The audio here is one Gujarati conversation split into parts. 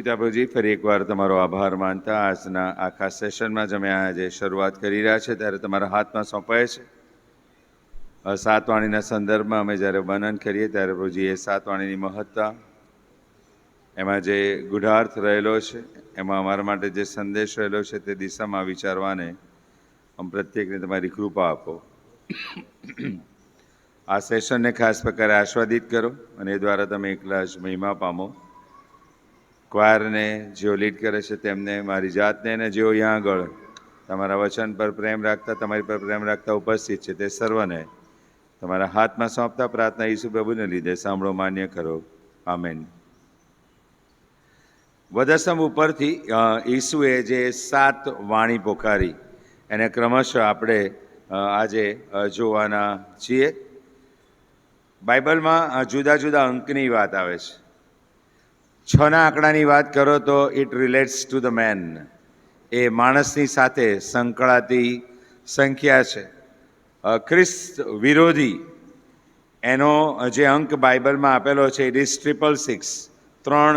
પિતા પ્રભુજી, ફરી એકવાર તમારો આભાર માનતા આજના આખા સેશનમાં જ અમે આજે શરૂઆત કરી રહ્યા છે ત્યારે તમારા હાથમાં સોંપાય છે. સાત વાણીના સંદર્ભમાં અમે જ્યારે વર્ણન કરીએ ત્યારે પ્રભુજી એ સાત વાણીની મહત્તા, એમાં જે ગુઢાર્થ રહેલો છે, એમાં અમારા માટે જે સંદેશ રહેલો છે તે દિશામાં વિચારવાને પ્રત્યેકને તમારી કૃપા આપો. આ સેશનને ખાસ પ્રકારે આસ્વાદિત કરો અને એ દ્વારા તમે એકલા જ મહિમા પામો. ક્વાયરને જેઓ લીડ કરે છે તેમને, મારી જાતને અને જેઓ અહીંયા આગળ તમારા વચન પર પ્રેમ રાખતા, તમારી પર પ્રેમ રાખતા ઉપસ્થિત છે તે સર્વને તમારા હાથમાં સોંપતા પ્રાર્થના ઈસુ પ્રભુને લીધે સાંભળો, માન્ય કરો. આમેન. વધસ્તંભ ઉપરથી ઈસુએ જે 7 વાણી પોકારી એને ક્રમશઃ આપણે આજે જોવાના છીએ. બાઇબલમાં જુદા જુદા અંકની વાત આવે છે. 6ના આંકડાની વાત કરો તો it relates to the man, એ માણસની સાથે સંકળાતી સંખ્યા છે. ખ્રિસ્ત વિરોધી એનો જે અંક બાઇબલમાં આપેલો છે ઇટ ઇઝ 666, 3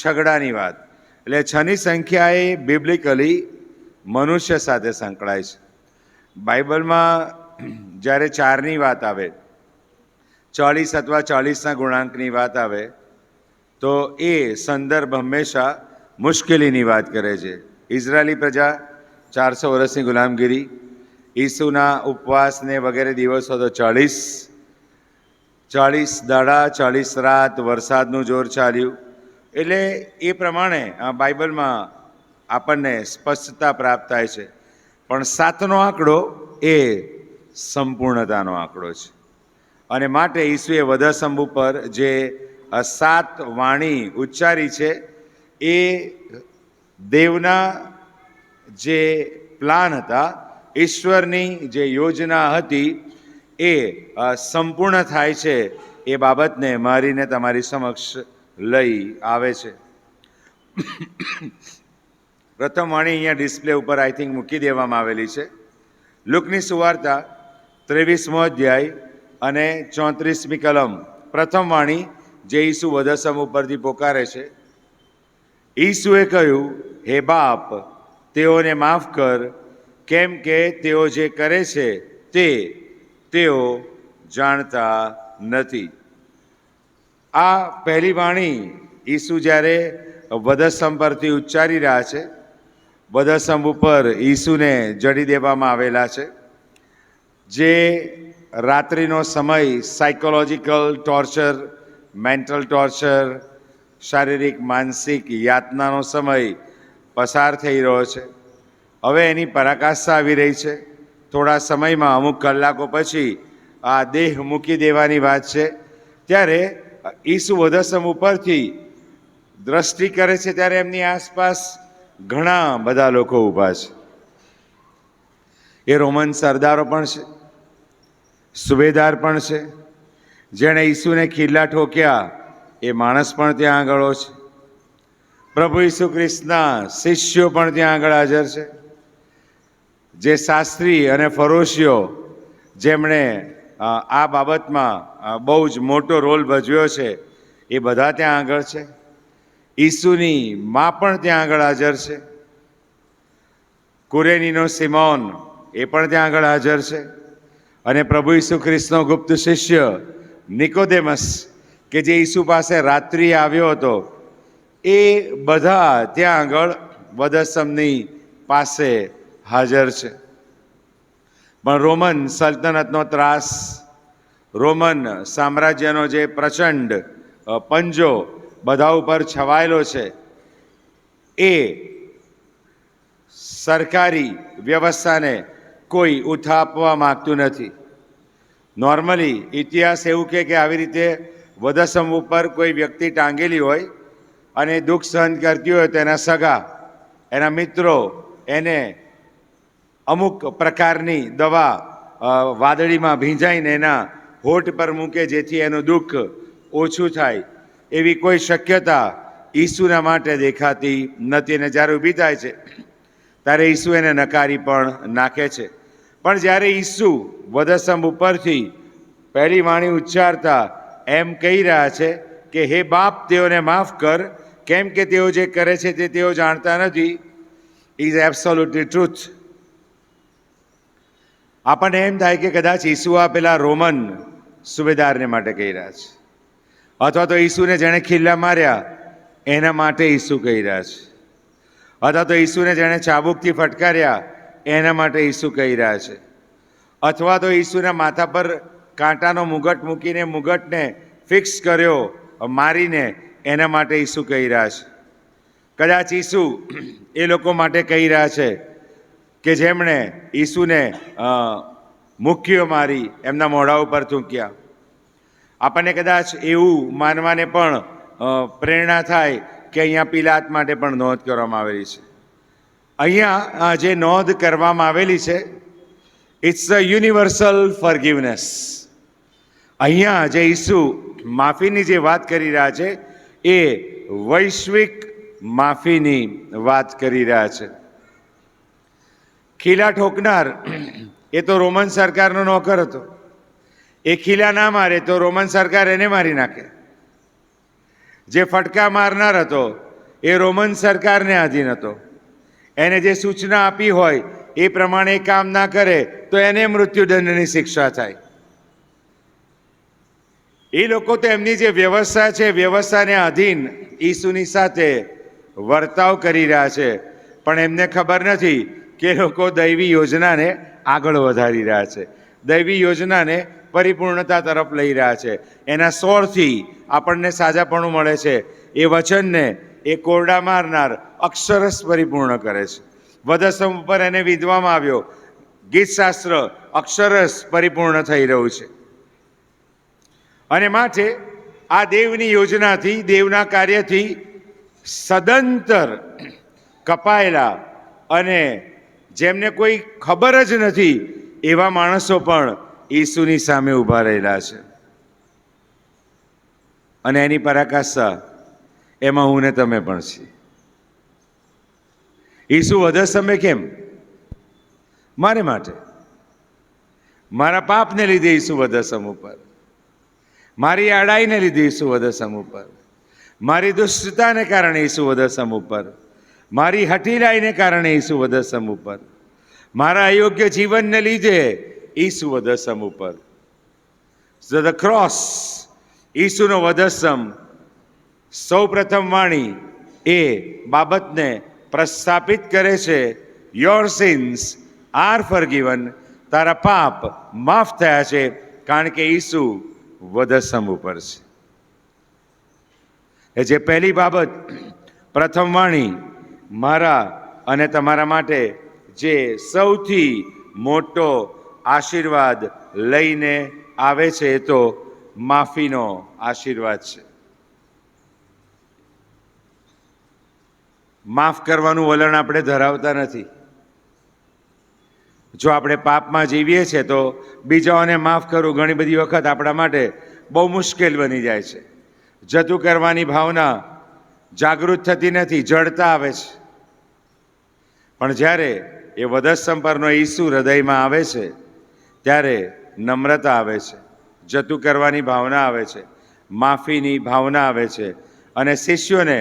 છગડાની વાત. એટલે 6ની સંખ્યા એ બિબ્લિકલી મનુષ્ય સાથે સંકળાય છે. બાઇબલમાં જ્યારે 4ની વાત આવે, 40 અથવા 40ના ગુણાંકની વાત આવે તો એ સંદર્ભ હંમેશા મુશ્કેલીની વાત કરે છે. ઇઝરાયેલી પ્રજા 400 વર્ષની ગુલામગીરી, ઈસુના ઉપવાસને વગેરે દિવસો તો 40 દાડા 40 રાત વરસાદનું જોર ચાલ્યું. એટલે એ પ્રમાણે બાઇબલમાં આપણને સ્પષ્ટતા પ્રાપ્ત થાય છે. પણ 7નો આંકડો એ સંપૂર્ણતાનો આંકડો છે અને માટે ઈસુએ વધસ્તંભ ઉપર જે 7 વાણી ઉચ્ચારી છે એ દેવના જે પ્લાન હતા, ઈશ્વરની જે યોજના હતી એ સંપૂર્ણ થાય છે એ બાબતને મારીને તમારી સમક્ષ લઈ આવે છે. પ્રથમ વાણી અહીંયા ડિસ્પ્લે ઉપર આઈ થિંક મૂકી દેવામાં આવેલી છે. લુકની સુવાર્તા 23મો અધ્યાય અને 34મી કલમ. પ્રથમ વાણી જે ઈસુ વધસ્તંભ ઉપરથી પોકારે છે. ઈસુએ કહ્યું, હે બાપ, તેઓને માફ કર, કેમ કે તેઓ જે કરે છે તે તેઓ જાણતા નથી. આ પહેલી વાણી ઈસુ જ્યારે વધસ્તંભ પરથી ઉચ્ચારી રહ્યા છે. વધસ્તંભ ઉપર ઈસુને જડી દેવામાં આવેલા છે. જે રાત્રિનો સમય સાયકોલોજીકલ ટોર્ચર, મેન્ટલ ટોર્ચર, શારીરિક માનસિક યાતનાનો સમય પસાર થઈ રહ્યો છે. હવે એની પરાકાષ્ઠા આવી રહી છે. થોડા સમયમાં, અમુક કલાકો પછી આ દેહ મૂકી દેવાની વાત છે. ત્યારે ઈસુ વધસ્તંભ ઉપરથી દ્રષ્ટિ કરે છે ત્યારે એમની આસપાસ ઘણા બધા લોકો ઊભા છે. એ રોમન સરદારો પણ છે, સુબેદાર પણ છે, જેણે ઈસુને ખીલ્લા ઠોક્યા એ માણસ પણ ત્યાં આગળ છે. પ્રભુ ઈસુ ખ્રિસ્તના શિષ્યો પણ ત્યાં આગળ હાજર છે. જે શાસ્ત્રી અને ફરોશીઓ જેમણે આ બાબતમાં બહુ જ મોટો રોલ ભજવ્યો છે એ બધા ત્યાં આગળ છે. ઈસુની મા પણ ત્યાં આગળ હાજર છે. કુરેનીનો સિમોન એ પણ ત્યાં આગળ હાજર છે. અને પ્રભુ ઈસુ ખ્રિસ્તનો ગુપ્ત શિષ્ય નિકોદેમસ કે જે ઈસુ પાસે રાત્રિએ આવ્યો હતો, એ બધા ત્યાં આગળ વધસ્તંભની પાસે હાજર છે. પણ રોમન સલ્તનતનો ત્રાસ, રોમન સામ્રાજ્યનો જે પ્રચંડ પંજો બધા ઉપર છવાયેલો છે, એ સરકારી વ્યવસ્થાને કોઈ ઉઠાપવા માગતું નથી. નોર્મલી ઇતિહાસ એવું કે આવી રીતે વધસ્તંભ ઉપર કોઈ વ્યક્તિ ટાંગેલી હોય અને દુઃખ સહન કરતી હોય તો એના સગા, એના મિત્રો એને અમુક પ્રકારની દવા વાદળીમાં ભીંજાઈને એના હોઠ પર મૂકે જેથી એનું દુઃખ ઓછું થાય. એવી કોઈ શક્યતા ઈસુના માટે દેખાતી નથી. અને જ્યારે ઊભી થાય છે ત્યારે ઈસુ એને નકારી પણ નાખે છે. પણ જ્યારે ઈસુ વધસ્તંભ ઉપરથી પહેલી વાણી ઉચ્ચારતા એમ કહી રહ્યા છે કે હે બાપ, તેઓને માફ કર, કેમ કે તેઓ જે કરે છે તે તેઓ જાણતા નથી, ઇઝ એબ્સોલ્યુટલી ટ્રુથ. આપણને એમ થાય કે કદાચ ઈસુ આ પેલા રોમન સુબેદારને માટે કહી રહ્યા છે, અથવા તો ઈસુને જેણે ખીલ્લા માર્યા એના માટે ઈસુ કહી રહ્યા છે, અથવા તો ઈસુને જેણે ચાબુકથી ફટકાર્યા એના માટે ઈસુ કહી રહ્યા છે, અથવા તો ઈસુના માથા પર કાંટાનો મુગટ મૂકીને મુગટને ફિક્સ કર્યો મારીને એના માટે ઈસુ કહી રહ્યા છે. કદાચ ઈસુ એ લોકો માટે કહી રહ્યા છે કે જેમણે ઈસુને મુક્કીઓ મારી, એમના મોઢા ઉપર થૂંક્યા. આપણને કદાચ એવું માનવાને પણ પ્રેરણા થાય કે અહીંયા પિલાત માટે પણ નોંધ કરવામાં આવેલી છે. અહીંયા જે નોંધ કરવામાં આવેલી છે, ઇટ્સ અ યુનિવર્સલ ફોરગિવનેસ. અહીંયા જે ઈસુ માફીની જે વાત કરી રહ્યા છે એ વૈશ્વિક માફીની વાત કરી રહ્યા છે. ખીલા ઠોકનાર એ તો રોમન સરકારનો નોકર હતો. એ ખીલા ના મારે તો રોમન સરકાર એને મારી નાખે. જે ફટકા મારનાર હતો એ રોમન સરકારને આધીન હતો. એને જે સૂચના આપી હોય એ પ્રમાણે કામ ના કરે તો એને મૃત્યુદંડની શિક્ષા થાય. એ લોકો તો એમની જે વ્યવસ્થા છે વ્યવસ્થાને આધીન ઈસુની સાથે વર્તાવ કરી રહ્યા છે, પણ એમને ખબર નથી કે લોકો દૈવી યોજનાને આગળ વધારી રહ્યા છે, દૈવી યોજનાને પરિપૂર્ણતા તરફ લઈ રહ્યા છે. એના સોરથી આપણને સાજાપણું મળે છે. એ વચનને એ કોરડા મારનાર અક્ષરશ પરિપૂર્ણ કરે છે. વધસ્તંભ ઉપર એને વિધવામાં આવ્યો, ગીતશાસ્ત્ર અક્ષરશ પરિપૂર્ણ થઈ રહ્યું છે. અને માટે આ દેવની યોજનાથી, દેવના કાર્યથી સદંતર કપાયેલા અને જેમને કોઈ ખબર જ નથી એવા માણસો પણ ઈસુની સામે ઊભા રહેલા છે. અને એની પરાકાષ્ઠા એમાં હું ને તમે પણ છીએ. ઈસુ વધસ્તંભે કેમ? મારે માટે, મારા પાપને લીધે ઈસુ વધસ્તંભ ઉપર, મારી આડાઈને લીધે ઈસુ વધસ્તંભ ઉપર, મારી દુષ્ટતાને કારણે ઈસુ વધસ્તંભ ઉપર, મારી હઠીલાઈને કારણે ઈસુ વધસ્તંભ ઉપર, મારા અયોગ્ય જીવનને લીધે ઈસુ વધસ્તંભ ઉપર. સો ધ ક્રોસ, ઈસુનો વધસ્તંભ સૌ પ્રથમ વાણી એ બાબતને પ્રસ્થાપિત કરે છે, યોર સિન્સ આર ફોરગિવન. તારા પાપ માફ થયા છે કારણ કે ઈસુ વધસ્તંભ ઉપર છે. એ જે પહેલી બાબત, પ્રથમ વાણી મારા અને તમારા માટે જે સૌથી મોટો આશીર્વાદ લઈને આવે છે એ તો માફીનો આશીર્વાદ છે. માફ કરવાનું વલણ આપણે ધરાવતા નથી. જો આપણે પાપમાં જીવીએ છીએ તો બીજાઓને માફ કરવું ઘણી બધી વખત આપણા માટે બહુ મુશ્કેલ બની જાય છે. જતું કરવાની ભાવના જાગૃત થતી નથી, જડતા આવે છે. પણ જ્યારે એ વધસ્તંભ પરનો ઈસુ હૃદયમાં આવે છે ત્યારે નમ્રતા આવે છે, જતું કરવાની ભાવના આવે છે, માફીની ભાવના આવે છે. અને શિષ્યોને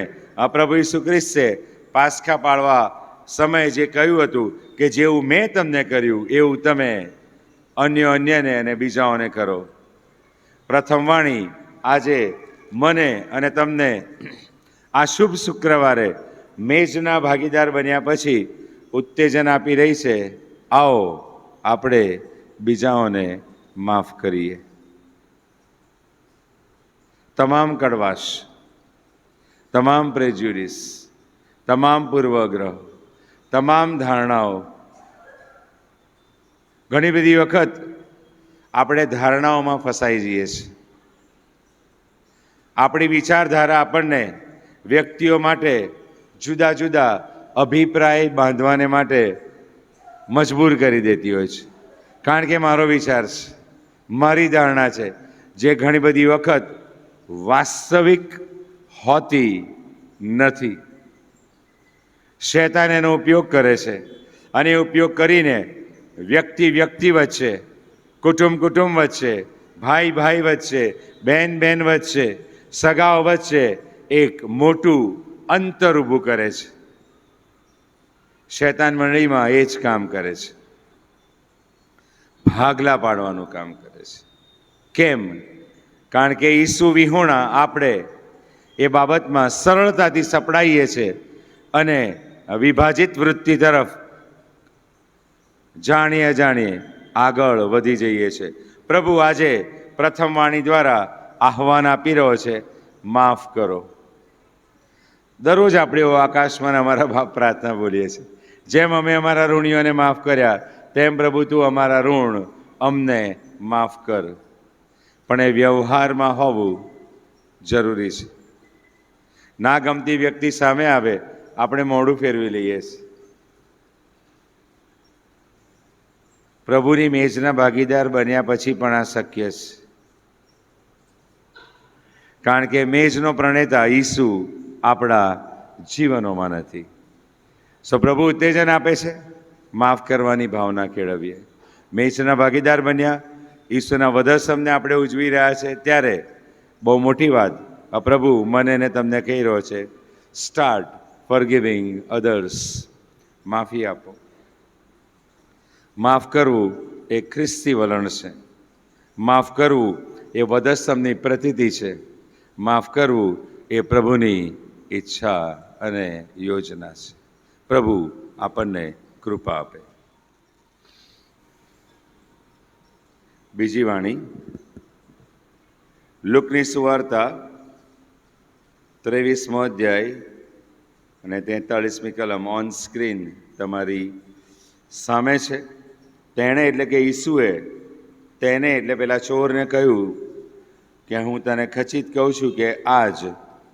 પ્રભુ ઈસુ ખ્રિસ્તે પાસખા પાળવા સમયે જે કહ્યું હતું કે જેવું મેં તમને કર્યું એવું તમે અન્યને અને બીજાઓને કરો. પ્રથમ વાણી આજે મને અને તમને આ શુભ શુક્રવારે મેજના ભાગીદાર બન્યા પછી ઉત્તેજન આપી રહી છે, આવો આપણે બીજાઓને માફ કરીએ. તમામ કડવાશ, તમામ પ્રેજ્યુડિસ, તમામ પૂર્વગ્રહ, તમામ ધારણાઓ. ઘણી બધી વખત આપણે ધારણાઓમાં ફસાઈ જઈએ છીએ. આપણી વિચારધારા આપણને વ્યક્તિઓ માટે જુદા જુદા અભિપ્રાય બાંધવાને માટે મજબૂર કરી દેતી હોય છે. કારણ કે મારો વિચાર છે, મારી ધારણા છે, જે ઘણી બધી વખત વાસ્તવિક હોતી નથી. શૈતાન એનો ઉપયોગ કરે છે અને એ ઉપયોગ કરીને વ્યક્તિ વચ્ચે, કુટુંબ વચ્ચે, ભાઈ વચ્ચે, બેન વચ્ચે, સગાઓ વચ્ચે એક મોટું અંતર ઊભું કરે છે. શૈતાન મંડળીમાં એ જ કામ કરે છે, ભાગલા પાડવાનું કામ કરે છે. કેમ? કારણ કે ઈસુ વિહોણા આપણે એ બાબતમાં સરળતાથી સપડાઈએ છીએ અને વિભાજિત વૃત્તિ તરફ જાણીએ અજાણીએ આગળ વધી જઈએ છીએ. પ્રભુ આજે પ્રથમ વાણી દ્વારા આહવાન આપી રહ્યો છે, માફ કરો. દરરોજ આપણે આકાશમાં અમારા બાપ પ્રાર્થના બોલીએ છીએ, જેમ અમે અમારા ઋણીઓને માફ કર્યા તેમ પ્રભુ તું અમારા ઋણ અમને માફ કર. પણ એ વ્યવહારમાં હોવું જરૂરી છે. ના ગમતી વ્યક્તિ સામે આવે, આપણે મોઢું ફેરવી લઈએ છીએ. પ્રભુની મેજના ભાગીદાર બન્યા પછી પણ આ શક્ય છે, કારણ કે મેજનો પ્રણેતા ઈસુ આપણા જીવનોમાં નથી. પ્રભુ ઉત્તેજન આપે છે, માફ કરવાની ભાવના કેળવીએ. મેજના ભાગીદાર બન્યા, ઈસુના વધસ્તંભને આપણે ઉજવી રહ્યા છે, ત્યારે બહુ મોટી વાત પ્રભુ મને ને તમને કહી રહ્યો છે, સ્ટાર્ટ ફોરગિવિંગ અધર્સ. માફી આપો. માફ કરવું એ ખ્રિસ્તી વલણ છે. માફ કરવું એ વધસ્તંભની પ્રતીતિ છે. માફ કરવું એ પ્રભુની ઈચ્છા અને યોજના છે. પ્રભુ આપણને કૃપા આપે. બીજી વાણી, લુકની સુવાર્તા 23મો અધ્યાય અને 43મી કલમ ઓન સ્ક્રીન તમારી સામે છે. તેણે એટલે કે ઈસુએ તેને એટલે પેલા ચોરને કહ્યું કે હું તને ખચિત કહું છું કે આજ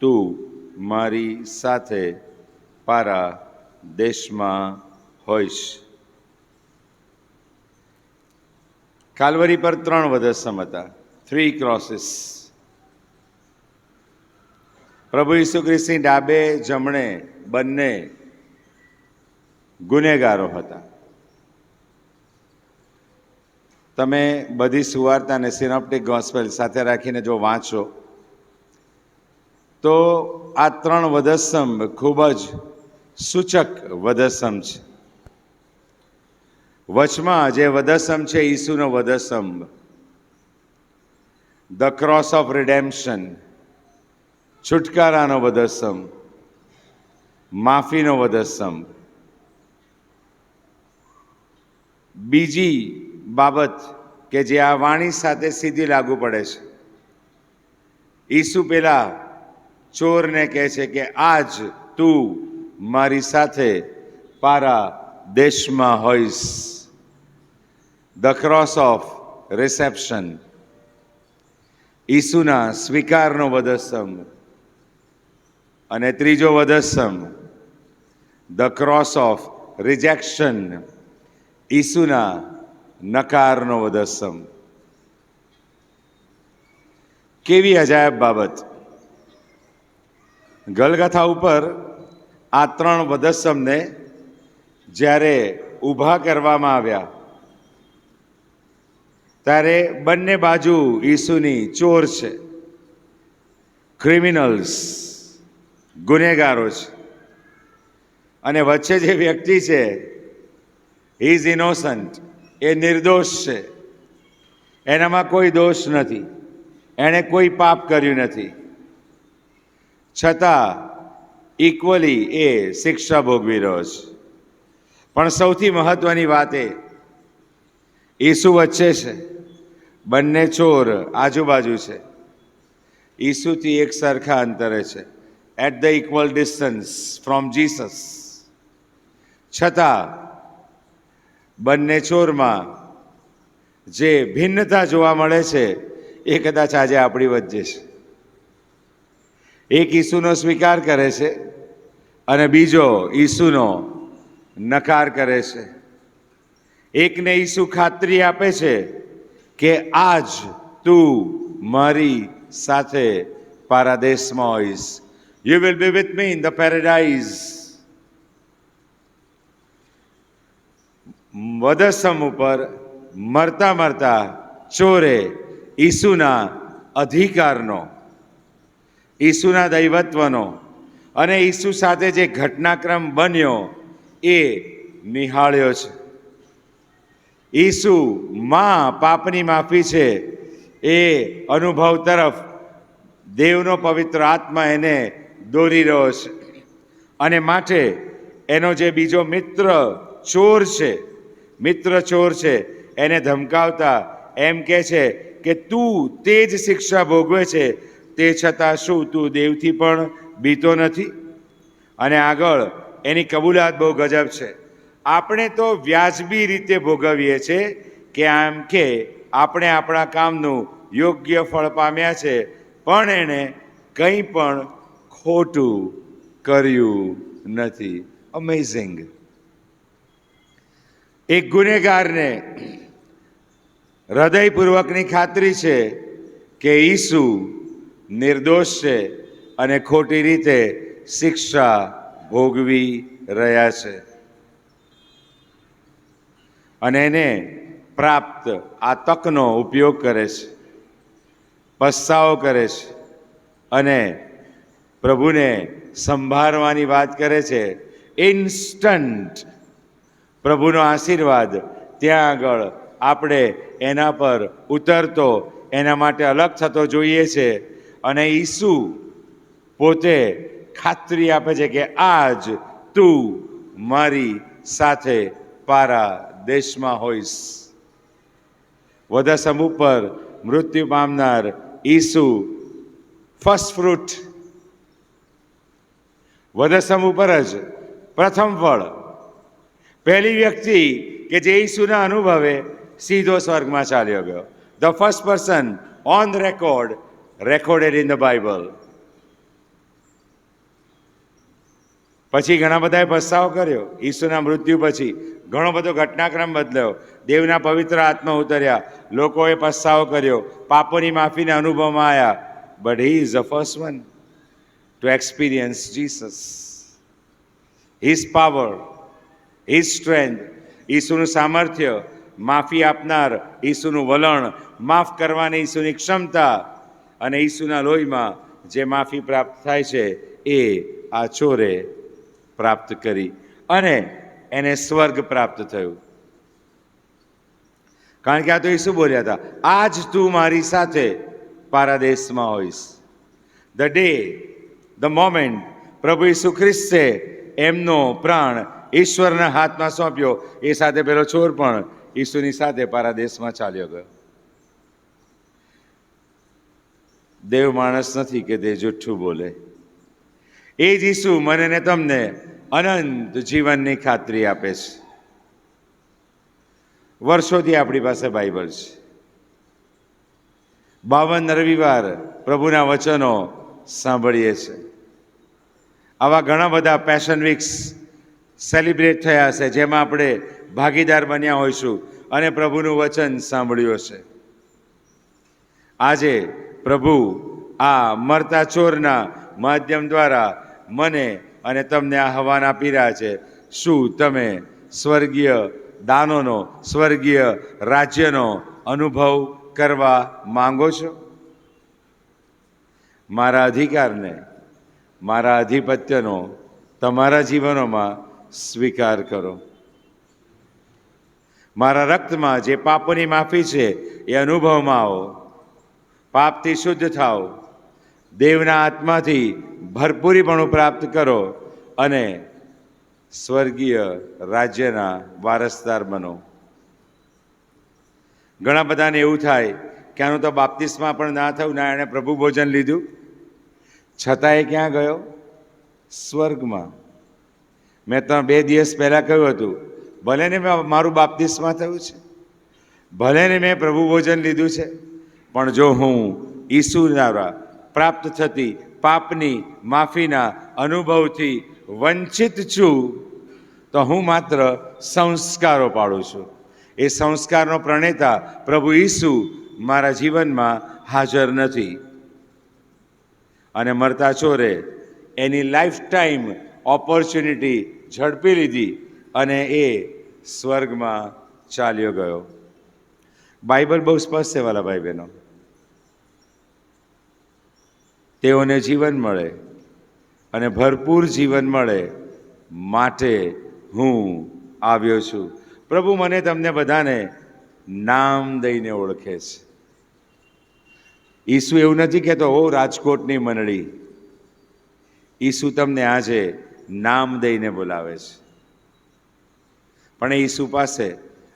તું મારી સાથે પારા દેશમાં હોઈશ. કાલ્વરી પર 3 વધસ્તંભ હતા, 3 ક્રોસીસ. પ્રભુ ઈસુ ખ્રિસ્તની ડાબે જમણે બંને ગુનેગારો હતા. તમે બધી સુવાર્તા અને સિનોપ્ટિક ગોસ્પેલ સાથે રાખીને જો વાંચો તો આ 3 વધસ્તંભ ખૂબ જ સૂચક વધસ્તંભ છે. વચમાં જે વધસ્તંભ છે ઈસુનો વધસ્તંભ, ધ ક્રોસ ઓફ રિડેમ્પશન, છુટકારાનો વધસ્તંભ, માફીનો વધસ્તંભ. બીજી બાબત કે જે આ વાણી સાથે સીધી લાગુ પડે છે, ઈસુ પેલા ચોરને કહે છે કે આજ તું મારી સાથે પારા દેશમાં હોઈશ. ધ ક્રોસ ઓફ રિસેપ્શન, ઈસુના સ્વીકારનો વધસ્તંભ. અને ત્રીજો વધસ્તંભ, ધ ક્રોસ ઓફ રિજેક્શન, ઈસુના નકારનો વધસ્તંભ. કેવી અજાયબ બાબત! ગલગથા ઉપર આ 3 વધસ્તંભને જ્યારે ઊભા કરવામાં આવ્યા ત્યારે બંને બાજુ ઈસુની ચોર છે, ક્રિમિનલ્સ, ગુનેગારો છે, અને વચ્ચે જે વ્યક્તિ છે હી ઇઝ ઇનોસન્ટ, એ નિર્દોષ છે, એનામાં કોઈ દોષ નથી, એણે કોઈ પાપ કર્યું નથી, છતાં ઇક્વલી એ શિક્ષા ભોગવી રહ્યો છે. પણ સૌથી મહત્વની વાત એ, ઈસુ વચ્ચે છે, બંને ચોર આજુબાજુ છે, ઈસુથી એક સરખા અંતરે છે, at the equal distance from Jesus. છતાં બંને ચોરમાં જે ભિન્નતા જોવા મળે છે એ કદાચ આજે આપણી વચ્ચે છે. એક ઈસુનો સ્વીકાર કરે છે અને બીજો ઈસુનો નકાર કરે છે. એકને ઈસુ ખાતરી આપે છે કે આજ તું મારી સાથે પારાદેશમાં હોઈશ. You will be with me in the paradise. વધસ્તંભ ઉપર મરતા મરતા ચોરે ઈસુના અધિકારનો, ઈસુના દૈવત્વનો અને ઈસુ સાથે જે ઘટનાક્રમ બન્યો એ નિહાળ્યો છે. ઈસુ પાપની માફી છે એ અનુભવ તરફ દેવનો પવિત્ર આત્મા એને દોરી રહ્યો છે. અને માટે એનો જે બીજો મિત્ર ચોર છે એને ધમકાવતા એમ કહે છે કે તું તે જ શિક્ષા ભોગવે છે, તે છતાં શું તું દેવથી પણ બીતો નથી? અને આગળ એની કબૂલાત બહુ ગજબ છે. આપણે તો વ્યાજબી રીતે ભોગવીએ છીએ કે આમ કે આપણે આપણા કામનું યોગ્ય ફળ પામ્યા છે, પણ એણે કંઈ પણ ખોટું કર્યું નથી. અમેઝિંગ. એક ગુનેગારને હૃદયપૂર્વકની ખાતરી છે કે ઈસુ નિર્દોષ છે અને ખોટી રીતે શિક્ષા ભોગવી રહ્યા છે. અને એને પ્રાપ્ત આ તકનો ઉપયોગ કરે છે, પસ્તાવો કરે છે અને પ્રભુને સંભાળવાની વાત કરે છે. ઇન્સ્ટન્ટ પ્રભુનો આશીર્વાદ ત્યાં આગળ આપણે એના પર ઉતરતો, એના માટે અલગ થતો જોઈએ છે. અને ઈસુ પોતે ખાતરી આપે છે કે આજ તું મારી સાથે પારાદેશમાં હોઈશ. વધાસમ ઉપર મૃત્યુ પામનાર ઈસુ ફર્સ્ટ ફ્રૂટ, વધાસમ ઉપર જ પ્રથમ ફળ, પહેલી વ્યક્તિ કે જે ઈસુના અનુભવે સીધો સ્વર્ગમાં ચાલ્યો ગયો. The first person on recorded in the Bible. પછી ઘણા બધાએ પસ્તાવો કર્યો. ઈસુના મૃત્યુ પછી ઘણો બધો ઘટનાક્રમ બદલ્યો. દેવના પવિત્ર આત્મા ઉતર્યા, લોકોએ પસ્તાવો કર્યો, પાપોની માફીના અનુભવમાં આવ્યા. But he is the first one to experience Jesus, his power, his strength, ઈસુનું સામર્થ્ય, માફી આપનાર ઈસુનું વલણ, માફ કરવાની ઈસુની ક્ષમતા અને ઈસુના લોહીમાં જે માફી પ્રાપ્ત થાય છે એ આ ચોરે પ્રાપ્ત કરી અને એને સ્વર્ગ પ્રાપ્ત થયું. કારણ કે આ તો ઈસુ બોલ્યા હતા, આજ તું મારી સાથે પારાદેશમાં હોઈશ. ધ ડે, ધ મોમેન્ટ પ્રભુ ઈસુ ખ્રિસ્તે એમનો પ્રાણ ઈશ્વરના હાથમાં સોંપ્યો, એ સાથે પેલો ચોર પણ ઈસુની સાથે પારાદેશમાં ચાલ્યો ગયો. દેવ માણસ નથી કે તે જુઠ્ઠું બોલે. એ જ ઈસુ મને ને તમને અનંત જીવનની ખાતરી આપે છે. વર્ષોથી આપણી પાસે બાઇબલ છે. 52 રવિવાર પ્રભુના વચનો સાંભળીએ છીએ. આવા ઘણા બધા પેશન વીક્સ સેલિબ્રેટ થયા છે, જેમાં આપણે ભાગીદાર બન્યા હોઈશું અને પ્રભુનું વચન સાંભળ્યું હશે. આજે પ્રભુ આ મરતા ચોરના માધ્યમ દ્વારા મને અને તમને આ આહવાન આપી રહ્યા છે. શું તમે સ્વર્ગીય દાનોનો, સ્વર્ગીય રાજ્યનો અનુભવ કરવા માંગો છો? મારા અધિકારને, મારા આધિપત્યનો તમારા જીવનોમાં સ્વીકાર કરો. મારા રક્તમાં જે પાપોની માફી છે એ અનુભવમાં આવો. પાપથી શુદ્ધ થાઓ, દેવના આત્માથી ભરપૂરીપણું પ્રાપ્ત કરો અને સ્વર્ગીય રાજ્યના વારસદાર બનો. ઘણા બધાને એવું થાય કે આનું તો બાપ્તિસ્મા પણ ના થયું, ના એણે પ્રભુ ભોજન લીધું, છતાં એ ક્યાં ગયો? સ્વર્ગમાં. મેં તો 2 દિવસ પહેલાં કહ્યું હતું, ભલે ને મારું બાપ્તિસ્મા થયું છે, ભલે ને મેં પ્રભુ ભોજન લીધું છે, પણ જો હું ઈસુ દ્વારા પ્રાપ્ત થતી પાપની માફીના અનુભવથી વંચિત છું, તો હું માત્ર સંસ્કારો પાડું છું. એ સંસ્કારનો પ્રણેતા પ્રભુ ઈસુ મારા જીવનમાં હાજર નથી. અને મરતા ચોરે એની લાઈફ ટાઈમ ઓપોર્ચ્યુનિટી ઝડપી લીધી અને એ સ્વર્ગમાં ચાલ્યો ગયો. બાઇબલ બહુ સ્પષ્ટ છે વાલા ભાઈ બહેનો. તેઓને જીવન મળે, અને ભરપૂર જીવન મળે માટે હું આવ્યો છું. પ્રભુ મને તમને બધાને નામ દઈને ઓળખે છે. ઈસુ એવું નથી કહેતો ઓ રાજકોટની મંડળી, ઈસુ તમને આજે નામ દઈને બોલાવે છે. પણ ઈસુ પાસે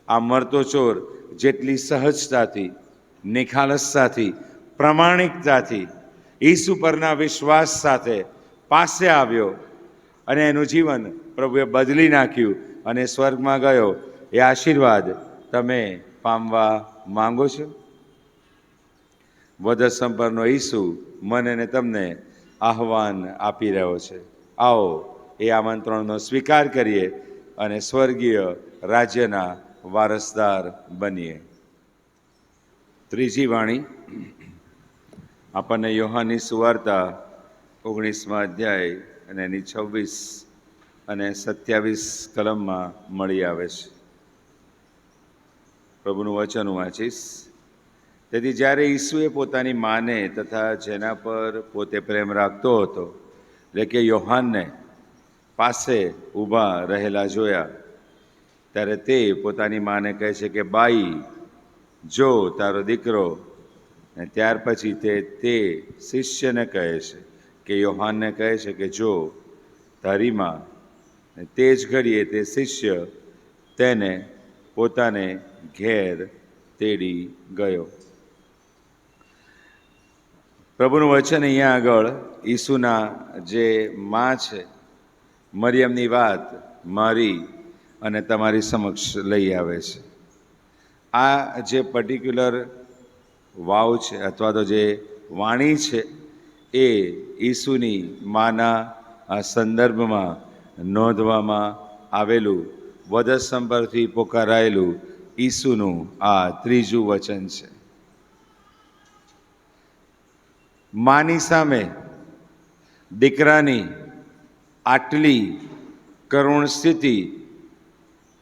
આ મરતો ચોર જેટલી સહજતાથી, નિખાલસતાથી, પ્રમાણિકતાથી, ઈસુ પરના વિશ્વાસ સાથે પાસે આવ્યો અને એનું જીવન પ્રભુએ બદલી નાખ્યું અને સ્વર્ગમાં ગયો, એ આશીર્વાદ તમે પામવા માંગો છો? વધસ્તંભ પરનો ઈસુ મને ને તમને આહ્વાન આપી રહ્યો છે. આવો એ આમંત્રણનો સ્વીકાર કરીએ અને સ્વર્ગીય રાજ્યના વારસદાર બનીએ. ત્રીજી વાણી આપણને યોહાનની સુવાર્તા 19મા અધ્યાય અને એની 26 અને 27 કલમમાં મળી આવે છે. પ્રભુનું વચન હું વાંચીશ. તેથી જ્યારે ઈસુએ પોતાની માને તથા જેના પર પોતે પ્રેમ રાખતો હતો, એટલે કે યોહાનને પાસે ઊભા રહેલા જોયા, ત્યારે તે પોતાની માને કહે છે કે બાઈ, જો તારો દીકરો. અને ત્યાર પછી તે શિષ્યને કહે છે કે યોહાનને કહે છે કે જો તારી માં. તે જ ઘડીએ તે શિષ્ય તેને પોતાને ઘેર તેડી ગયો. પ્રભુનું વચન અહીંયા આગળ ઈસુના જે માં છે મરિયમની વાત મારી અને તમારી સમક્ષ લઈ આવે છે. આ જે પર્ટિક્યુલર વાવ છે અથવા તો જે વાણી છે એ ઈસુની માના આ સંદર્ભમાં નોંધવામાં આવેલું વધસ્તંભ પરથી પોકારાયેલું ઈસુનું આ ત્રીજું વચન છે. માની સામે દીકરાની આટલી કરુણ સ્થિતિ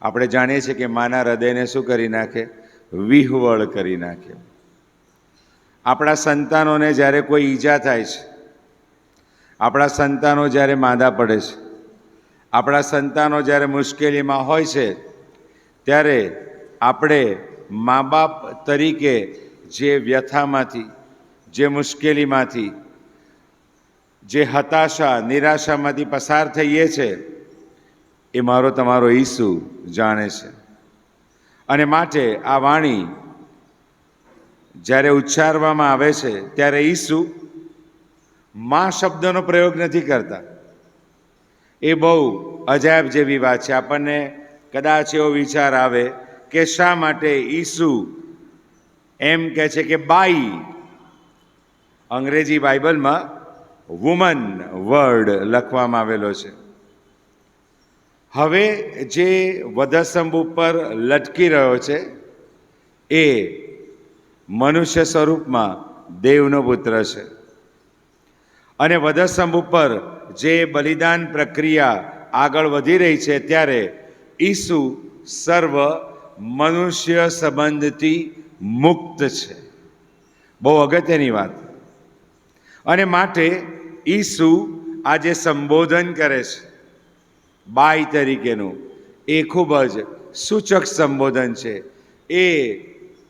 આપણે જાણીએ છીએ કે માના હૃદયને શું કરી નાખે? વિહવળ કરી નાખે. આપણા સંતાનોને જ્યારે કોઈ ઈજા થાય છે, આપણા સંતાનો જ્યારે માંદા પડે છે, આપણા સંતાનો જ્યારે મુશ્કેલીમાં હોય છે, ત્યારે આપણે મા બાપ તરીકે જે વ્યથામાંથી, જે મુશ્કેલીમાંથી, જે હતાશા, નિરાશામાંથી પસાર થઈએ છીએ, એ મારો તમારો ઈસુ જાણે છે. અને માટે આ વાણી જ્યારે ઉચ્ચારવામાં આવે છે ત્યારે ઈસુ મા શબ્દનો પ્રયોગ નથી કરતા. એ બહુ અજાયબ જેવી વાત છે. આપણને કદાચ એવો વિચાર આવે કે શા માટે ઈસુ એમ કહે છે કે બાઈ. અંગ્રેજી બાઇબલમાં વુમન વર્ડ લખવામાં આવેલો છે. હવે જે વધસ્તંભ ઉપર લટકી રહ્યો છે એ મનુષ્ય સ્વરૂપમાં દેવનો પુત્ર છે. અને વધસ્તંભ ઉપર જે બલિદાન પ્રક્રિયા આગળ વધી રહી છે ત્યારે ઈસુ સર્વ મનુષ્ય સંબંધથી મુક્ત છે. બહુ અગત્યની વાત. અને માટે ઈસુ આ જે સંબોધન કરે છે બાઈ તરીકેનું, એ ખૂબ જ સૂચક સંબોધન છે. એ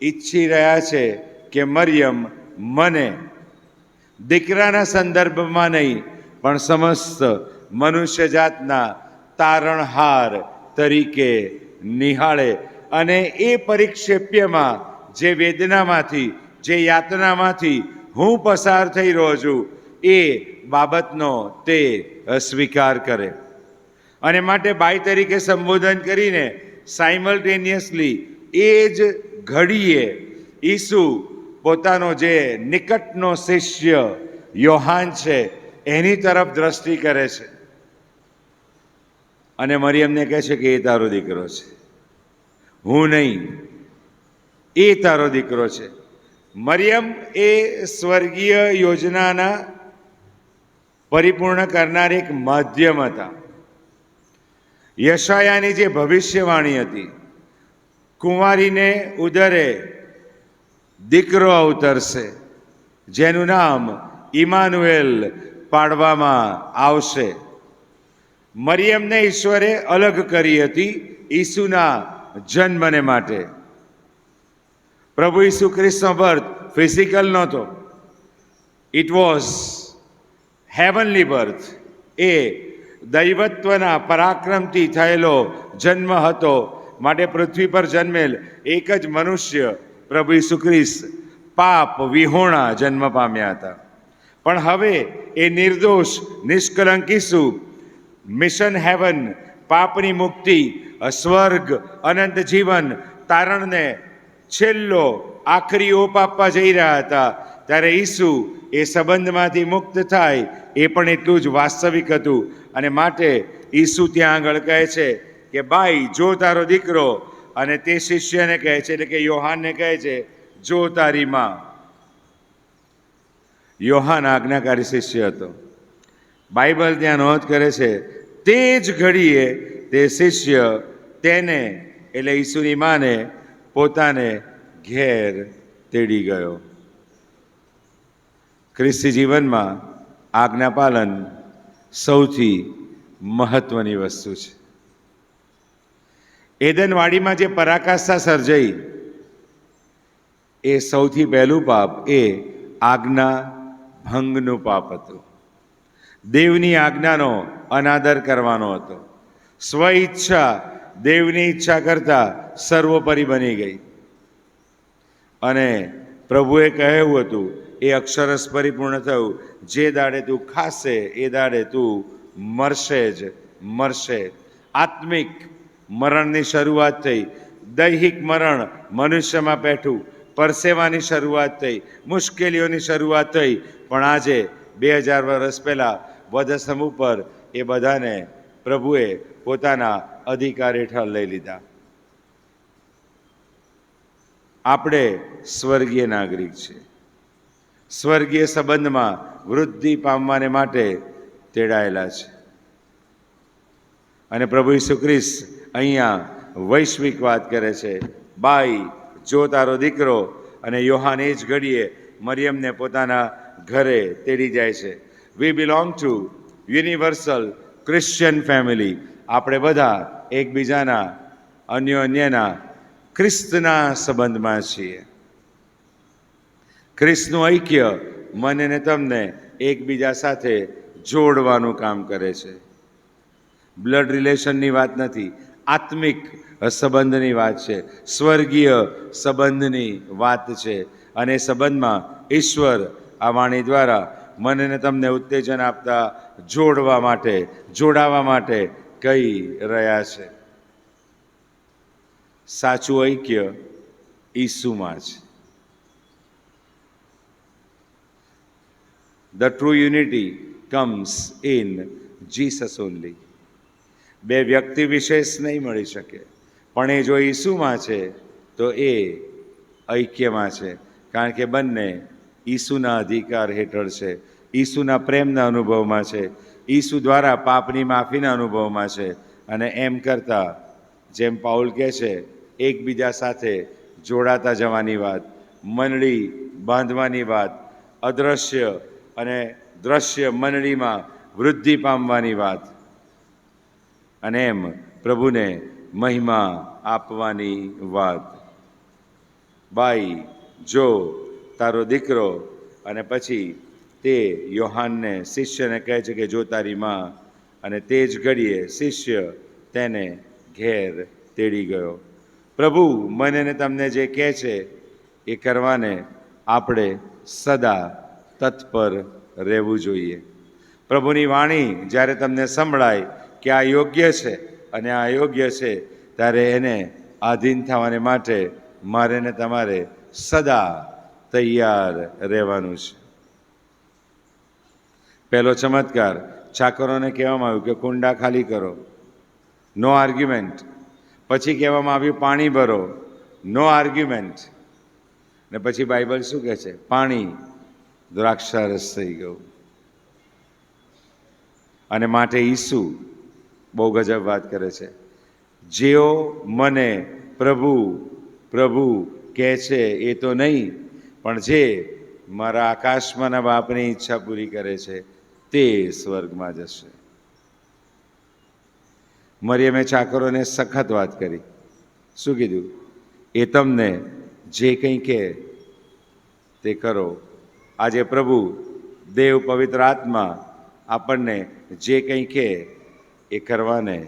ઈચ્છી રહ્યા છે કે મરિયમ મને દીકરાના સંદર્ભમાં નહીં પણ સમસ્ત મનુષ્ય જાતના તારણહાર તરીકે નિહાળે અને એ પરિક્ષેપ્યમાં જે વેદનામાંથી, જે યાતનામાંથી હું પસાર થઈ રહ્યો છું એ બાબતનો તે સ્વીકાર કરે. અને માટે બાઈ તરીકે સંબોધન કરીને સાયમલ્ટેનિયસલી એ જ ઘડીએ ઈસુ પોતાનો જે નિકટનો શિષ્ય યોહાન છે એની તરફ દ્રષ્ટિ કરે છે અને મરિયમને કહે છે કે એ તારો દીકરો છે, હું નહીં, એ તારો દીકરો છે. મરિયમ એ સ્વર્ગીય યોજનાના પરિપૂર્ણ કરનાર એક માધ્યમ હતા. યશાયાની જે ભવિષ્યવાણી હતી, કુંવારીને ઉદરે દીકરો અવતરશે જેનું નામ ઇમાનુએલ પાડવામાં આવશે. મરિયમને ઈશ્વરે અલગ કરી હતી ઈસુના જન્મને માટે. પ્રભુ ઈસુ ખ્રિસ્તનો બર્થ ફિઝિકલ નહોતો, ઇટ વોઝ હેવનલી બર્થ. એ દૈવત્વના પરાક્રમથી થયેલો જન્મ હતો. માટે પૃથ્વી પર જન્મેલ એક જ મનુષ્ય પ્રભુ ઈસુ ખ્રિસ્ત પાપ વિહોણા જન્મ પામ્યા હતા. પણ હવે એ નિર્દોષ નિષ્કલંક ઈસુ મિશન હેવન, પાપની મુક્તિ, સ્વર્ગ, અનંત જીવન, તારણને છેલ્લો આખરી ઓપ આપવા જઈ રહ્યા હતા. ત્યારે ઈસુ એ સંબંધમાંથી મુક્ત થાય એ પણ એટલું જ વાસ્તવિક હતું. અને માટે ઈસુ ત્યાં આગળ કહે છે કે બાઈ જો તારો દીકરો, અને તે શિષ્યને કહે છે, એટલે કે યોહાનને કહે છે, જો તારી માં. યોહાન આજ્ઞાકારી શિષ્ય હતો. બાઇબલ ત્યાં નોંધ કરે છે તે જ ઘડીએ તે શિષ્ય તેને એટલે ઈસુની માને પોતાને ઘેર તેડી ગયો. ખ્રિસ્તી જીવનમાં આજ્ઞાપાલન સૌથી મહત્વની વસ્તુ છે. એદનવાડીમાં જે પરાકાષ્ઠા સર્જાઈ એ સૌથી પહેલું પાપ એ આજ્ઞા ભંગનું પાપ હતું. દેવની આજ્ઞાનો અનાદર કરવાનો હતો. સ્વ ઈચ્છા દેવની ઈચ્છા કરતા સર્વોપરી બની ગઈ. અને પ્રભુએ કહ્યું હતું એ અક્ષરશ પરિપૂર્ણ થયું, જે દાડે તું ખાશે એ દાડે તું મરશે જ મરશે. આત્મિક મરણની શરૂઆત થઈ. દૈહિક મરણ મનુષ્યમાં પેઠું. પરસેવાની શરૂઆત થઈ, મુશ્કેલીઓની શરૂઆત થઈ. પણ આજે 2000 વર્ષ પહેલાં વધસમ ઉપર એ બધાને પ્રભુએ પોતાના અધિકાર હેઠળ લઈ લીધા. આપણે સ્વર્ગીય નાગરિક છીએ. સ્વર્ગીય સંબંધમાં વૃદ્ધિ પામવાને માટે તેડાયેલા છે. અને પ્રભુ ઈસુ ખ્રિસ્ત અહીંયા વૈશ્વિક વાત કરે છે. બાઈ જો તારો દીકરો, અને યોહાન એ જ ઘડીએ મરિયમને પોતાના ઘરે તેડી જાય છે. We belong to universal Christian family. આપણે બધા એકબીજાના અન્યોન્યના ખ્રિસ્તના સંબંધમાં છીએ. ખ્રિસ્તનું ઐક્ય મને ને તમને એકબીજા સાથે જોડવાનું કામ કરે છે. બ્લડ રિલેશનની વાત નથી, આત્મિક સંબંધની વાત છે, સ્વર્ગીય સંબંધની વાત છે. અને સંબંધમાં ઈશ્વર આ વાણી દ્વારા મને ને તમને ઉત્તેજન આપતા જોડવા માટે, જોડાવા માટે કહી રહ્યા છે. સાચું ઐક્ય ઈસુમાં છે. The true unity comes in Jesus only. બે વ્યક્તિ વિશેષ નહીં મળી શકે, પણ એ જો ઈસુમાં છે તો એ ઐક્યમાં છે. કારણ કે બંને ઈસુના અધિકાર હેઠળ છે, ઈસુના પ્રેમના અનુભવમાં છે, ઈસુ દ્વારા પાપની માફીના અનુભવમાં છે. અને એમ કરતાં જેમ પાઉલ કહે છે, એકબીજા સાથે જોડાતા જવાની વાત, મંડળી બાંધવાની વાત, અદૃશ્ય અને દ્રશ્ય મંડળીમાં વૃદ્ધિ પામવાની વાત, અને એમ પ્રભુને મહિમા આપવાની વાત. બાઈ જો તારો દીકરો, અને પછી તે યોહાનને શિષ્યને કહે છે કે જો તારી માં, અને તે જ ઘડીએ શિષ્ય તેને ઘેર તેડી ગયો. પ્રભુ મને ને તમને જે કહે છે એ કરવાને આપણે સદા તત્પર રહેવું જોઈએ. પ્રભુની વાણી જ્યારે તમને સંભળાય કે આ યોગ્ય છે અને આ અયોગ્ય છે, ત્યારે એને આધીન થવાને માટે મારે ને તમારે સદા તૈયાર રહેવાનું છે. પહેલો ચમત્કાર, ચાકરોને કહેવામાં આવ્યું કે કુંડા ખાલી કરો, નો આર્ગ્યુમેન્ટ. પછી કહેવામાં આવ્યું પાણી ભરો, નો આર્ગ્યુમેન્ટ. ને પછી બાઇબલ શું કહે છે? પાણી દ્રાક્ષારસ થઈ ગયું. અને માટે ઈસુ બહુ ગજબ વાત કરે છે. જેઓ મને પ્રભુ પ્રભુ કહે છે એ તો નહીં, પણ જે મારા આકાશમાંના બાપની ઈચ્છા પૂરી કરે છે તે સ્વર્ગમાં જશે. મરિયમે ચાકરોને સખત વાત કરી. શું કીધું? એ તમને જે કંઈ કહે તે કરો. આજે પ્રભુ દેવ પવિત્ર આત્મા આપણને જે કંઈ કહે એ કરવાને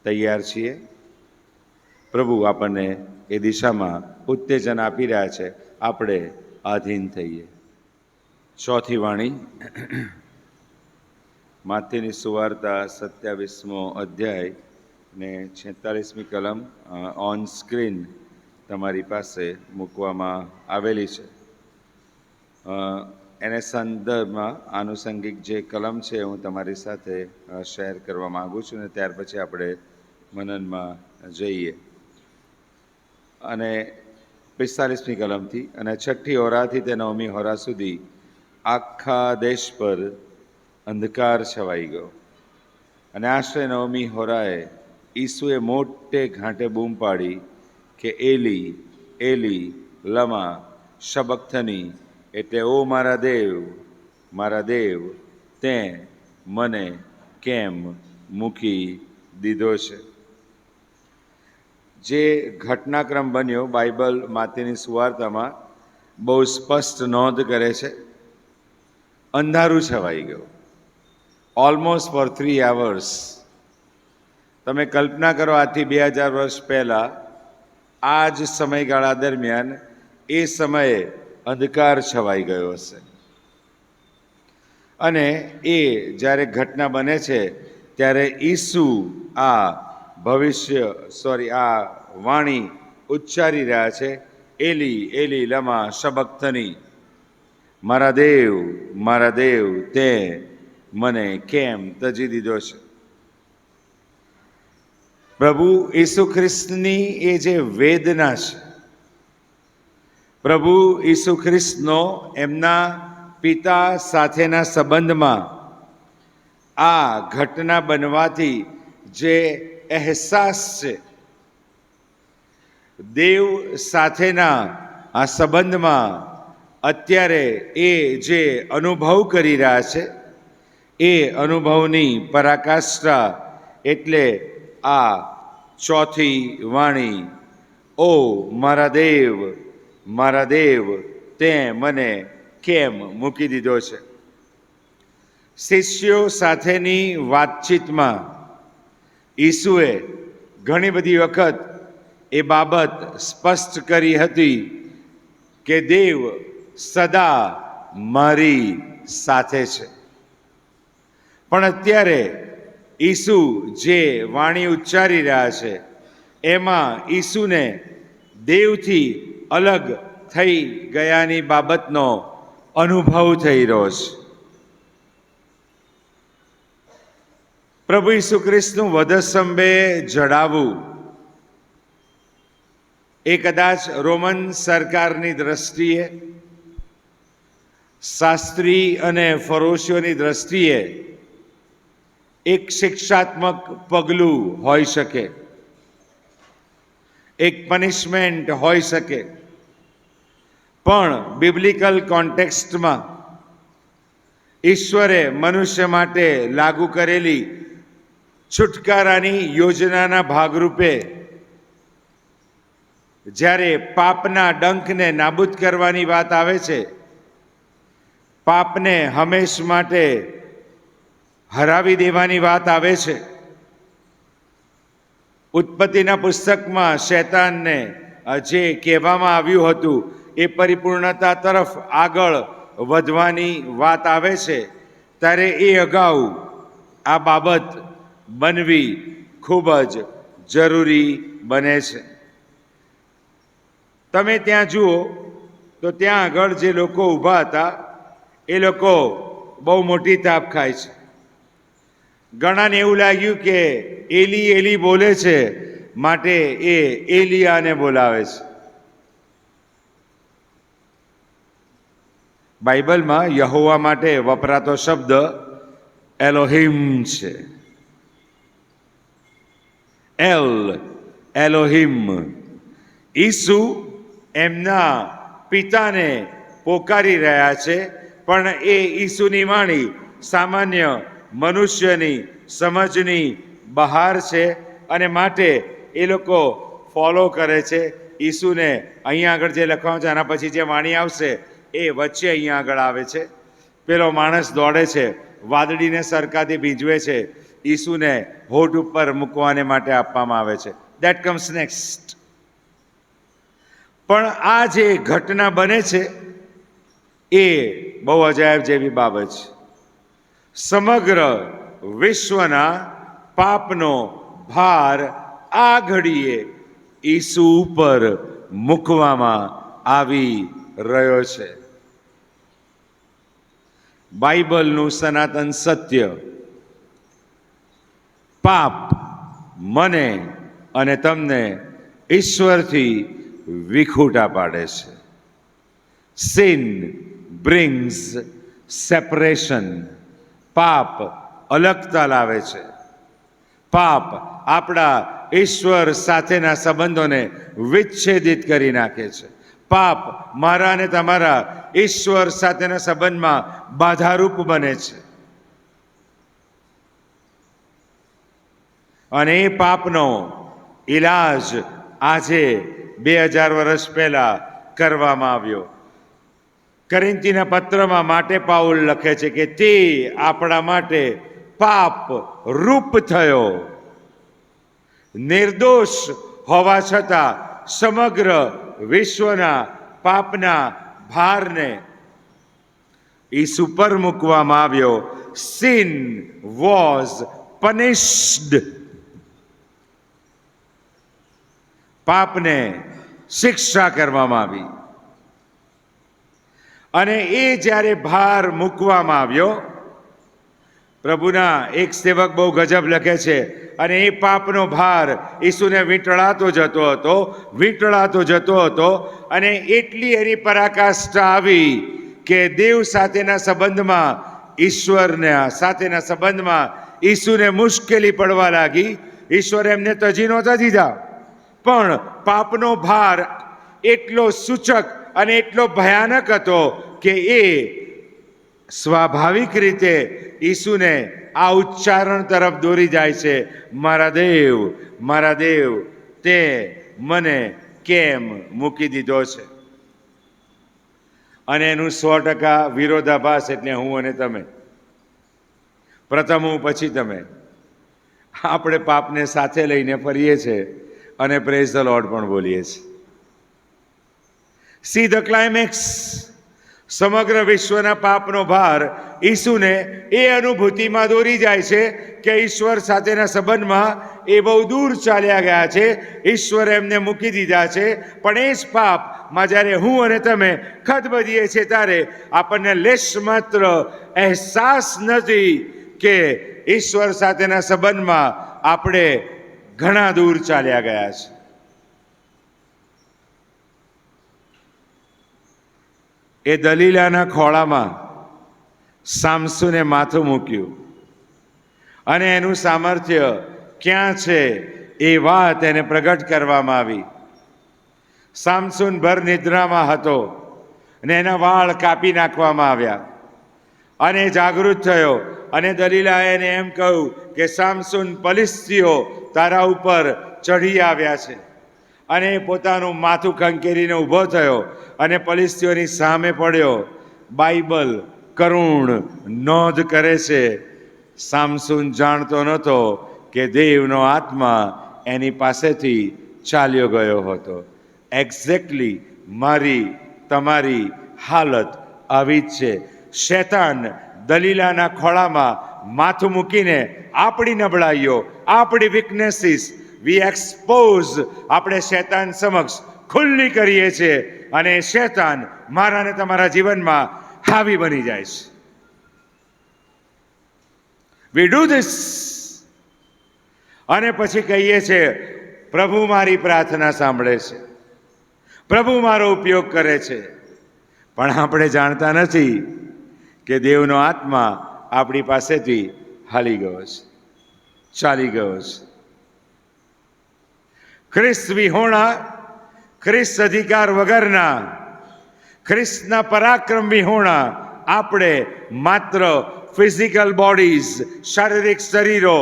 તૈયાર છીએ. પ્રભુ આપણને એ દિશામાં ઉત્તેજન આપી રહ્યા છે. આપણે આધીન થઈએ. ચોથી વાણી, માથેની સુવાર્તા 27મો અધ્યાય ને 46મી કલમ ઓન સ્ક્રીન તમારી પાસે મૂકવામાં આવેલી છે. એને સંદર્ભમાં આનુષંગિક જે કલમ છે હું તમારી સાથે શેર કરવા માગું છું ને ત્યાર પછી આપણે મનનમાં જઈએ. અને 45મી કલમથી અને 6ઠ્ઠી હોરાથી તે 9મી હોરા સુધી આખા દેશ પર અંધકાર છવાઈ ગયો. અને આશરે 9મી હોરાએ ઈસુએ મોટે ઘાંટે બૂમ પાડી કે એલી એલી લમા શબક્થની, એટલે ઓ મારા દેવ તે મને કેમ મૂકી દીધો છે. જે ઘટનાક્રમ બન્યો બાઇબલ માટેની સુવાર્તામાં બહુ સ્પષ્ટ નોંધ કરે છે. અંધારું છવાઈ ગયું ઓલમોસ્ટ ફોર 3 hours. તમે કલ્પના કરો, આજથી 2000 વર્ષ પહેલાં આ જ સમયગાળા દરમિયાન એ સમયે અંધકાર છવાઈ ગયો હશે. અને એ જ્યારે ઘટના બને છે ત્યારે ઈસુ આ વાણી ઉચ્ચારી રહ્યા છે, એલી એલી લમા શબક્થની, મારા દેવ તે મને કેમ તજી દીધો છે. પ્રભુ ઈસુ ખ્રિસ્તની એ જે વેદના છે, પ્રભુ ઈસુ ખ્રિસ્તનો એમના પિતા સાથેના સંબંધમાં આ ઘટના બનવાથી જે અહેસાસ છે, દેવ સાથેના આ સંબંધમાં અત્યારે એ જે અનુભવ કરી રહ્યા છે એ અનુભવની પરાકાષ્ઠા એટલે આ ચોથી વાણી, ઓ મારા દેવ તે મને કેમ મૂકી દીધો છે. શિષ્યો સાથેની વાતચીતમાં ઈસુએ ઘણી બધી વખત એ બાબત સ્પષ્ટ કરી હતી કે દેવ સદા મારી સાથે છે. પણ અત્યારે ઈસુ જે વાણી ઉચ્ચારી રહ્યા છે એમાં ઈસુને દેવથી અલગ થઈ ગયાની બાબતનો અનુભવ થઈ રહ્યો છે. પ્રભુ ઈસુ ખ્રિસ્તનું વધસ્તંભે જડાવવું એ કદાચ રોમન સરકારની દ્રષ્ટિએ, શાસ્ત્રી અને ફરોશીઓની દ્રષ્ટિએ એક શિક્ષાત્મક પગલું હોઈ શકે, એક પનિશમેન્ટ હોઈ શકે. પણ બિબ્લિકલ કોન્ટેક્સ્ટમાં ઈશ્વરે મનુષ્ય માટે લાગુ કરેલી છુટકારાની યોજનાના ભાગરૂપે જ્યારે પાપના ડંખને નાબૂદ કરવાની વાત આવે છે, પાપને હંમેશ માટે હરાવી દેવાની વાત આવે છે, ઉત્પત્તિના પુસ્તકમાં શૈતાનને જે કહેવામાં આવ્યું હતું એ પરિપૂર્ણતા તરફ આગળ વધવાની વાત આવે છે, ત્યારે એ અગાઉ આ બાબત બનવી ખૂબ જ જરૂરી બને છે. તમે ત્યાં જુઓ તો ત્યાં આગળ જે લોકો ઊભા હતા એ લોકો બહુ મોટી તાપ ખાય છે. ઘણાને એવું લાગ્યું કે એલી એલી બોલે છે માટે એ એલિયાને બોલાવે છે. બાઇબલમાં યહોવા માટે વપરાતો શબ્દ એલોહિમ છે. એલોહિમ. ઈસુ એમના પિતાને પોકારી રહ્યા છે, પણ એ ઈસુની વાણી સામાન્ય મનુષ્યની સમજની બહાર છે અને માટે એ લોકો ફોલો કરે છે ઈસુને. અહીંયા આગળ જે લખવાનું છે આના પછી જે વાણી આવશે એ વચ્ચે અહીંયા આગળ આવે છે. પેલો માણસ દોડે છે, વાદળીને સરકાથી ભીંજવે છે, ઈસુને હોઠ ઉપર મૂકવાને માટે આપવામાં આવે છે. That comes next. પણ આ જે ઘટના બને છે એ બહુ અજાયબ જેવી બાબત છે. સમગ્ર વિશ્વના પાપનો ભાર આ ઘડીએ ઈસુ ઉપર મૂકવામાં આવી રહ્યો છે. બાઇબલનું સનાતન સત્ય પાપ મને અને તમને ઈશ્વરથી વિખૂટા પાડે છે. Sin brings separation. પાપ અલગતા લાવે છે. પાપ આપણા ઈશ્વર સાથેના સંબંધોને વિચ્છેદિત કરી નાખે છે. પાપ મારા અને તમારા ઈશ્વર સાથેના સંબંધમાં બાધારૂપ બને છે. અને એ પાપનો ઈલાજ આજે 2000 વર્ષ પહેલા કરવામાં આવ્યો. કોરિન્થીના પત્રમાં માટે પાઉલ લખે છે કે તે આપણા માટે પાપ રૂપ થયો. નિર્દોષ હોવા છતાં સમગ્ર વિશ્વના પાપના ભારને ઈસુ પર મૂકવામાં આવ્યો. Sin was punished. પાપને શિક્ષા કરવામાં આવી. અને એ જ્યારે ભાર મૂકવામાં આવ્યો, પ્રભુના એક સેવક બહુ ગજબ લખે છે, અને એ પાપનો ભાર ઈસુને વીંટળાતો જતો હતો અને એટલી એની પરાકાષ્ઠા આવી કે દેવ સાથેના સંબંધમાં, ઈશ્વરના સાથેના સંબંધમાં ઈસુને મુશ્કેલી પડવા લાગી. ઈશ્વરે એમને તજી નહોતા દીધા, પણ પાપનો ભાર એટલો સૂચક અને એટલો ભયાનક હતો કે એ સ્વાભાવિક રીતે ઈસુને આ ઉચ્ચારણ તરફ દોરી જાય છે, મારા દેવ તે મને કેમ મૂકી દીધો છે. અને એનું 100% વિરોધાભાસ એટલે હું અને તમે. પ્રથમ હું પછી તમે. આપણે પાપને સાથે લઈને ફરીએ છીએ અને પ્રેઝ ધ લોર્ડ પણ બોલીએ છીએ. See the climax. સમગ્ર વિશ્વના પાપનો ભાર ઈસુને એ અનુભૂતિમાં દોરી જાય છે કે ઈશ્વર સાથેના સંબંધમાં એ બહુ દૂર ચાલ્યા ગયા છે. ઈશ્વરે એમને મૂકી દીધા છે. પણ એ જ પાપમાં જ્યારે હું અને તમે ખદબદીએ છીએ ત્યારે આપણને લેશ માત્ર અહેસાસ નથી કે ઈશ્વર સાથેના સંબંધમાં આપણે ઘણા દૂર ચાલ્યા ગયા છે. એ દલીલાના ખોળામાં સામસુને માથું મૂક્યું અને એનું સામર્થ્ય ક્યાં છે એ વાત એને પ્રગટ કરવામાં આવી. સામસુન ભર નિદ્રામાં હતો અને એના વાળ કાપી નાખવામાં આવ્યા અને જાગૃત થયો અને દલીલાએ એને એમ કહ્યું કે સામસુન, ફલિસ્તીઓ તારા ઉપર ચઢી આવ્યા છે. અને પોતાનું માથું ખંખેરીને ઊભો થયો અને ફલિસ્તીઓની સામે પડ્યો. બાઇબલ કરુણ નોંધ કરે છે, સામસુન જાણતો નહોતો કે દેવનો આત્મા એની પાસેથી ચાલ્યો ગયો હતો. એક્ઝેક્ટલી મારી તમારી હાલત આવી જ છે. શૈતાન દલીલાના ખોળામાં માથું મૂકીને આપણી નબળાઈઓ, આપણી વીકનેસીસ વી એક્સપોઝ આપણે શૈતાન સમક્ષ ખુલ્લી કરીએ છીએ અને શૈતાન મારા અને તમારા જીવનમાં હાવી બની જાય છે. વી ડુ ધીસ અને પછી કહીએ છીએ પ્રભુ મારી પ્રાર્થના સાંભળે છે, પ્રભુ મારો ઉપયોગ કરે છે. પણ આપણે જાણતા નથી કે દેવનો આત્મા આપણી પાસેથી હાલી ગયો છે, ચાલી ગયો છે. ખ્રિસ્ત વિહોણા, ખ્રિસ્ત અધિકાર વગરના, ખ્રિસ્તના પરાક્રમ વિહોણા આપણે માત્ર ફિઝિકલ બોડીઝ, શારીરિક શરીરો,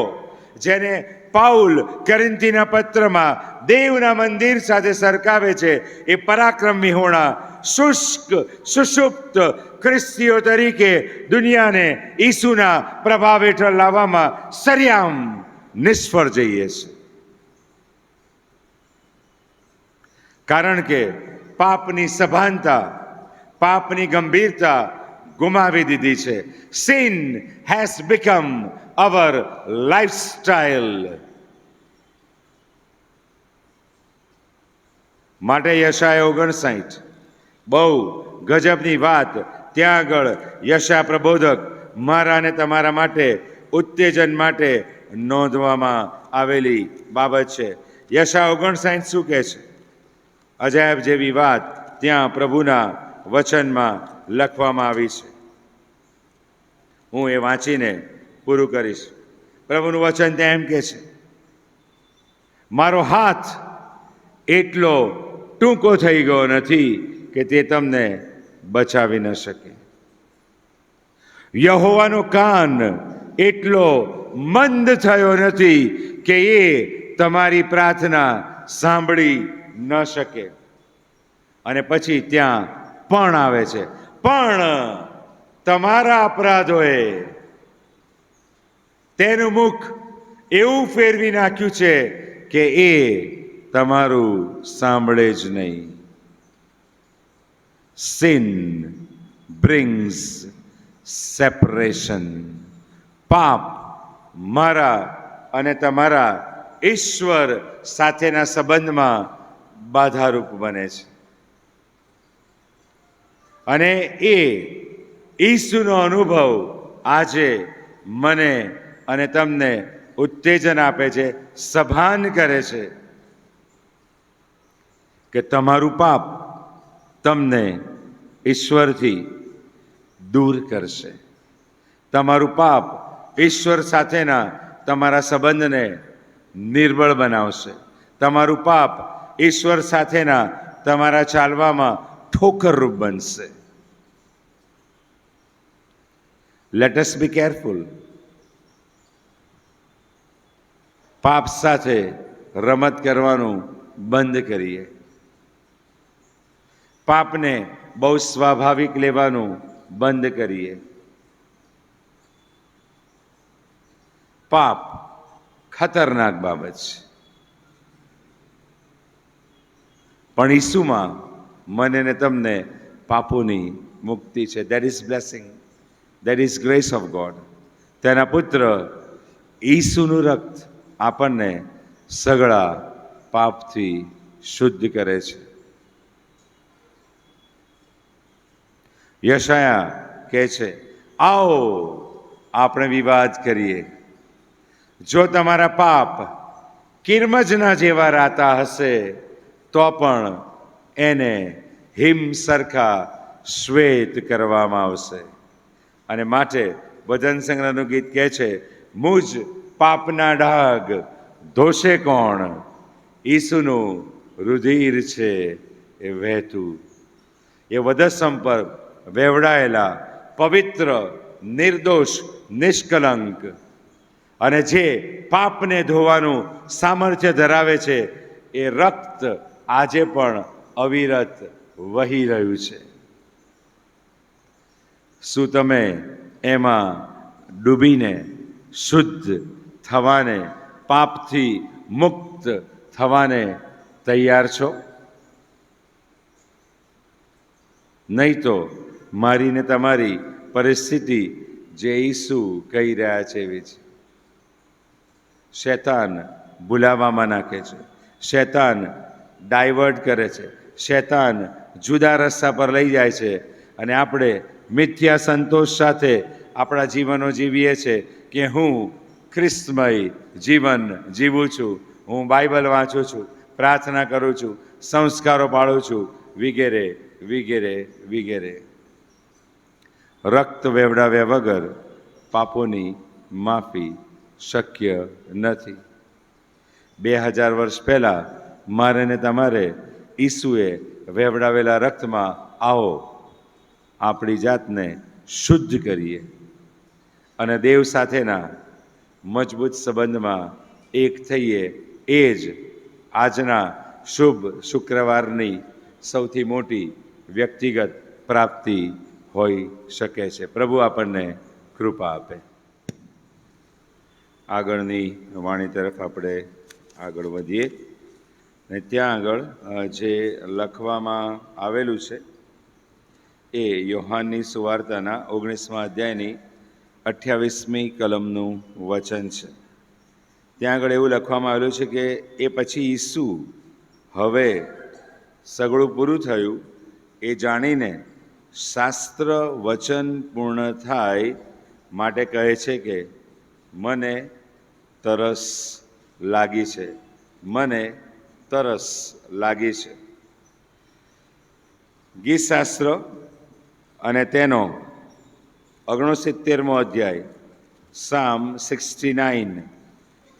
જેને પાઉલ કોરિન્થીના પત્રમાં દેવના મંદિર સાથે સરખાવે છે, એ પરાક્રમ વિહોણા શુષ્ક સુષુપ્ત ખ્રિસ્તીઓ તરીકે દુનિયાને ઈસુના પ્રભાવ હેઠળ લાવવામાં સરિયામ નિષ્ફળ જઈએ છે. કારણ કે પાપની સભાનતા, પાપની ગંભીરતા ગુમાવી દીધી છે. Sin has become our lifestyle. માટે યશાયા 59 બહુ ગજબની વાત ત્યાં આગળ યશા પ્રબોધક મારા અને તમારા માટે ઉત્તેજન માટે નોંધવામાં આવેલી બાબત છે. યશા 59 શું કહે છે? અજાયબ જેવી વાત ત્યાં પ્રભુના વચનમાં લખવામાં આવી છે. હું એ વાંચીને પૂરું કરીશ. પ્રભુનું વચન ત્યાં એમ કહે છે, મારો હાથ એટલો ટૂંકો થઈ ગયો નથી કે તે તમને બચાવી ન શકે. યહોવાનો કાન એટલો મંદ થયો નથી કે એ તમારી પ્રાર્થના સાંભળી ન શકે. અને પછી ત્યાં પણ આવે છે, પણ તમારા અપરાધોએ તેનું મુખ એવું ફેરવી નાખ્યું છે કે એ તમારું સાંભળે જ નહીં. Sin brings separation. પાપ મારા અને તમારા ઈશ્વર સાથેના સંબંધમાં બાધારૂપ બને છે. અને એ ઈસુનો અનુભવ આજે મને અને તમને ઉત્તેજન આપે છે, સભાન કરે છે કે તમારું પાપ તમને ઈશ્વરથી દૂર કરશે. તમારું પાપ ઈશ્વર સાથેના તમારા સંબંધને નિર્બળ બનાવશે. તમારું પાપ ઈશ્વર સાથેના તમારા ચાલવામાં ઠોકરરૂપ બનશે. Let us be careful. પાપ સાથે રમત કરવાનું બંધ કરીએ. પાપને બહુ સ્વાભાવિક લેવાનું બંધ કરીએ. પાપ ખતરનાક બાબત છે, પણ ઈસુમાં મને ને તમને પાપોની મુક્તિ છે. That is blessing, that is grace of God. તેના પુત્ર ઈસુનું રક્ત આપણને સગળા પાપથી શુદ્ધ કરે છે. યશાયા કહે છે, આવો આપણે વિવાદ કરીએ. જો તમારા પાપ કિરમજના જેવા રાતા હશે તો પણ એને હિમ સરખા શ્વેત કરવામાં આવશે. અને માટે ભજન સંગ્રહનું ગીત કહે છે, મુજ પાપના ડાઘ ધોશે કોણ, ઈસુનું રુધિર છે એ વહેતું. એ વધસ્સમ પર વેવડાયેલા પવિત્ર, નિર્દોષ, નિષ્કલંક અને જે પાપને ધોવાનું સામર્થ્ય ધરાવે છે, એ રક્ત આજે પણ અવિરત વહી રહ્યું છે. શું તમે એમાં ડૂબીને શુદ્ધ થવાને, પાપથી મુક્ત થવાને તૈયાર છો? નહીં તો મારી ને તમારી પરિસ્થિતિ જે ઈસુ કહી રહ્યા છે એવી છે. શૈતાન ભૂલાવામાં નાખે છે, શૈતાન ડાયવર્ટ કરે છે, શૈતાન જુદા રસ્તા પર લઈ જાય છે, અને આપણે મિથ્યા સંતોષ સાથે આપણા જીવનો જીવીએ છીએ કે હું ખ્રિસ્તમય જીવન જીવું છું, હું બાઇબલ વાંચું છું, પ્રાર્થના કરું છું, સંસ્કારો પાળું છું, વગેરે વગેરે વગેરે. રક્ત વેવડાવ્યા વગર પાપોની માફી શક્ય નથી. 2000 વર્ષ પહેલાં મારે ને તમારે ઈસુએ વેવડાવેલા રક્તમાં આવો આપણી જાતને શુદ્ધ કરીએ. અને દેવ સાથેના મજબૂત સંબંધમાં એક થઈએ, એ જ આજના શુભ શુક્રવારની સૌથી મોટી વ્યક્તિગત પ્રાપ્તિ હોઈ શકે છે. પ્રભુ આપણને કૃપા આપે. આગળની વાણી તરફ આપણે આગળ વધીએ ને ત્યાં આગળ જે લખવામાં આવેલું છે એ યોહાનની સુવાર્તાના 19મા અધ્યાયની 28મી કલમનું વચન છે. ત્યાં આગળ એવું લખવામાં આવેલું છે કે એ પછી ઈસુ હવે સગળું પૂરું થયું એ જાણીને શાસ્ત્ર વચન પૂર્ણ થાય માટે કહે છે કે મને તરસ લાગી છે, મને તરસ લાગી છે. ગીતશાસ્ત્ર અને તેનો 69મો અધ્યાય સામ 69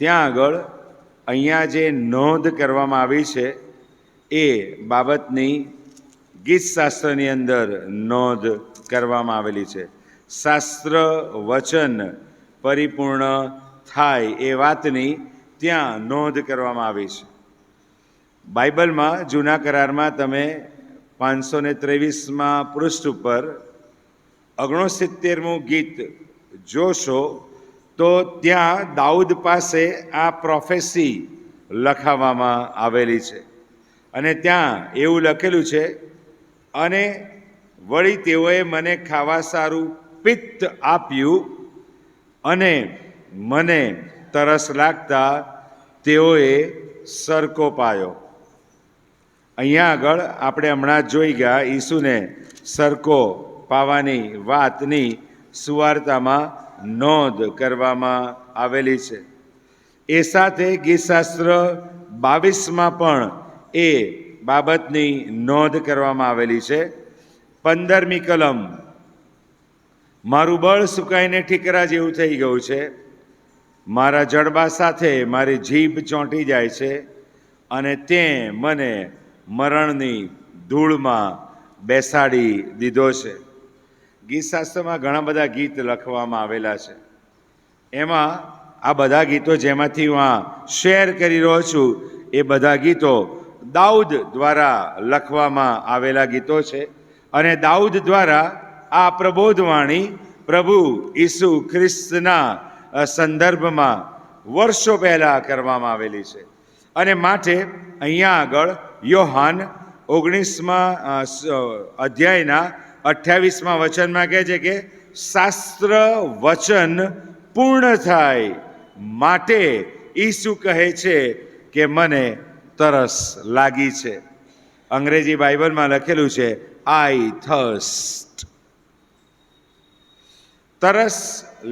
ત્યાં આગળ અહીંયા જે નોંધ કરવામાં આવી છે એ બાબતની ગીતશાસ્ત્રની અંદર નોંધ કરવામાં આવેલી છે. શાસ્ત્ર વચન પરિપૂર્ણ થાય એ વાતની ત્યાં નોંધ કરવામાં આવી છે. બાઇબલમાં જૂના કરારમાં તમે 523મા પૃષ્ઠ ઉપર 69મું ગીત જોશો તો ત્યાં દાઉદ પાસે આ પ્રોફેસી લખાવવામાં આવેલી છે અને ત્યાં એવું લખેલું છે, અને વળી તેઓએ મને ખાવા સારું પિત્ત આપ્યું અને મને તરસ લાગતા તેઓએ સરકો પાયો. અહીંયા આગળ આપણે હમણાં જોઈ ગયા ઈસુને સરકો પાવાની વાતની સુવાર્તામાં નોંધ કરવામાં આવેલી છે. એ સાથે ગીતશાસ્ત્ર 22માં પણ એ બાબતની નોંધ કરવામાં આવેલી છે. 15મી કલમ, મારું બળ સુકાઈને ઠીકરા જેવું થઈ ગયું છે, મારા જડબા સાથે મારી જીભ ચોંટી જાય છે, અને તે મને મરણની ધૂળમાં બેસાડી દીધો છે. ગીતશાસ્ત્રમાં ઘણા બધા ગીત લખવામાં આવેલા છે. એમાં આ બધા ગીતો જેમાંથી હું આ શેર કરી રહ્યો છું એ બધા ગીતો દાઉદ દ્વારા લખવામાં આવેલા ગીતો છે, અને દાઉદ દ્વારા આ પ્રબોધવાણી પ્રભુ ઈસુ ખ્રિસ્તના સંદર્ભમાં વર્ષો પહેલાં કરવામાં આવેલી છે. અને માટે અહીંયા આગળ યોહાન 19મા અધ્યાયના 28મા વચનમાં કહે છે કે શાસ્ત્ર વચન પૂર્ણ થાય માટે ઈસુ કહે છે કે મને તરસ લાગી છે. અંગ્રેજી બાઇબલમાં લખેલું છે આઈ થર્સ્ટ. તરસ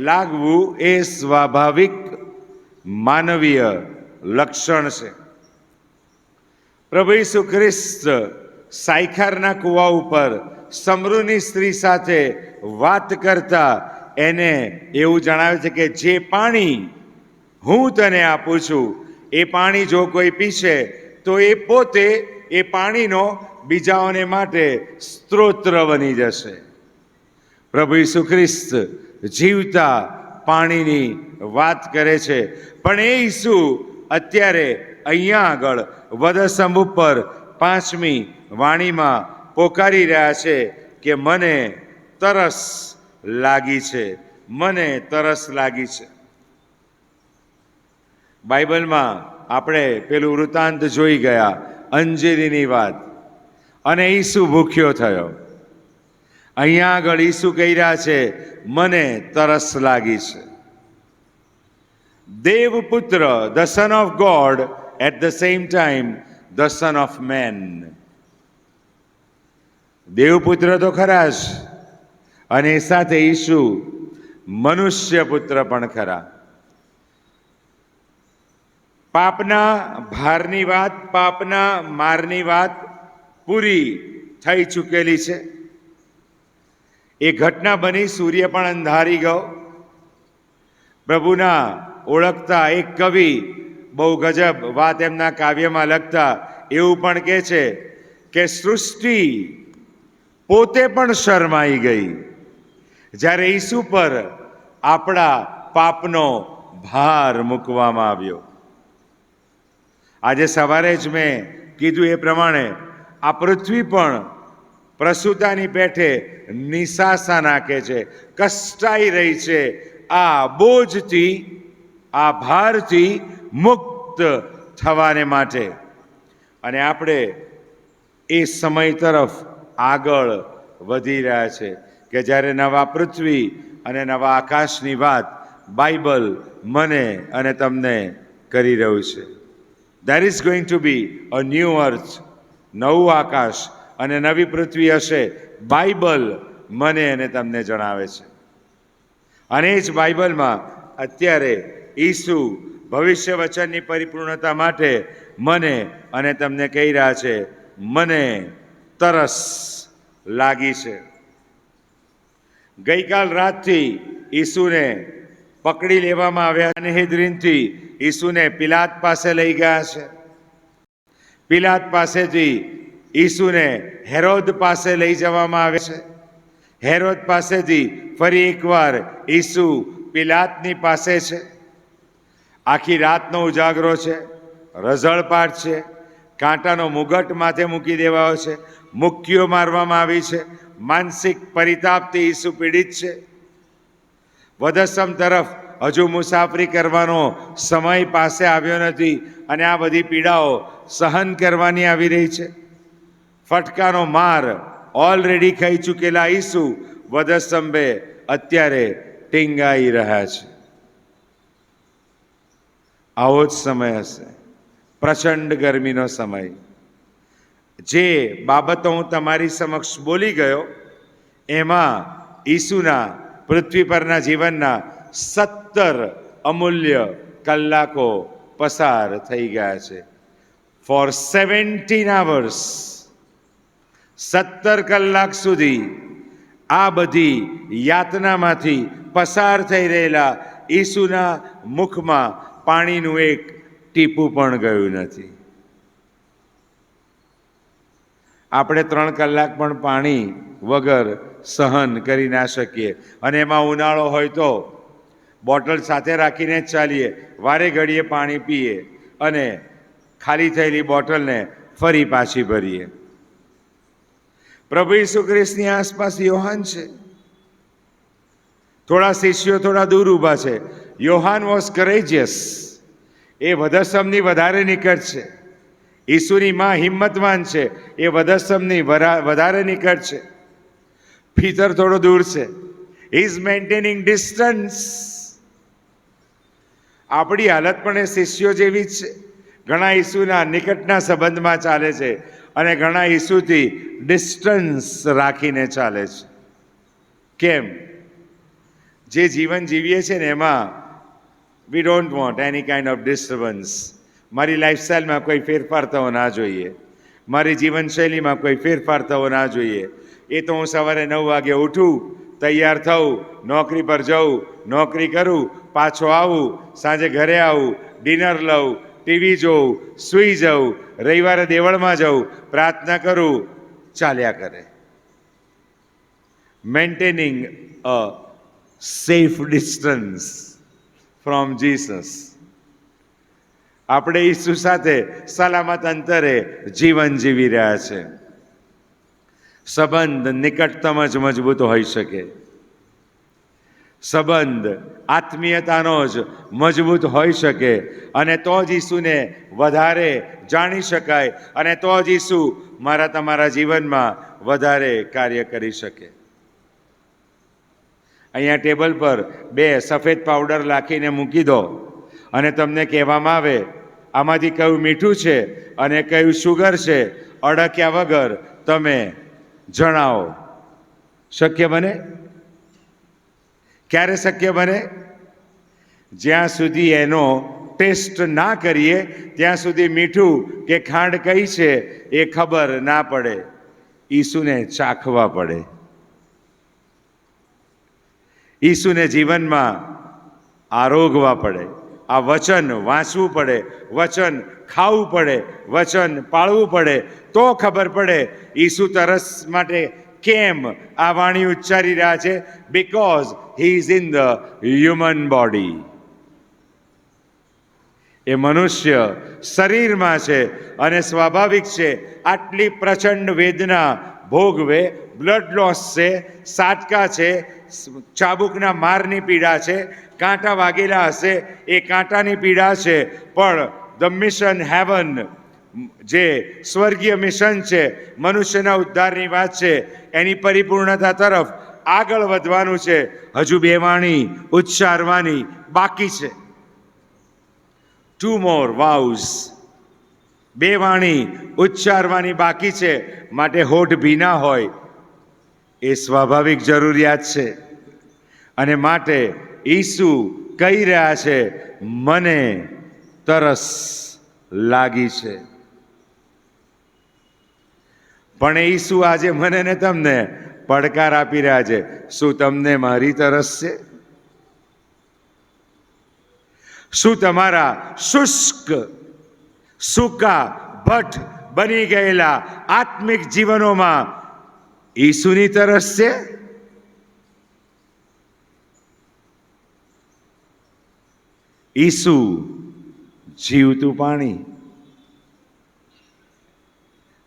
લાગવું એ સ્વાભાવિક માનવીય લક્ષણ છે. પ્રભુ ઈસુ ખ્રિસ્ત સાયખારના કૂવા ઉપર સમરૂની સ્ત્રી સાથે વાત કરતા એને એવું જણાવે છે કે જે પાણી હું તને આપું છું એ પાણી જો કોઈ પીશે તો એ પોતે એ પાણીનો બીજાઓને માટે સ્ત્રોત્ર બની જશે. પ્રભુ ઈસુ ખ્રિસ્ત જીવતા પાણીની વાત કરે છે, પણ એ ઈસુ અત્યારે અહીંયા આગળ વધસ્તંભ ઉપર 5મી વાણીમાં પોકારી રહ્યા છે કે મને તરસ લાગી છે, મને તરસ લાગી છે. બાઇબલમાં આપણે પેલું વૃત્તાંત જોઈ ગયા અંજીરીની વાત, અને ઈસુ ભૂખ્યો થયો. અહીંયા આગળ ઈસુ કહી રહ્યા છે મને તરસ લાગી છે. દેવપુત્ર, the son of God, at the same time the son of man. દેવપુત્ર તો ખરા જ, અને સાથે ઈસુ મનુષ્ય પુત્ર પણ ખરા. પાપના ભારની વાત, પાપના મારની વાત પૂરી થઈ ચૂકેલી છે. એ ઘટના બની, સૂર્ય પણ અંધારી ગયો. પ્રભુના ઓળખતા એક કવિ બહુ ગજબ વાત એમના કાવ્યમાં લખતા એવું પણ કહે છે કે સૃષ્ટિ પોતે પણ શરમાઈ ગઈ જ્યારે ઈસુ પર આપણા પાપનો ભાર મૂકવામાં આવ્યો. આજે સવારે જ મેં કીધું એ પ્રમાણે આ પૃથ્વી પણ પ્રસૂતાની પેઠે નિશાસા નાખે છે, કષ્ટાઈ રહી છે આ બોજથી, આ ભારથી મુક્ત થવાને માટે. અને આપણે એ સમય તરફ આગળ વધી રહ્યા છે કે જ્યારે નવા પૃથ્વી અને નવા આકાશની વાત બાઇબલ મને અને તમને કરી રહ્યું છે. There is going to be a new earth, નવું આકાશ અને નવી પૃથ્વી હશે. બાઇબલ મને અને તમને જણાવે છે. અને એ જ બાઇબલમાં અત્યારે ઈસુ ભવિષ્ય વચનની પરિપૂર્ણતા માટે મને અને તમને કહી રહ્યા છે, મને તરસ લાગી છે. ગઈકાલ રાતથી ઈસુને પકડી લેવામાં આવ્યા અને હેદ્રીનથી ઈસુને પિલાત પાસે લઈ ગયા છે. પિલાત પાસેથી ઈસુને હેરોદ પાસે લઈ જવામાં આવે છે. હેરોદ પાસેથી ફરી એકવાર ઈસુ પિલાતની પાસે છે. આખી રાતનો ઉજાગરો છે, રઝળપાટ છે, કાંટાનો મુગટ માથે મૂકી દેવાયો છે, મુક્કીઓ મારવામાં આવી છે, માનસિક પરિતાપથી ઈસુ પીડિત છે. વધસ્તંભ તરફ હજુ મુસાફરી કરવાનો સમય પાસે આવ્યો નથી અને આ બધી પીડાઓ સહન કરવાની આવી રહી છે. ફટકાનો માર ઓલરેડી ખાઈ ચૂકેલા ઈસુ વધસ્તંભે અત્યારે ટીંગાઈ રહ્યા છે. આવો જ સમય હશે, પ્રચંડ ગરમીનો સમય. જે બાબતો હું તમારી સમક્ષ બોલી ગયો એમાં ઈસુના પૃથ્વી પરના જીવનના 17 અમૂલ્ય કલાકો પસાર થઈ ગયા છે. ફોર 17 hours, 17 કલાક સુધી આ બધી યાતનામાંથી પસાર થઈ રહેલા ઈસુના મુખમાં પાણીનું એક ટીપું પણ ગયું નથી. આપણે 3 કલાક પણ પાણી વગર સહન કરી ના શકીએ. અને એમાં ઉનાળો હોય તો બોટલ સાથે રાખીને જ ચાલીએ, વારે ઘડીએ પાણી પીએ અને ખાલી થયેલી બોટલને ફરી પાછી ભરીએ. પ્રભુ ઈસુ ખ્રિસ્તની આસપાસ યોહાન છે. થોડા શિષ્યો થોડા દૂર ઊભા છે. યોહાન વોઝ કરેજિયસ. એ વધસ્તંભની વધારે નિકટ છે. ઈસુની માં હિંમતવાન છે. એ વધસ્તંભની વધારે નિકટ છે. પીતર થોડો દૂર છે. He is maintaining distance. આપણી હાલત પણ એ શિષ્યો જેવી જ છે. ઘણા ઈસુના નિકટના સંબંધમાં ચાલે છે અને ઘણા ઈસુથી ડિસ્ટન્સ રાખીને ચાલે છે. કેમ? જે જીવન જીવીએ છીએ ને એમાં we don't want any kind of disturbance. મારી લાઈફસ્ટાઈલમાં કોઈ ફેરફાર થવો ના જોઈએ. મારી જીવનશૈલીમાં કોઈ ફેરફાર થવો ના જોઈએ. એ તો હું સવારે 9 વાગે ઉઠું, તૈયાર થઉં, નોકરી પર જઉં, નોકરી કરું, પાછો આવું, સાંજે ઘરે આવું, ડિનર લઉં, ટીવી જોઉં, સૂઈ જાઉં, રવિવારે દેવળમાં જાઉં, પ્રાર્થના કરું, ચાલ્યા કરે. Maintaining a safe distance from Jesus. આપણે ઈસુ સાથે સલામત અંતરે જીવન જીવી રહ્યા છે. સંબંધ નિકટતમ જ મજબૂત હોઈ શકે. સંબંધ આત્મીયતાનો જ મજબૂત હોઈ શકે અને તો જ ઈસુને વધારે જાણી શકાય અને તો જ ઈસુ મારા તમારા જીવનમાં વધારે કાર્ય કરી શકે. અહીંયા ટેબલ પર 2 સફેદ પાવડર નાખીને મૂકી દો અને તમને કહેવામાં આવે આમાંથી કયું મીઠું છે અને કયું શુગર છે, અડક્યા વગર તમે જણાવો. શક્ય બને? ક્યારે શક્ય બને? જ્યાં સુધી એનો ટેસ્ટ ના કરીએ ત્યાં સુધી મીઠું કે ખાંડ કઈ છે એ ખબર ના પડે. ઈસુને ચાખવા પડે. ઈસુને જીવનમાં આરોગવા પડે. આ વચન વાંચવું પડે, વચન ખાવું પડે, વચન પાળવું પડે તો ખબર પડે ઈસુ તરસ માટે કેમ આ વાણી ઉચ્ચારી રહ્યા છે? Because he is in the human body. એ મનુષ્ય શરીરમાં છે અને સ્વાભાવિક છે આટલી પ્રચંડ વેદના ભોગવે. બ્લડ લોસ છે, સાટકા છે, ચાબુકના મારની પીડા છે, કાંટા વાગેલા હશે એ કાંટાની પીડા છે, પણ ધ મિશન હેવન, જે સ્વર્ગીય મિશન છે, મનુષ્યના ઉદ્ધારની વાત છે, એની પરિપૂર્ણતા તરફ આગળ વધવાનું છે. હજુ બે વાણી ઉચ્ચારવાની બાકી છે. 2 more vows. બે વાણી ઉચ્ચારવાની બાકી છે. માટે હોઠ ભીના હોય એ સ્વાભાવિક જરૂરિયાત છે. અને માટે ઈસુ કહી રહ્યા છે, મને તરસ લાગી છે. પણ ઈસુ આજે મને ને તમને પડકાર આપી રહ્યા છે, શું તમને મારી તરસ છે? શું તમારા શુષ્ક, સૂકા, ભટ્ટ બની ગયેલા આત્મિક જીવનોમાં ઈસુની તરસ છે? ઈસુ જીવતું પાણી.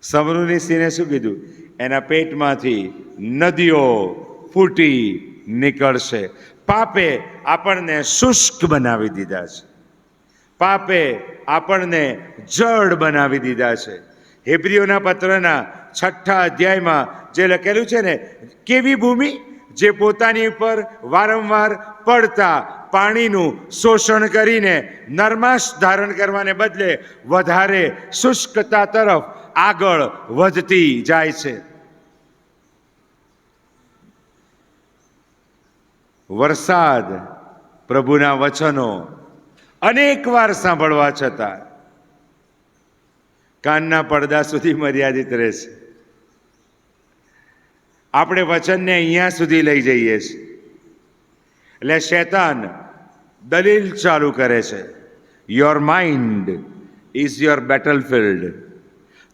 સમરૂનીસીને શું કીધું? એના પેટમાંથી નદીઓ ફૂટી નીકળશે. પાપે આપણને શુષ્ક બનાવી દીધા છે. પાપે આપણને જડ બનાવી દીધા છે. હેબ્રીઓના પત્રના 6 અધ્યાયમાં જે લખેલું છે ને, કેવી ભૂમિ જે પોતાની ઉપર વારંવાર પડતા પાણીનું શોષણ કરીને નરમાશ ધારણ કરવાને બદલે વધારે શુષ્કતા તરફ આગળ વધતી જાય છે. વરસાદ પ્રભુના વચનો અનેક વાર સાંભળવા છતાં કાનના પડદા સુધી મર્યાદિત રહેશે. આપણે વચનને અહીંયા સુધી લઈ જઈએ છીએ એટલે શૈતાન દલીલ ચાલુ કરે છે. Your mind is your battlefield.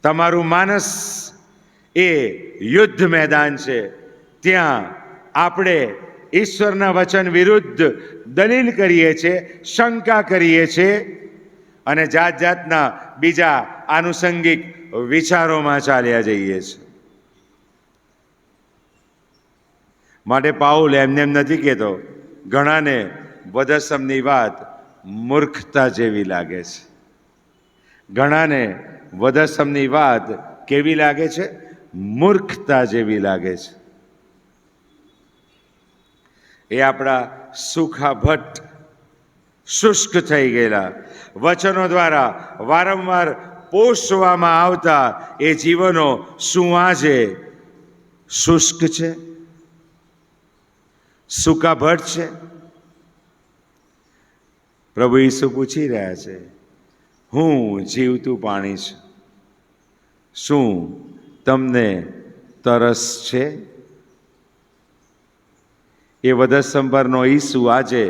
તમારું માનસ એ યુદ્ધ મેદાન છે. ત્યાં આપણે ઈશ્વરના વચન વિરુદ્ધ દલીલ કરીએ છીએ, શંકા કરીએ છીએ અને જાત જાતના બીજા આનુષંગિક વિચારોમાં ચાલ્યા જઈએ છીએ. માટે પાઉલ એમને એમ નથી કહેતો, ઘણાને વધસમની વાત મૂર્ખતા જેવી લાગે છે. ઘણાને વધસમની વાત કેવી લાગે છે? મૂર્ખતા જેવી લાગે છે. એ આપણા સુખા ભટ્ટ, શુષ્ક થઈ ગયેલા, વચનો દ્વારા વારંવાર પોષવામાં આવતા એ જીવનો શું આજે શુષ્ક છે? સૂકા ભટ્ટ છે? પ્રભુ ઈસુ પૂછી રહ્યા છે, હું જીવતું પાણી છું, શું તમને તરસ છે? એ વધસ્તંભરનો ઈસુ આજે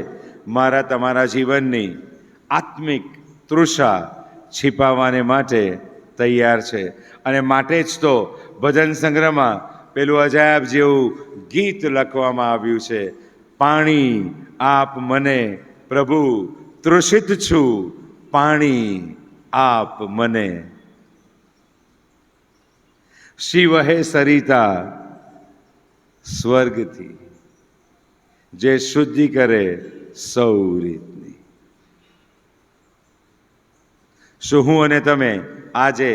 મારા તમારા જીવનની આત્મિક તૃષા छिपावाने માટે તૈયાર છે. અને માટે જ તો ભજન સંગ્રહમાં પેલું અજાયબ જેવું ગીત લખવામાં આવ્યું છે, પાણી આપ મને પ્રભુ, તૃષિત છું, પાણી આપ મને. શિવ હે સરિતા સ્વર્ગથી, જે શુદ્ધિ કરે સૌ રીતની. શું હું અને તમે આજે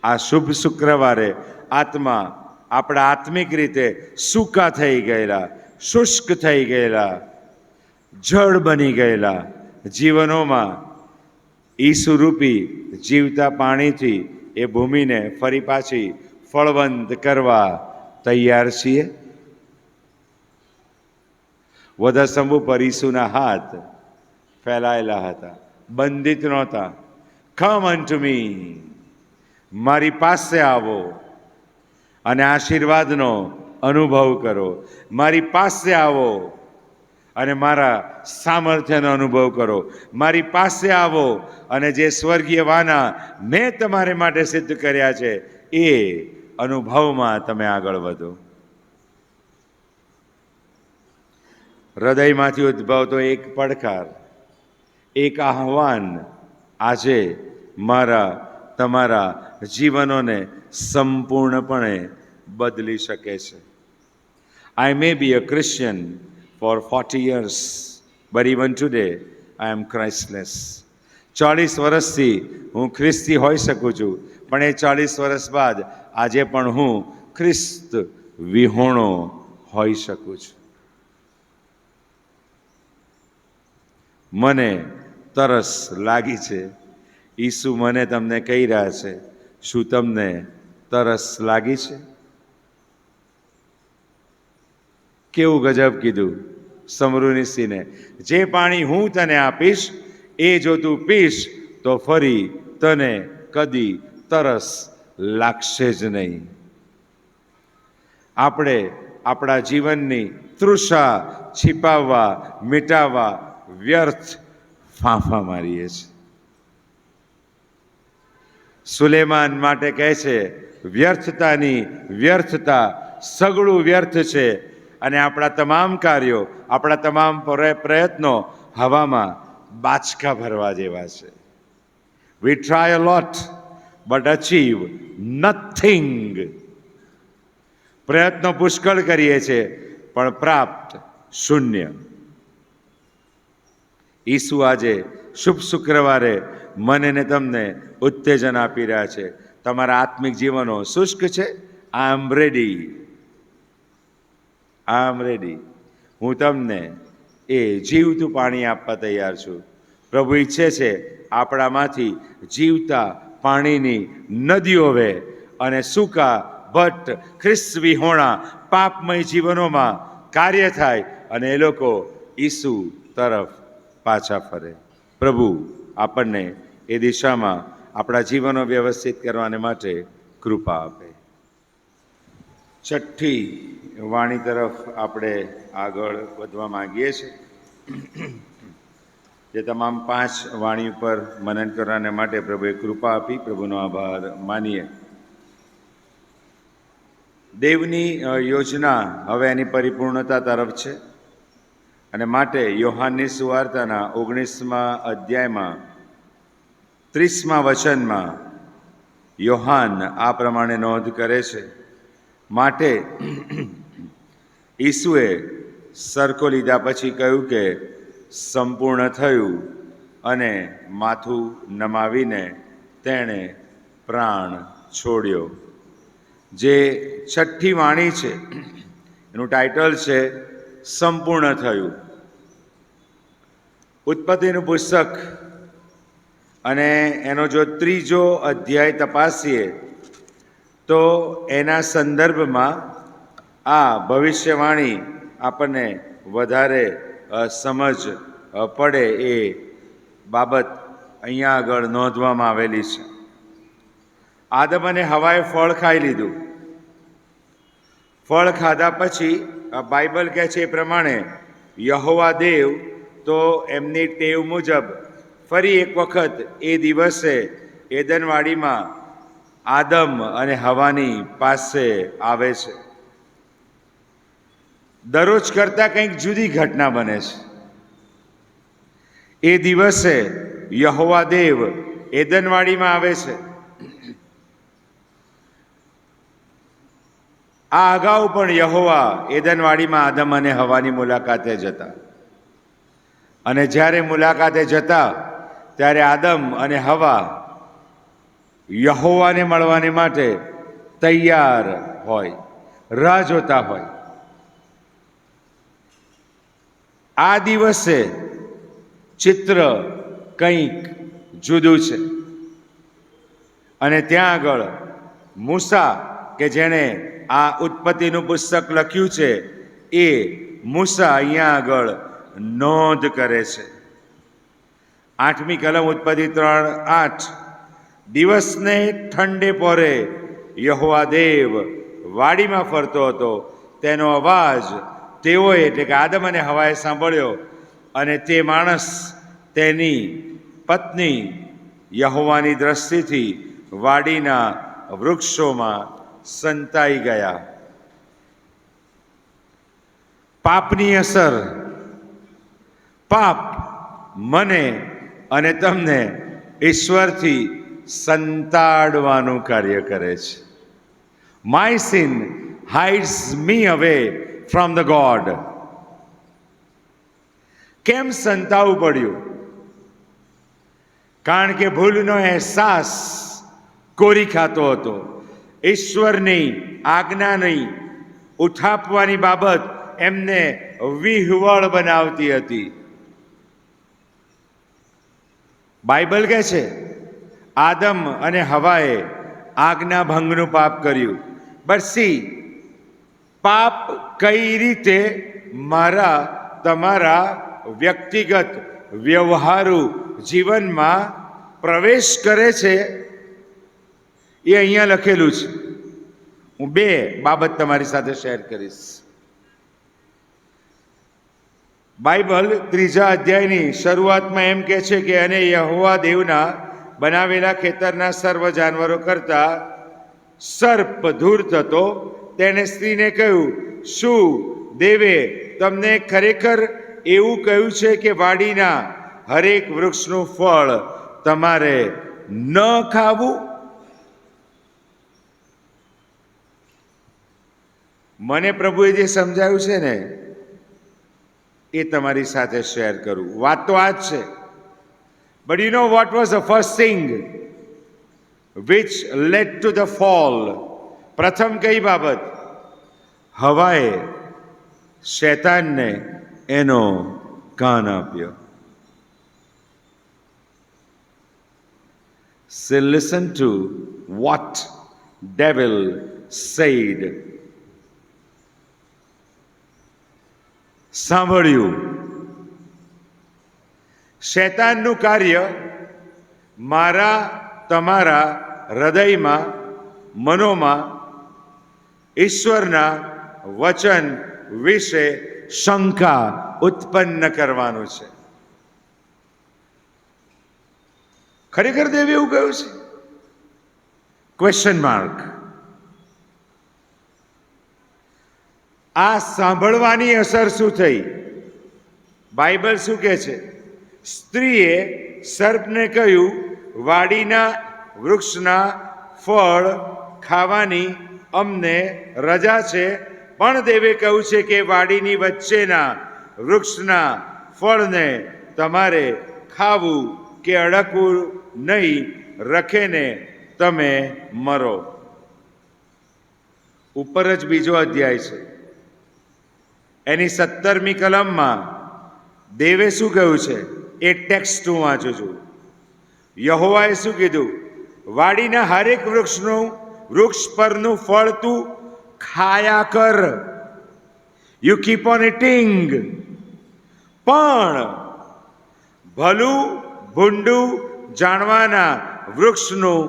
આ શુભ શુક્રવારે આત્મા આપણા આત્મિક રીતે સૂકા થઈ ગયેલા, શુષ્ક થઈ ગયેલા, જળ બની ગયેલા જીવનોમાં ઈસુરૂપી જીવતા પાણીથી એ ભૂમિને ફરી પાછી ફળવંત કરવા તૈયાર છીએ? વધસ્તંભ ઉપર ઈસુના હાથ ફેલાયેલા હતા, બંધિત નહોતા. કમ અનટુ મી, મારી પાસે આવો અને આશીર્વાદનો અનુભવ કરો. મારી પાસે આવો અને મારા સામર્થ્યનો અનુભવ કરો. મારી પાસે આવો અને જે સ્વર્ગીય વાના મેં તમારે માટે સિદ્ધ કર્યા છે એ અનુભવમાં તમે આગળ વધો. હૃદયમાંથી ઉદ્ભવતો એક પડકાર, એક આહ્વાન આજે મારા તમારા જીવનોને સંપૂર્ણપણે બદલી શકે છે. I may be a Christian for 40 years, but even today I am Christless. 40 વર્ષથી હું ખ્રિસ્તી હોઈ શકું છું, પણ એ 40 વર્ષ બાદ આજે પણ હું ખ્રિસ્ત વિહોણો હોઈ શકું છું. મને તરસ લાગી છે. ઈસુ મને તમને કહી રહ્યા છે, શું તમને તરસ લાગી છે? કેવું ગજબ કીધું સમરૂનીસીને, જે પાણી હું તને આપીશ એ જો તું પીશ તો ફરી તને કદી તરસ લાગશે જ નહીં. આપણે આપણા જીવનની તૃષા छिपाववा मिटाववा व्यर्थ फांफा मारीए छे। सुलेमान माटे कहे छे व्यर्थतानी व्यर्थता सगळुं व्यर्थ छे अने आपणा तमाम कार्यों आपणा तमाम प्रयत्नों हवामां बाचका भरवा जेवा छे। We try a lot but achieve nothing. प्रयत्न पुष्कळ करीए छे पण प्राप्त शून्य। ईसु आजे शुभ शुक्रवारे मने ने तमने उत्तेजन आपी रह्या छे। तमारा आत्मिक जीवनो शुष्क छे, I am ready, I am ready. हूँ तमने ए जीवतुं पाणी आपवा तैयार छुं। प्रभु इच्छे छे आपणामांथी जीवता पाणीनी नदीओ वहे अने सूका भट्ट ख्रिस्त विहोणा पापमय जीवनोमां कार्य थाय अने ए लोको ईसु तरफ पाछा फरे। प्रभु आपणने ए दिशामां आपणा जीवनो व्यवस्थित करवाने माटे कृपा आपे। छठ्ठी वाणी तरफ आपणे आगळ वधवा मांगीए छीए। जे तमाम 5 वाणी पर मनन करवाने माटे प्रभुए कृपा आपी, प्रभुनो आभार मानीए। देवनी योजना हवे एनी परिपूर्णता तरफ छे अने माटे योहाननी सुवार्ताना 19मा अध्यायमां 30मा वचनमा योहान आ प्रमाणे नोंध करे छे। माटे ईसुए सरको लीधा पछी कह्युं के संपूर्ण थयुं अने माथुं नमावीने तेणे प्राण छोड्यो। जे छठ्ठी वाणी छे एनुं टाइटल छे संपूर्ण थयुं। उत्पत्तिनुं पुस्तक अने एनो जो 3जो अध्याय तपासीए तो एना संदर्भमां आ भविष्यवाणी आपणे वधारे समज पड़े ए बाबत अहींया आगळ नोंधवामां आवेली छे। आदम अने हवाए फळ खाई लीधुं। फळ खाधा पछी बाइबल कहे छे ए प्रमाणे यहोवा देव तो एमनी टेव मुजब फरी एक वखत ए दिवसे एदनवाड़ीमां आदम अने हवानी पासे आवे छे। दररोज करता कंईक जुदी घटना बने छे। ए दिवसे यहोवा देव एदनवाड़ीमां आवे छे। आ अगाऊ पण यहोवा एदनवाड़ीमां आदम अने हवानी मुलाकाते जता अने ज्यारे मुलाकाते जता त्यारे आदम अने हवा यहोवाने मळवाने माटे तैयार होय, राह जोता होय। आ दिवसे चित्र कंईक जुदुं छे अने त्यां आगळ मूसा के जेणे आ उत्पत्तिनुं पुस्तक लख्युं छे ए मूसा अहींया आगळ नोंध करे छे। 8મી कलम उत्पत्ति 3:8 दिवसने ठंडे पोरे यहोवा देव वाड़ीमां फरतो हतो। तेनो अवाज तेओए एटले के आदम अने हवाए सांभळ्यो अने ते माणस तेनी पत्नी यहोवानी दृष्टिथी वाड़ीना वृक्षोमां संताई गया। पापनी असर પાપ મને અને તમને ઈશ્વરથી સંતાડવાનું કાર્ય કરે છે. My sin હાઇડ્સ me away from the God. કેમ સંતાવવું પડ્યું? કારણ કે ભૂલનો અહેસાસ કોરી ખાતો હતો. ઈશ્વરની આજ્ઞાની ઉઠાપવાની બાબત એમને વિહવળ બનાવતી હતી. બાઇબલ કહે છે આદમ અને હવાએ આજ્ઞા ભંગનું પાપ કર્યું. બટ સી, પાપ કઈ રીતે મારા તમારા વ્યક્તિગત વ્યવહારુ જીવનમાં પ્રવેશ કરે છે એ અહીંયા લખેલું છે. હું બે બાબત તમારી સાથે શેર કરીશ. બાઇબલ 3 અધ્યાયની શરૂઆતમાં એમ કહે છે કે અને યહોવા દેવના બનાવેલા ખેતરના સર્વ જાનવરો કરતા સર્પ ધૂર્ત હતો. તેણે સ્ત્રીને કહ્યું, શું દેવે તમને ખરેખર એવું કહ્યું છે કે વાડીના હરેક વૃક્ષનું ફળ તમારે ન ખાવું? મને પ્રભુએ જે સમજાવ્યું છે ને એ તમારી સાથે શેર કરું. વાત તો આ જ છે. But you know what was the first thing which lead to the fall? પ્રથમ કઈ બાબત? હવાએ શૈતાનને એનો કાન આપ્યો. So listen to what devil said. સાંભળ્યું? શૈતાનનું કાર્ય મારા તમારા હૃદયમાં, મનોમાં ઈશ્વરના વચન વિશે શંકા ઉત્પન્ન કરવાનું છે. ખરેખર દેવે એવું કહ્યું છે? Question mark. આ સાંભળવાની અસર શું થઈ? બાઇબલ શું કહે છે? સ્ત્રીએ સર્પને કહ્યું, વાડીના વૃક્ષના ફળ ખાવાની અમને રજા છે, પણ દેવે કહ્યું છે કે વાડીની વચ્ચેના વૃક્ષના ફળને તમારે ખાવું કે અડકવું નહીં, રખેને તમે મરો. ઉપર જ બીજો અધ્યાય છે, એની 17મી કલમમાં દેવે શું કહ્યું છે? એ ટેક્સ્ટ હું વાંચું છું. યહોવાએ શું કીધું? વાડીના હરેક વૃક્ષ પરનું ફળ તું ખાયા કર. You keep on eating. પણ ભલું ભૂંડું જાણવાના વૃક્ષનું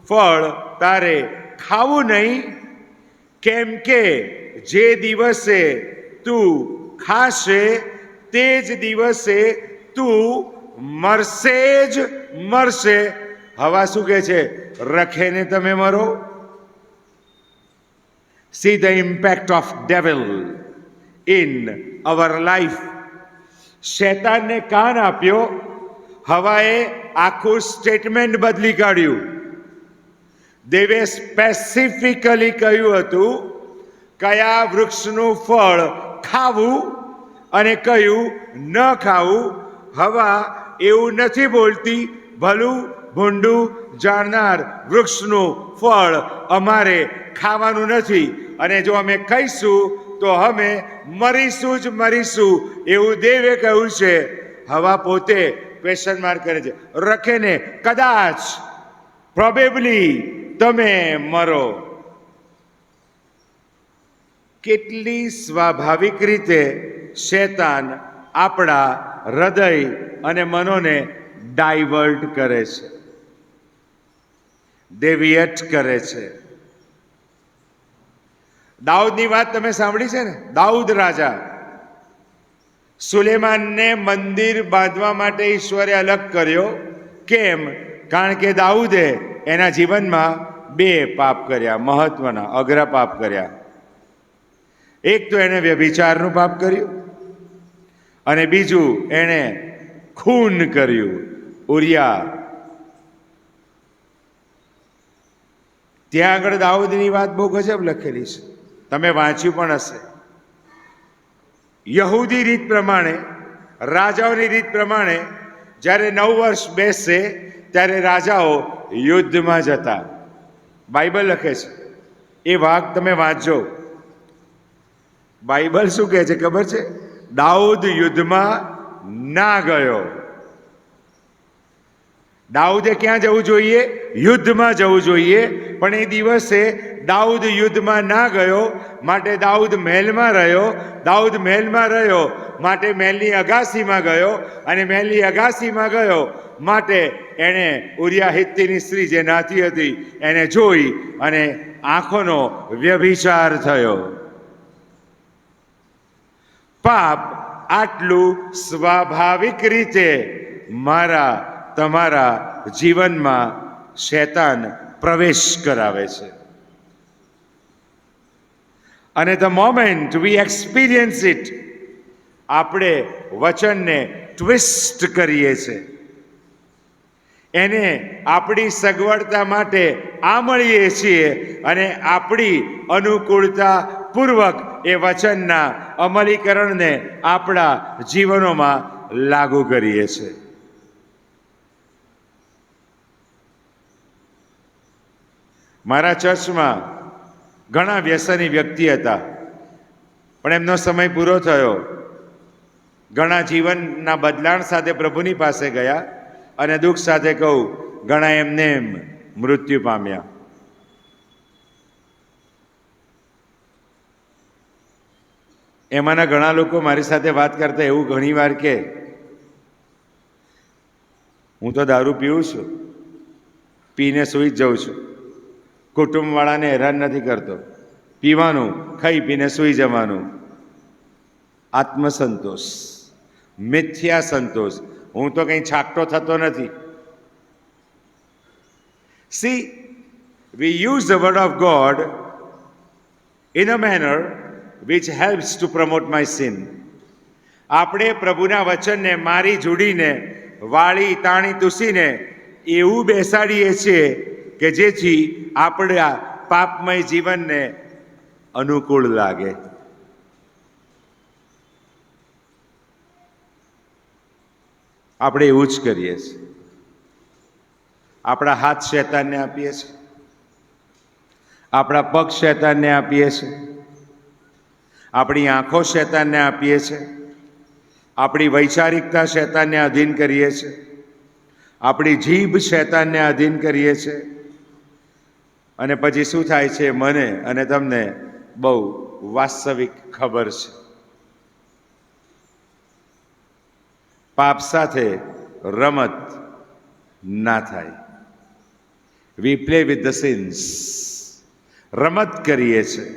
ફળ તારે ખાવું નહીં, કેમ કે જે દિવસે તું ખાશે તે જ દિવસે તું મરશે જ મરશે. હવા શું કહે છે? રખેને તમે મરો. See the impact of devil in our life. શૈતાનને કાન આપ્યો. હવાએ આખું સ્ટેટમેન્ટ બદલી કાઢ્યું. દેવે સ્પેસિફિકલી કહ્યું હતું કયા વૃક્ષનું ફળ ખાવું અને કયું ન ખાવું. હવા એવું નથી બોલતી ભલું ભૂંડું જાણનાર વૃક્ષનું ફળ અમારે ખાવાનું નથી, અને જો અમે ખાઈશું તો અમે મરીશું જ મરીશું, એવું દેવે કહ્યું છે. હવા પોતે ક્વેશ્ચન માર્ક કરે છે. રખેને કદાચ, પ્રોબેબલી તમે મરો. કેટલી સ્વાભાવિક રીતે શૈતાન આપણા હૃદય અને મનોને ડાયવર્ટ કરે છે, ડેવિએટ કરે છે. દાઉદની વાત તમે સાંભળી છે ને? દાઉદ રાજા, સુલેમાનને મંદિર બાંધવા માટે ઈશ્વરે અલગ કર્યો. કેમ? કારણ કે દાઉદે એના જીવનમાં 2 પાપ કર્યા, મહત્વના અઘરા પાપ કર્યા. એક તો એને વ્યભિચારનું પાપ કર્યું અને બીજું એણે ખૂન કર્યું, ઉરિયા. ત્યાં આગળ દાઉદની વાત બહુ ગજબ લખેલી છે, તમે વાંચ્યું પણ હશે. યહૂદી રીત પ્રમાણે, રાજાઓની રીત પ્રમાણે જ્યારે 9 વર્ષ બેસશે ત્યારે રાજાઓ યુદ્ધમાં જતા. બાઇબલ લખે છે, એ વાક તમે વાંચજો. બાઇબલ શું કહે છે ખબર છે? દાઉદ યુદ્ધમાં ના ગયો. દાઉદે ક્યાં જવું જોઈએ? યુદ્ધમાં જવું જોઈએ. પણ એ દિવસે દાઉદ યુદ્ધમાં ના ગયો, માટે દાઉદ મહેલમાં રહ્યો. દાઉદ મહેલમાં રહ્યો માટે મહેલની અગાસીમાં ગયો, અને મહેલની અગાસીમાં ગયો માટે એણે ઉરિયા હિત્તીની સ્ત્રી જે નાતી હતી એને જોઈ અને આંખોનો વ્યભિચાર થયો. પાપ આટલું સ્વાભાવિક રીતે મારા તમારા જીવનમાં શૈતાન પ્રવેશ કરાવે છે. અને the moment we experience it, આપણે વચનને ટ્વિસ્ટ કરીએ છીએ. એને આપણી સગવડતા માટે આમળીએ છીએ અને આપણી અનુકૂળતા પૂર્વક એ વચનના અમલીકરણને આપણા જીવનોમાં લાગુ કરીએ છીએ. મારા ચર્ચમાં ઘણા વ્યસની વ્યક્તિ હતા, પણ એમનો સમય પૂરો થયો. ઘણા જીવનના બદલાણ સાથે પ્રભુની પાસે ગયા, અને દુઃખ સાથે કહું, ઘણા એમને મૃત્યુ પામ્યા. એમાંના ઘણા લોકો મારી સાથે વાત કરતા એવું ઘણીવાર કે હું તો દારૂ પીઉં છું, પીને સૂઈ જ જાઉં છું, કુટુંબવાળાને હેરાન નથી કરતો, પીવાનું, ખાઈ પીને સૂઈ જવાનું. આત્મસંતોષ, મિથ્યા સંતોષ. હું તો કંઈ છાકટો થતો નથી. See, we use the word of God in a manner which helps to promote my sin. આપણે પ્રભુના વચનને મારી જોડીને, વાળી તાણી તૂસીને એવું બેસાડીએ છીએ કે જેથી આપણા પાપમય જીવનને અનુકૂળ લાગે. આપણે એવું જ કરીએ છીએ. આપણા હાથ શૈતાનને આપીએ છીએ, આપણા પગ શૈતાનને આપીએ છીએ, આપણી આંખો શૈતાનને આપીએ છીએ, આપણી વૈચારિકતા શૈતાનને અધીન કરીએ છીએ, આપણી જીભ શૈતાનને અધીન કરીએ છીએ. અને પછી શું થાય છે મને અને તમને બહુ વાસ્તવિક ખબર છે. પાપ સાથે રમત ના થાય. We play with the since. રમત કરીએ છીએ.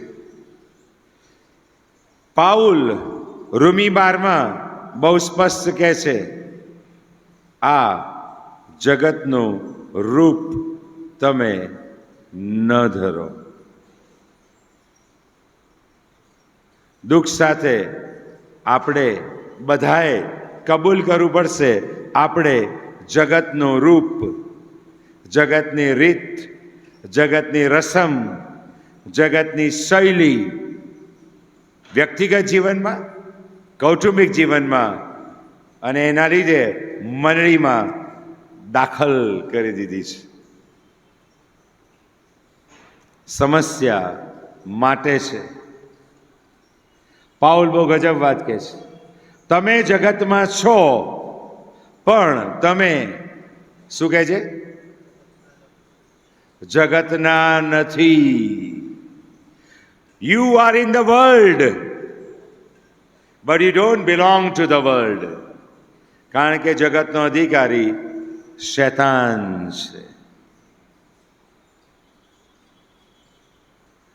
પાઉલ રોમી 12 બહુ સ્પષ્ટ કહે છે, આ જગતનું રૂપ તમે ન ધરો. દુઃખ સાથે આપણે બધાએ કબૂલ કરવું પડશે, આપણે જગતનું રૂપ, જગતની રીત, જગતની રસમ, જગતની શૈલી વ્યક્તિગત જીવનમાં, કૌટુંબિક જીવનમાં અને એના લીધે મંડળીમાં દાખલ કરી દીધી છે. સમસ્યા માટે છે. પાઉલ બહુ ગજબ વાત કહે છે, તમે જગતમાં છો પણ તમે શું કહે છે? જગતના નથી. You are in the world, but you don't belong to the world. કારણ કે જગતનો અધિકારી શૈતાન છે.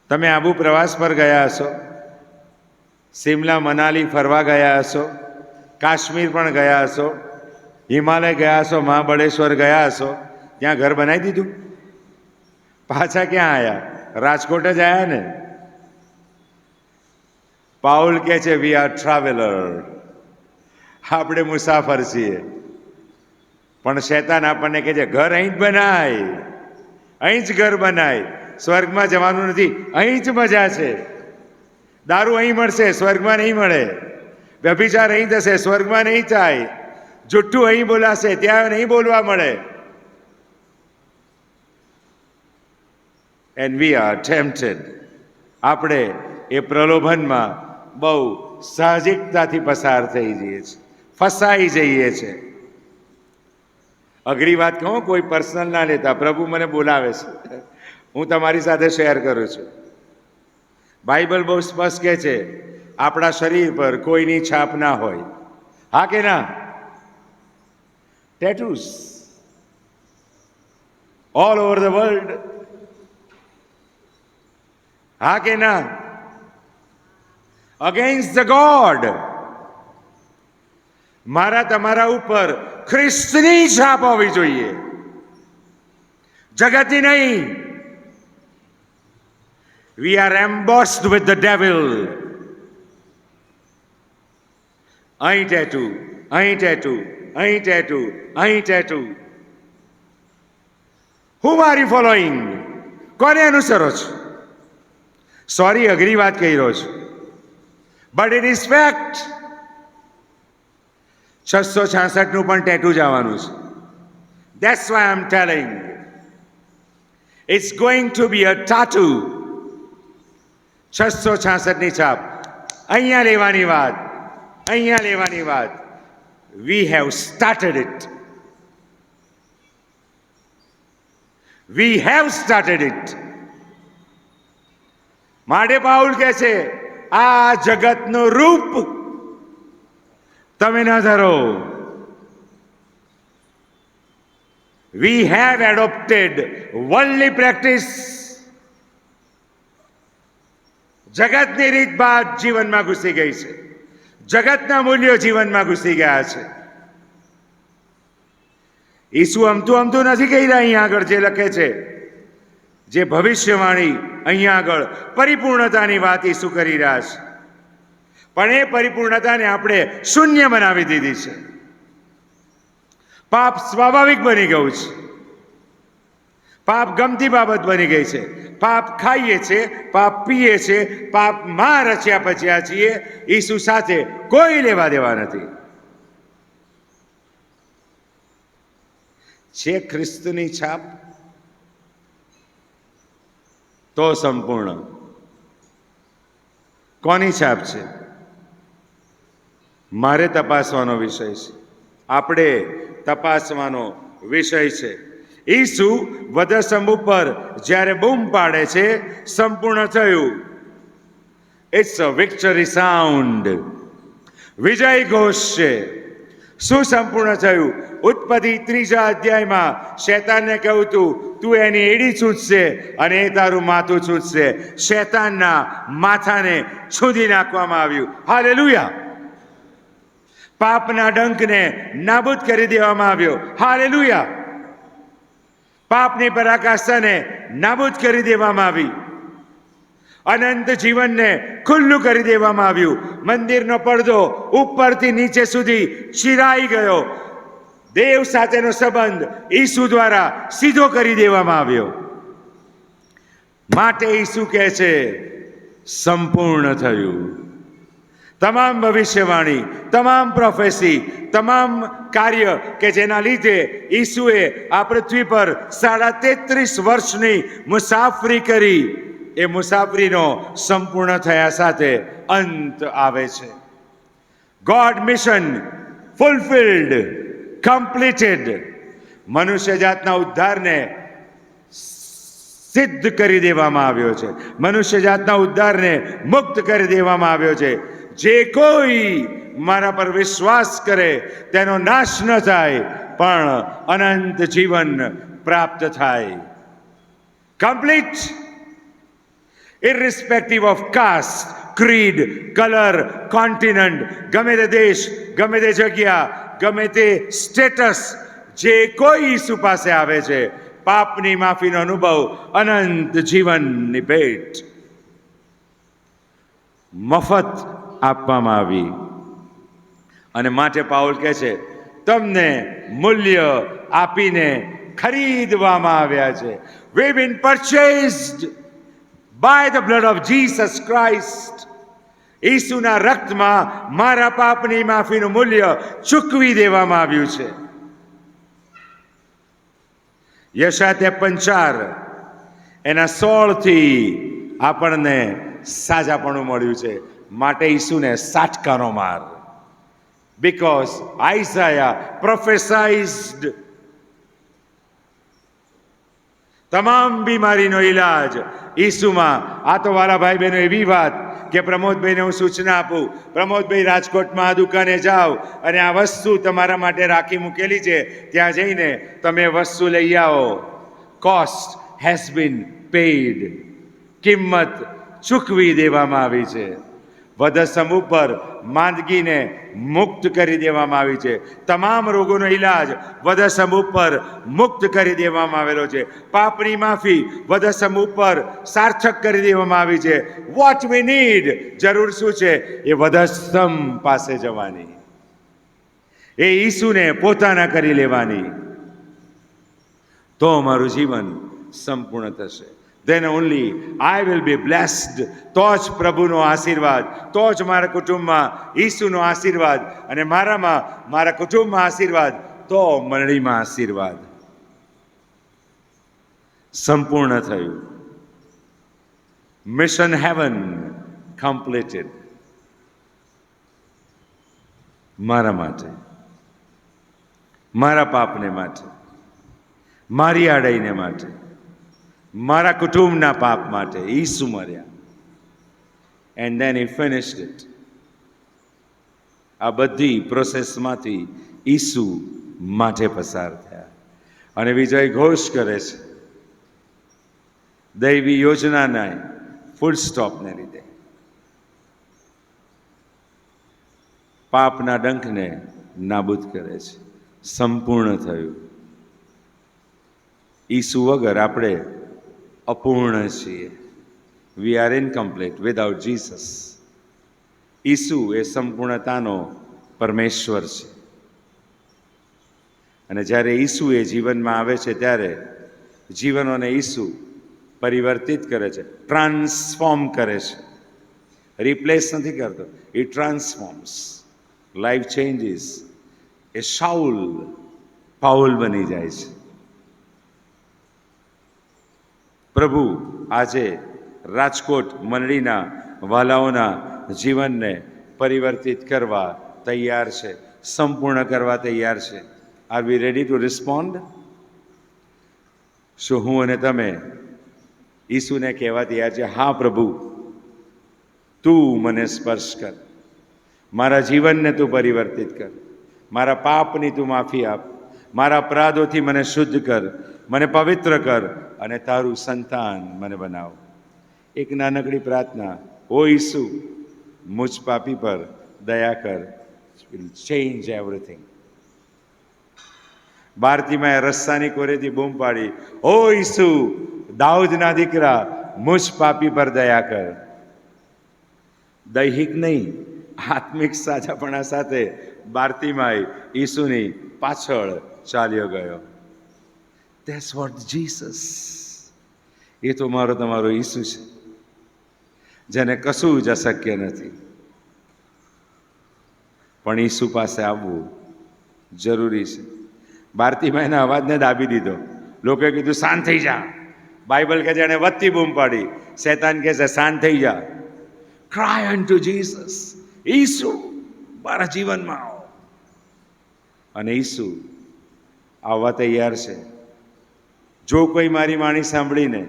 તમે આબુ પ્રવાસ પર ગયા હશો, સિમલા મનાલી ફરવા ગયા હશો, કાશ્મીર પણ ગયા હશો, હિમાલય ગયા હશો, મહાબળેશ્વર ગયા હશો. ત્યાં ઘર બનાવી દીધું? પાછા ક્યાં આવ્યા? રાજકોટ જ આવ્યા ને? પાઉલ કહે છે વી આર ટ્રાવેલર. આપણે મુસાફર છીએ. પણ શૈતાન આપણને કહે છે ઘર અહીં જ બનાય, અહીં જ ઘર બનાય, સ્વર્ગમાં જવાનું નથી, અહીં જ મજા છે. દારૂ અહીં મળશે, સ્વર્ગમાં નહીં મળે. વ્યભિચાર અહીં થશે, સ્વર્ગમાં નહીં થાય. જુઠ્ઠું અહીં બોલાશે, ત્યાં નહીં બોલવા મળે. And we are tempted. આપણે એ પ્રલોભનમાં બહુ સાહજિકતાથી પસાર થઈ જઈએ છીએ, ફસાઈ જઈએ છીએ. અઘરી વાત કહું, કોઈ પર્સનલ ના લેતા, પ્રભુ મને બોલાવે છે, હું તમારી સાથે શેર કરું છું. બાઇબલ બહુ સ્પષ્ટ કહે છે આપણા શરીર પર કોઈની છાપ ના હોય. હા કે ના? Tattoos all over the world. હા કે ના? Against the God. મારા તમારા ઉપર ખ્રિસ્તની છાપ હોવી જોઈએ, જગતની નહીં. We are embossed with the devil. અહીં ટેટુ, અહીં ટેટુ, અહીં ટેટુ, અહીં tattoo. Whom are you following? કોને અનુસરો છો? સોરી, અઘરી વાત કહી રહ્યો છું, બટ ઇટ ઇઝ ફેક્ટ. 666 નું પણ ટેટુ જ આવવાનું છે. That's why I'm telling. It's going to be a tattoo. 666 ની છાપ અહીંયા લેવાની વાત, અહીંયા લેવાની વાત. We have started it. We have started it. માટે પાઉલ કહે છે આ જગતનું રૂપ તમે ન ધરો. We have adopted worldly practice. જગતની રીતભાત જીવનમાં ઘૂસી ગઈ છે, જગતના મૂલ્યો જીવનમાં ઘૂસી ગયા છે. ઈસુ અમતું નથી કહી રહ્યા. અહીંયા આગળ જે લખે છે, જે ભવિષ્યવાણી અહીંયા આગળ પરિપૂર્ણતાની વાત ઈસુ કરી રહ્યા છે, પણ એ પરિપૂર્ણતાને આપણે શૂન્ય બનાવી દીધી છે. પાપ સ્વાભાવિક બની ગયું છે, પાપ ગમતી બાબત બની ગઈ છે. પાપ ખાઈએ છે, પાપ પીએ છે, પાપમાં રચ્યા પચ્યા છીએ. ઈસુ સાથે કોઈ લેવા દેવા નથી. છે ખ્રિસ્તની છાપ તો સંપૂર્ણ. કોની છાપ છે મારે તપાસવાનો વિષય છે, આપણે તપાસવાનો વિષય છે. ઈસુ વધસ્તંભ ઉપર જ્યારે બૂમ પાડે છે સંપૂર્ણ થયું, ઇટ્સ અ વિક્ટરી સાઉન્ડ, વિજય ઘોષ છે. શું સંપૂર્ણ થયું? ઉત્પત્તિ 3 અધ્યાયમાં શૈતાનને કહ્યું તું એની એડી છૂટશે અને એ તારું માથું છૂટશે. શૈતાનના માથાને છૂંદી નાખવામાં આવ્યું. હાલેલુયા. પાપના ડંકને નાબૂદ કરી દેવામાં આવ્યો. હાલેલુયા. પાપની પરાકાષ્ઠાને નાબૂદ કરી દેવામાં આવી. અનંત જીવનને ખુલ્લું કરી દેવામાં આવ્યું. મંદિરનો પડદો ઉપરથી નીચે સુધી ચિરાઈ ગયો. દેવ સાથેનો સંબંધ ઈસુ દ્વારા સીધો કરી દેવામાં આવ્યો. માટે ઈસુ કહે છે સંપૂર્ણ થયું. તમામ ભવિષ્યવાણી, તમામ પ્રોફેસી, તમામ કાર્ય કે જેના લીધે ઈસુએ આ પૃથ્વી પર 33.5 વર્ષની મુસાફરી કરી, એ મુસાફરીનો સંપૂર્ણ થયા સાથે અંત આવે છે. God mission fulfilled, completed. મનુષ્ય જાતના ઉદ્ધારને સિદ્ધ કરી દેવામાં આવ્યો છે. મનુષ્ય જાતના ઉદ્ધારને મુક્ત કરી દેવામાં આવ્યો છે. જે કોઈ મારા પર વિશ્વાસ કરે તેનો નાશ ન થાય, પણ અનંત જીવન પ્રાપ્ત થાય. Complete. Irrespective of caste, creed, colour, continent, ગમે તે દેશ, ગમે તે જગ્યા, ગમે તે સ્ટેટસ, જે કોઈ ઈસુ પાસે આવે છે પાપની માફીનો અનુભવ, અનંત જીવનની ભેટ મફત આપવામાં આવી. અને માટે પાઉલ કહે છે, તમને મૂલ્ય આપીને ખરીદવામાં આવ્યા છે. We've been purchased by the blood of Jesus Christ. ઈસુના રક્તમાં મારા પાપની માફીનું મૂલ્ય ચૂકવી દેવામાં આવ્યું છે. યશાયા 53 એના 16 થી આપણને સાજાપણું મળ્યું છે. માટે ઈસુને સાટકાનો માર. Because Isaiah prophesied તમામ બીમારીનો ઈલાજ ઈસુમાં. આ તો વાલા ભાઈ બહેનો એવી વાત કે પ્રમોદભાઈને હું સૂચના આપું, પ્રમોદભાઈ રાજકોટમાં આ દુકાને જાઓ અને આ વસ્તુ તમારા માટે રાખી મૂકેલી છે, ત્યાં જઈને તમે વસ્તુ લઈ આવો. Cost has been paid. કિંમત ચૂકવી દેવામાં આવી છે. વધસમ ઉપર માંદગીને મુક્ત કરી દેવામાં આવી છે. તમામ રોગોનો ઈલાજ વધસમ ઉપર મુક્ત કરી દેવામાં આવેલો છે. પાપની માફી વધસમ ઉપર સાર્થક કરી દેવામાં આવી છે. વોટ વી નીડ, જરૂર શું છે? એ વધસમ પાસે જવાની, એ ઈસુને પોતાના કરી લેવાની. તો અમારું જીવન સંપૂર્ણ થશે. Then only I will be blessed. તો જ પ્રભુનો આશીર્વાદ, તો જ મારા કુટુંબમાં ઈસુનો આશીર્વાદ, અને મારામાં, મારા કુટુંબમાં આશીર્વાદ, તો મંડળીમાં આશીર્વાદ. સંપૂર્ણ થયું. Mission heaven completed. મારા માટે, મારા પાપને માટે, મારી આડાઈને માટે, મારા કુટુંબના પાપ માટે ઈસુ મર્યા. And then he finished it. આ બધી પ્રોસેસમાંથી ઈસુ માટે પસાર થયા અને વિજય ઘોષ કરે છે દૈવી યોજનાના ફૂલ સ્ટોપને લીધે. પાપના ડંખને નાબૂદ કરે છે. સંપૂર્ણ થયું. ઈસુ વગર આપણે અપૂર્ણ છીએ. We are incomplete without Jesus. ઈસુ એ સંપૂર્ણતાનો પરમેશ્વર છે. અને જ્યારે ઈસુ એ જીવનમાં આવે છે ત્યારે જીવનોને ઈસુ પરિવર્તિત કરે છે, ટ્રાન્સફોર્મ કરે છે. રિપ્લેસ નથી કરતો, એ ટ્રાન્સફોર્મ્સ. Life changes. એ શાઉલ પાઉલ બની જાય છે. પ્રભુ આજે રાજકોટ મંડળીના વાલાઓના જીવનને પરિવર્તિત કરવા તૈયાર છે, સંપૂર્ણ કરવા તૈયાર છે. Are we ready to respond? શું હું અને તમે ઈસુને કહેવા તૈયાર છે, હા પ્રભુ, તું મને સ્પર્શ કર, મારા જીવનને તું પરિવર્તિત કર, મારા પાપની તું માફી આપ, મારા અપરાધોથી મને શુદ્ધ કર, મને પવિત્ર કર અને તારું સંતાન મને બનાવ. એક નાનકડી પ્રાર્થના. ઓ ઈસુ, મુજ પાપી પર દયા કર. Will change everything. બારતીમાએ રસ્તાની કોરેથી બૂમ પાડી, ઓ ઈસુ, દાઉદના દીકરા, મુજ પાપી પર દયા કર. દૈહિક નહીં, આત્મિક સાજાપણા સાથે બારતીમાએ ઈસુની પાછળ ચાલ્યો ગયો. That's what Jesus. એ તો મારો તમારો ઈસુ છે, જેને કશું જ અશક્ય નથી. પણ ઈસુ પાસે આવવું જરૂરી છે. બારતીમાઈના અવાજને દાબી દીધો. લોકોએ કીધું શાંત થઈ જા. બાઇબલ કે જેણે વધતી બૂમ પાડી. શૈતાન કહે છે શાંત થઈ જા. Cry અનટુ Jesus. ઈસુ, મારા જીવનમાં આવો. અને ઈસુ આવવા તૈયાર છે. જો કોઈ મારી વાણી સાંભળીને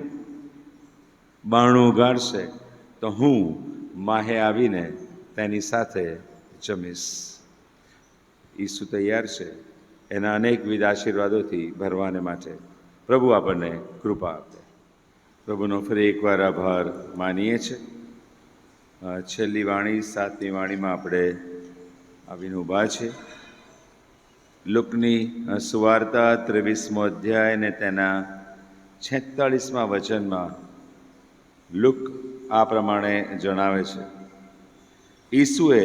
બારણું ઉગાડશે તો હું માહે આવીને તેની સાથે જમીશ. ઈસુ તૈયાર છે એના અનેકવિધ આશીર્વાદોથી ભરવાને માટે. પ્રભુ આપણને કૃપા આપે. પ્રભુનો ફરી એકવાર આભાર માનીએ છીએ. છેલ્લી વાણી, 7મી વાણીમાં આપણે આવીને ઊભા છે. લુકની સુવાર્તા 23મો અધ્યાય અને તેના 46મા વચનમાં લુક આ પ્રમાણે જણાવે છે. ઈસુએ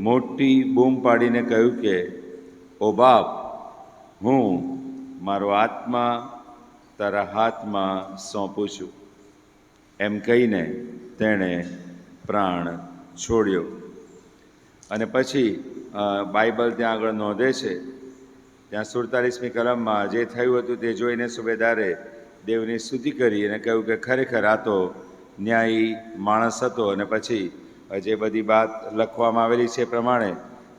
મોટી બૂમ પાડીને કહ્યું કે, ઓ બાપ, હું મારો આત્મા તારા હાથમાં સોંપું છું. એમ કહીને તેણે પ્રાણ છોડ્યો. અને પછી બાઇબલ ત્યાં આગળ નોંધે છે, ત્યાં 47મી કલમમાં જે થયું હતું તે જોઈને સુબેદારે દેવની સ્તુતિ કરી અને કહ્યું કે ખરેખર આ તો ન્યાયી માણસ હતો. અને પછી જે બધી વાત લખવામાં આવેલી છે એ પ્રમાણે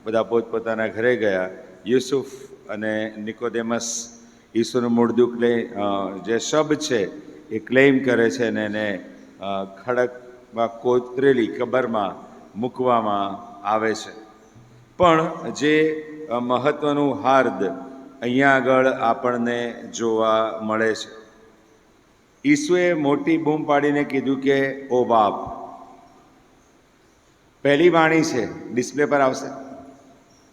બધા પોતપોતાના ઘરે ગયા. યુસુફ અને નિકોદેમસ ઈસુનું મૂળદુખ જે શબ છે એ ક્લેમ કરે છે અને એને ખડકમાં કોતરેલી કબરમાં મૂકવામાં આવે છે. પણ જે મહત્વનું હાર્દ અહીંયા આગળ આપણને જોવા મળે છે, ઈસુએ મોટી બૂમ પાડીને કીધું કે ઓ બાપ. પહેલી વાણી છે, ડિસ્પ્લે પર આવશે.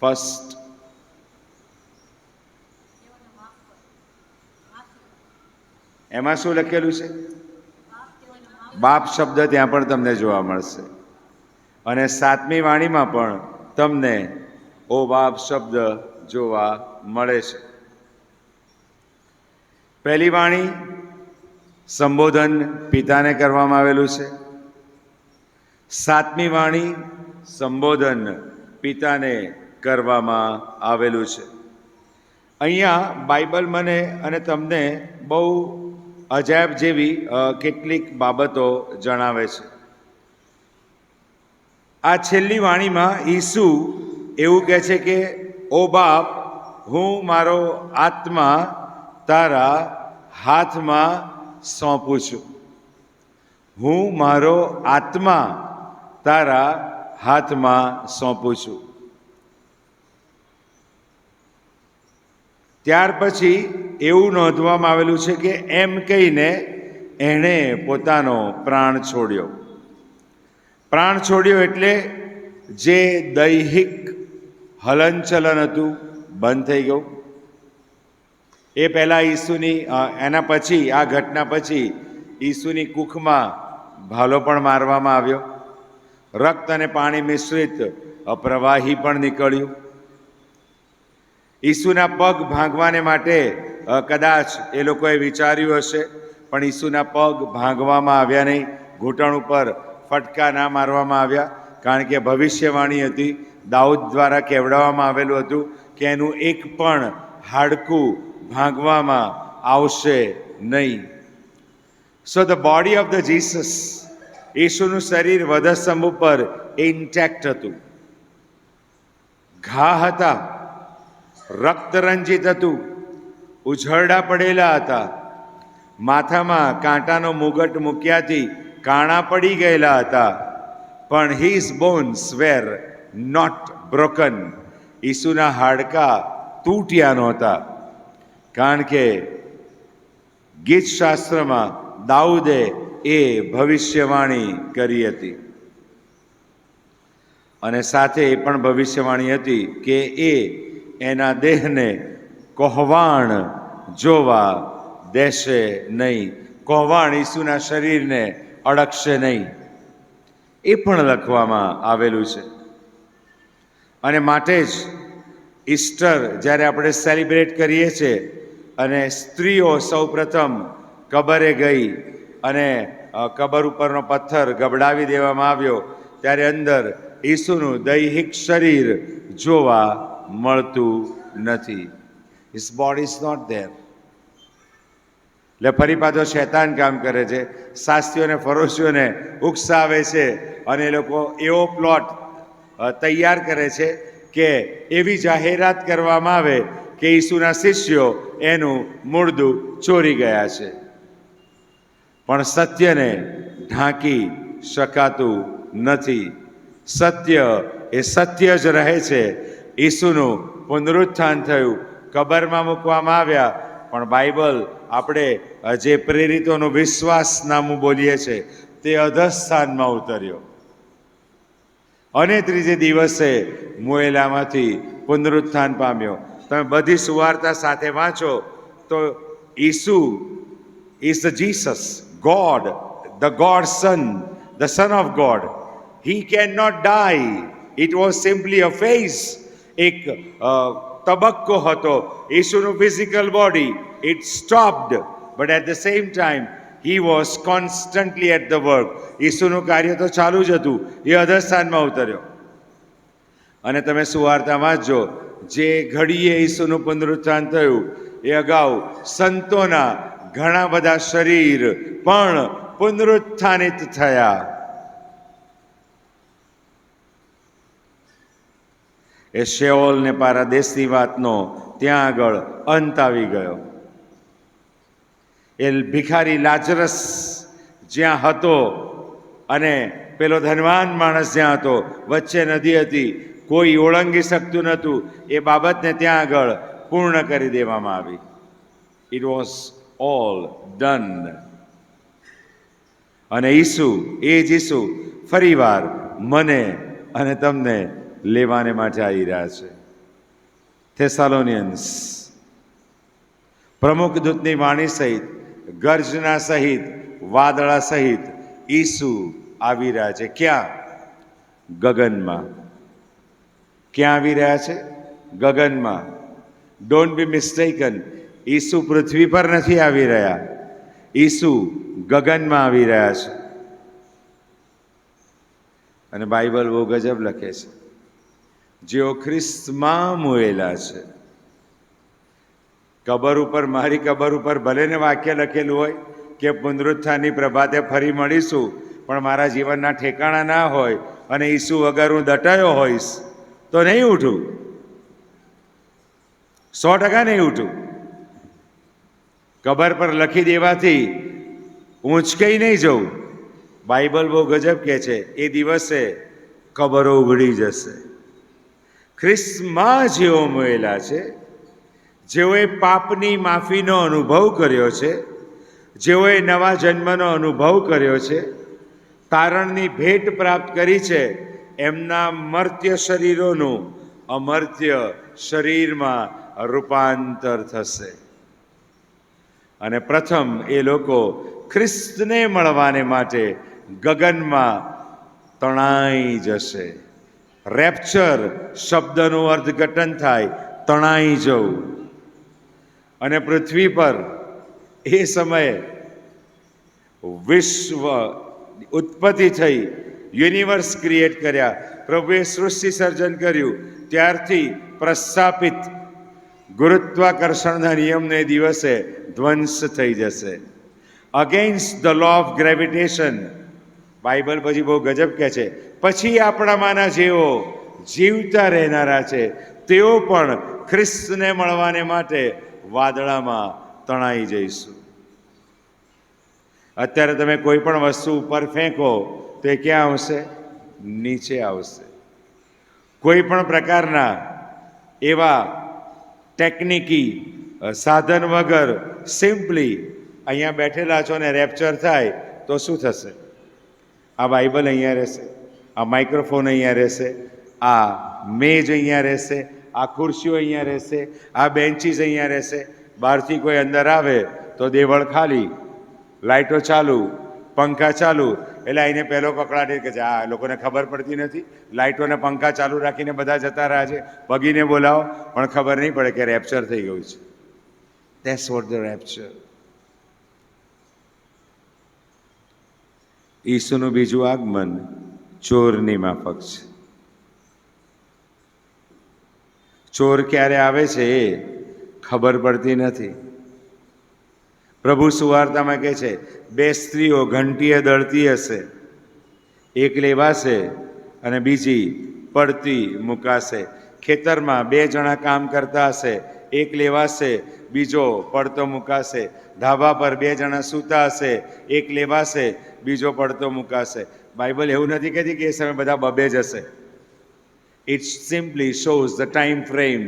ફર્સ્ટ એમાં શું લખેલું છે? બાપ શબ્દ ત્યાં પણ તમને જોવા મળશે. અને 7મી વાણીમાં પણ તમને ઓ બાપ શબ્દ જોવા મળે છે. પહેલી વાણી સંબોધન પિતાને કરવામાં આવેલું છે. 7મી વાણી સંબોધન પિતાને કરવામાં આવેલું છે. અહીંયા બાઇબલ મને અને તમને બહુ અજાયબ જેવી કેટલીક બાબતો જણાવે છે. આ છેલ્લી વાણીમાં ઈસુ એવું કહે છે કે ઓ બાપ, હું મારો આત્મા તારા હાથમાં સોંપું છું. હું મારો આત્મા તારા હાથમાં સોંપું છું. ત્યાર પછી એવું નોંધવામાં આવેલું છે કે એમ કહીને એણે પોતાનો પ્રાણ છોડ્યો. પ્રાણ છોડ્યો એટલે જે દૈહિક હલનચલન હતું બંધ થઈ ગયું. એ પહેલાં એના પછી આ ઘટના પછી ઈસુની કૂખમાં ભાલો પણ મારવામાં આવ્યો. રક્ત અને પાણી મિશ્રિત પ્રવાહી પણ નીકળ્યું. ઈસુના પગ ભાંગવાને માટે કદાચ એ લોકોએ વિચાર્યું હશે, પણ ઈસુના પગ ભાંગવામાં આવ્યા નહીં. ઘૂંટણ ઉપર ફટકા ના મારવામાં આવ્યા, કારણ કે ભવિષ્યવાણી હતી, દાઉદ દ્વારા કહેવડાવવામાં આવેલું હતું કે એનું એક પણ હાડકું ભાંગવામાં આવશે નહીં. So the body of the Jesus, ઈસુનું શરીર વધસ્તંભ ઉપર ઇન્ટેક્ટ હતું. ઘા હતા, રક્તરંજિત હતું, ઉઝરડા પડેલા હતા, માથામાં કાંટાનો મુગટ મૂક્યાથી કાણા પડી ગયેલા હતા, પણ his bones were not broken. ઈસુના હાડકા તૂટ્યા નહોતા, કારણ કે ગીત શાસ્ત્રમાં દાઉદે એ ભવિષ્યવાણી કરી હતી. અને સાથે એ પણ ભવિષ્યવાણી હતી કે એ એના દેહને કોહવાણ જોવા દેશે નહીં. કોહવાણ ઈસુના શરીરને અડકશે નહીં. એ પણ લખવામાં આવેલું છે. અને માટે જ ઈસ્ટર જ્યારે આપણે સેલિબ્રેટ કરીએ છીએ અને સ્ત્રીઓ સૌપ્રથમ કબરે ગઈ અને કબર ઉપરનો પથ્થર ગબડાવી દેવામાં આવ્યો, ત્યારે અંદર ઈસુનું દૈહિક શરીર જોવા મળતું નથી. His body is not there. એટલે ફરી પાછો શૈતાન કામ કરે છે, શાસ્ત્રીઓને ફરોશીઓને ઉકસાવે છે અને એ લોકો એવો પ્લોટ તૈયાર કરે છે કે એવી જાહેરાત કરવામાં આવે કે ઈસુના શિષ્યો એનું મૂળદું ચોરી ગયા છે. પણ સત્યને ઢાંકી શકાતું નથી. સત્ય એ સત્ય જ રહે છે. ઈસુનું પુનરુત્થાન થયું, કબરમાં મૂકવામાં આવ્યા, પણ બાઇબલ આપણે જે પ્રેરિતોનો વિશ્વાસનામું બોલીએ છીએ તે અધસ્થાનમાં ઉતર્યો અને ત્રીજે દિવસે મોયેલામાંથી પુનરુત્થાન પામ્યો. તમે બધી સુવાર્તા સાથે વાંચો તો ઈસુ is the Jesus, God, the God son, the son of God. He cannot die. It was simply a phase, એક તબક્કો હતો. ઈસુનું physical body it stopped, but at the same time he was constantly at the work. ઈસુનું કાર્ય તો ચાલુ જ હતું, એ અધસ્થાનમાં ઉતર્યો. અને તમે સુવાર્તા વાંચજો, જે ઘડીએ ઈસુનું પુનરુત્થાન થયું એ અગાઉ સંતોના ઘણા બધા શરીર પણ પુનરુત્થાનિત થયા. એ શેઓલ ને પારાદેશની વાતનો ત્યાં આગળ અંત આવી ગયો. એ ભિખારી લાજરસ જ્યાં હતો અને પેલો ધનવાન માણસ જ્યાં હતો, વચ્ચે નદી હતી, કોઈ ઓળંગી શકતું નહોતું, એ બાબતને ત્યાં આગળ પૂર્ણ કરી દેવામાં આવી. It was all done. અને ઈસુ, એ જ ઈસુ ફરીવાર મને અને તમને લેવાને માટે આવી રહ્યા છે. થેસાલોનિયન્સ, પ્રમુખ દૂતની વાણી સહિત, ગર્જના સહિત, વાદળા સહિત ઈસુ આવી રહ્યા છે. ક્યાં? ગગનમાં. ક્યાં આવી રહ્યા છે? ગગનમાં. ડોન્ટ બી મિસ્ટેકન, ઈસુ પૃથ્વી પર નથી આવી રહ્યા, ઈસુ ગગનમાં આવી રહ્યા છે. અને બાઇબલ બહુ ગજબ લખે છે, જેઓ ખ્રિસ્તમાં મોયેલા છે. કબર ઉપર, મારી કબર ઉપર ભલે ને વાક્ય લખેલું હોય કે પુનરુત્થાનની પ્રભાતે ફરી મળીશું, પણ મારા જીવનના ઠેકાણા ના હોય અને ઈસુ વગર હું દટાયો હોઈશ તો નહીં ઉઠું, 100% નહીં ઉઠું. કબર પર લખી દેવાથી ઊંચકાઈ નહીં જવું. બાઇબલ બહુ ગજબ કહે છે, એ દિવસે કબરો ઉઘડી જશે. ખ્રિસ્તમાં જેઓ મોયેલા છે, જેઓએ પાપની માફીનો અનુભવ કર્યો છે, જેઓએ નવા જન્મનો અનુભવ કર્યો છે, તારણની ભેટ પ્રાપ્ત કરી છે, એમના મર્ત્ય શરીરોનું અમર્ત્ય શરીરમાં રૂપાંતર થશે. અને પ્રથમ એ લોકો ખ્રિસ્તને મળવાને માટે ગગનમાં તણાઈ જશે. રેપ્ચર શબ્દનું અર્થઘટન થાય તણાઈ જવું. અને પૃથ્વી પર એ સમયે વિશ્વ ઉત્પત્તિ થઈ, યુનિવર્સ ક્રિએટ કર્યા, પ્રભુએ સૃષ્ટિ સર્જન કર્યું, ત્યારથી પ્રસ્થાપિત ગુરુત્વાકર્ષણના નિયમને દિવસે ધ્વંસ થઈ જશે. Against the law of gravitation. Bible પછી બહુ ગજબ કહે છે, પછી આપણામાંના જેઓ જીવતા રહેનારા છે તેઓ પણ ખ્રિસ્તને મળવાને માટે વાદળામાં તણાઈ જઈશું. અત્યારે તમે કોઈ પણ વસ્તુ ઉપર ફેંકો તો એ ક્યાં આવશે? નીચે આવશે. કોઈ પણ પ્રકારના એવા ટેકનિકી સાધન વગર સિમ્પલી અહીંયા બેઠેલા છો ને રેપ્ચર થાય તો શું થશે? આ બાઇબલ અહીંયા રહેશે, આ માઇક્રોફોન અહીંયા રહેશે, આ મેજ અહીંયા રહેશે, આ ખુરશીઓ અહીંયા રહેશે, આ બેન્ચીસ અહીંયા રહેશે. બહારથી કોઈ અંદર આવે તો દેવળ ખાલી, લાઇટો ચાલુ, પંખા ચાલુ, એટલે આઈને પહેલો કકડાટ કે આ લોકોને ખબર પડતી નથી, લાઇટોને પંખા ચાલુ રાખીને બધા જતા રહ્યા છે, ભગીને બોલાવો પણ ખબર નહીં પડે કે રેપ્ચર થઈ ગયું છે. That's what the rapture. ઈસુનું બીજું આગમન ચોરની માફક છે. ચોર ક્યારે આવે છે એ ખબર પડતી નથી. પ્રભુ સુવાર્તામાં કહે છે, 2 સ્ત્રીઓ ઘંટીએ દળતી હશે, એક લેવાશે અને બીજી પડતી મુકાશે. ખેતરમાં 2 જણા કામ કરતા હશે, એક લેવાશે, બીજો પડતો મુકાશે. ધાબા પર 2 જણા સૂતા હશે, એક લેવાશે, બીજો પડતો મુકાશે. બાઇબલ એવું નથી કહેતી કે એ સમય બધા બબે જશે. It simply shows the time frame.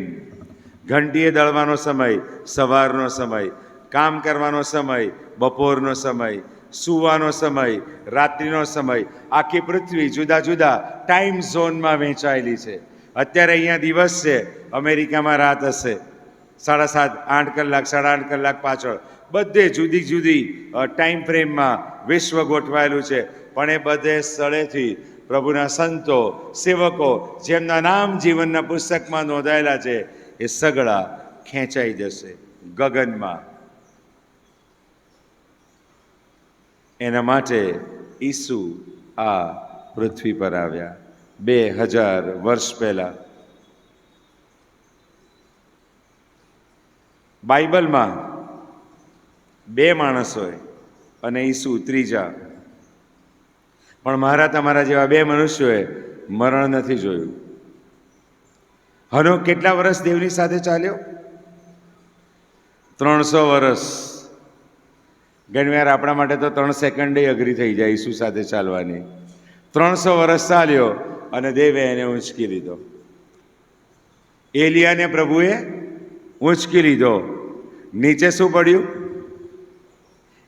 ઘંટીએ દળવાનો સમય સવારનો સમય, કામ કરવાનો સમય બપોરનો સમય, સૂવાનો સમય રાત્રિનો સમય. આખી પૃથ્વી જુદા જુદા ટાઈમ ઝોનમાં વહેંચાયેલી છે. અત્યારે અહીંયા દિવસ છે, અમેરિકામાં રાત હશે, 7:30 8 કલાક 8.5 કલાક પાછળ. બધે જુદી જુદી ટાઈમ ફ્રેમમાં વિશ્વ ગોઠવાયેલું છે. પણ એ બધે સ્થળેથી પ્રભુના સંતો, સેવકો જેમના નામ જીવનના પુસ્તકમાં નોંધાયેલા છે એ સગળા ખેંચાઈ જશે ગગનમાં. એના માટે ઈસુ આ પૃથ્વી પર આવ્યા 2000 વર્ષ પહેલા. બાઇબલમાં 2 માણસોએ અને ઈસુ ત્રીજા, પણ મારા તમારા જેવા 2 મનુષ્યોએ મરણ નથી જોયું. હનોક કેટલા વર્ષ દેવની સાથે ચાલ્યો? 300 વર્ષ. ઘણીવાર આપણા માટે તો 3 સેકન્ડે અઘરી થઈ જાય ઈસુ સાથે ચાલવાની. 300 વર્ષ ચાલ્યો અને દેવે એને ઊંચકી લીધો. એલિયાને પ્રભુએ ઊંચકી લીધો. નીચે શું પડ્યું?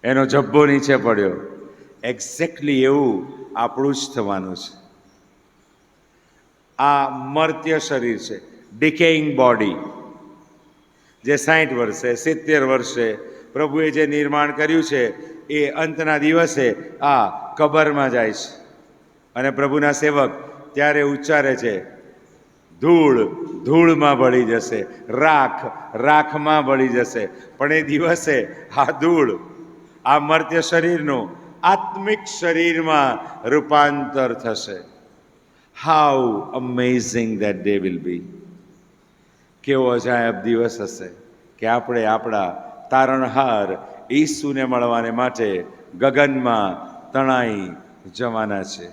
એનો જબ્બો નીચે પડ્યો. એક્ઝેક્ટલી એવું આપણું જ થવાનું છે. આ મર્ત્ય શરીર છે, ડિકેઇંગ બોડી, જે 60 વર્ષે 70 વર્ષે પ્રભુએ જે નિર્માણ કર્યું છે એ અંતના દિવસે આ કબરમાં જાય છે. અને પ્રભુના સેવક ત્યારે ઉચ્ચારે છે, ધૂળ ધૂળમાં ભળી જશે, રાખ રાખમાં ભળી જશે. પણ એ દિવસે આ ધૂળ, આ મર્ત્ય શરીરનું આત્મિક શરીરમાં રૂપાંતર થશે. How amazing that day will be. કેવો અજાયબ દિવસ હશે કે આપણે આપણા તારણહાર ઈસુને મળવાને માટે ગગનમાં તણાઈ જવાના છે.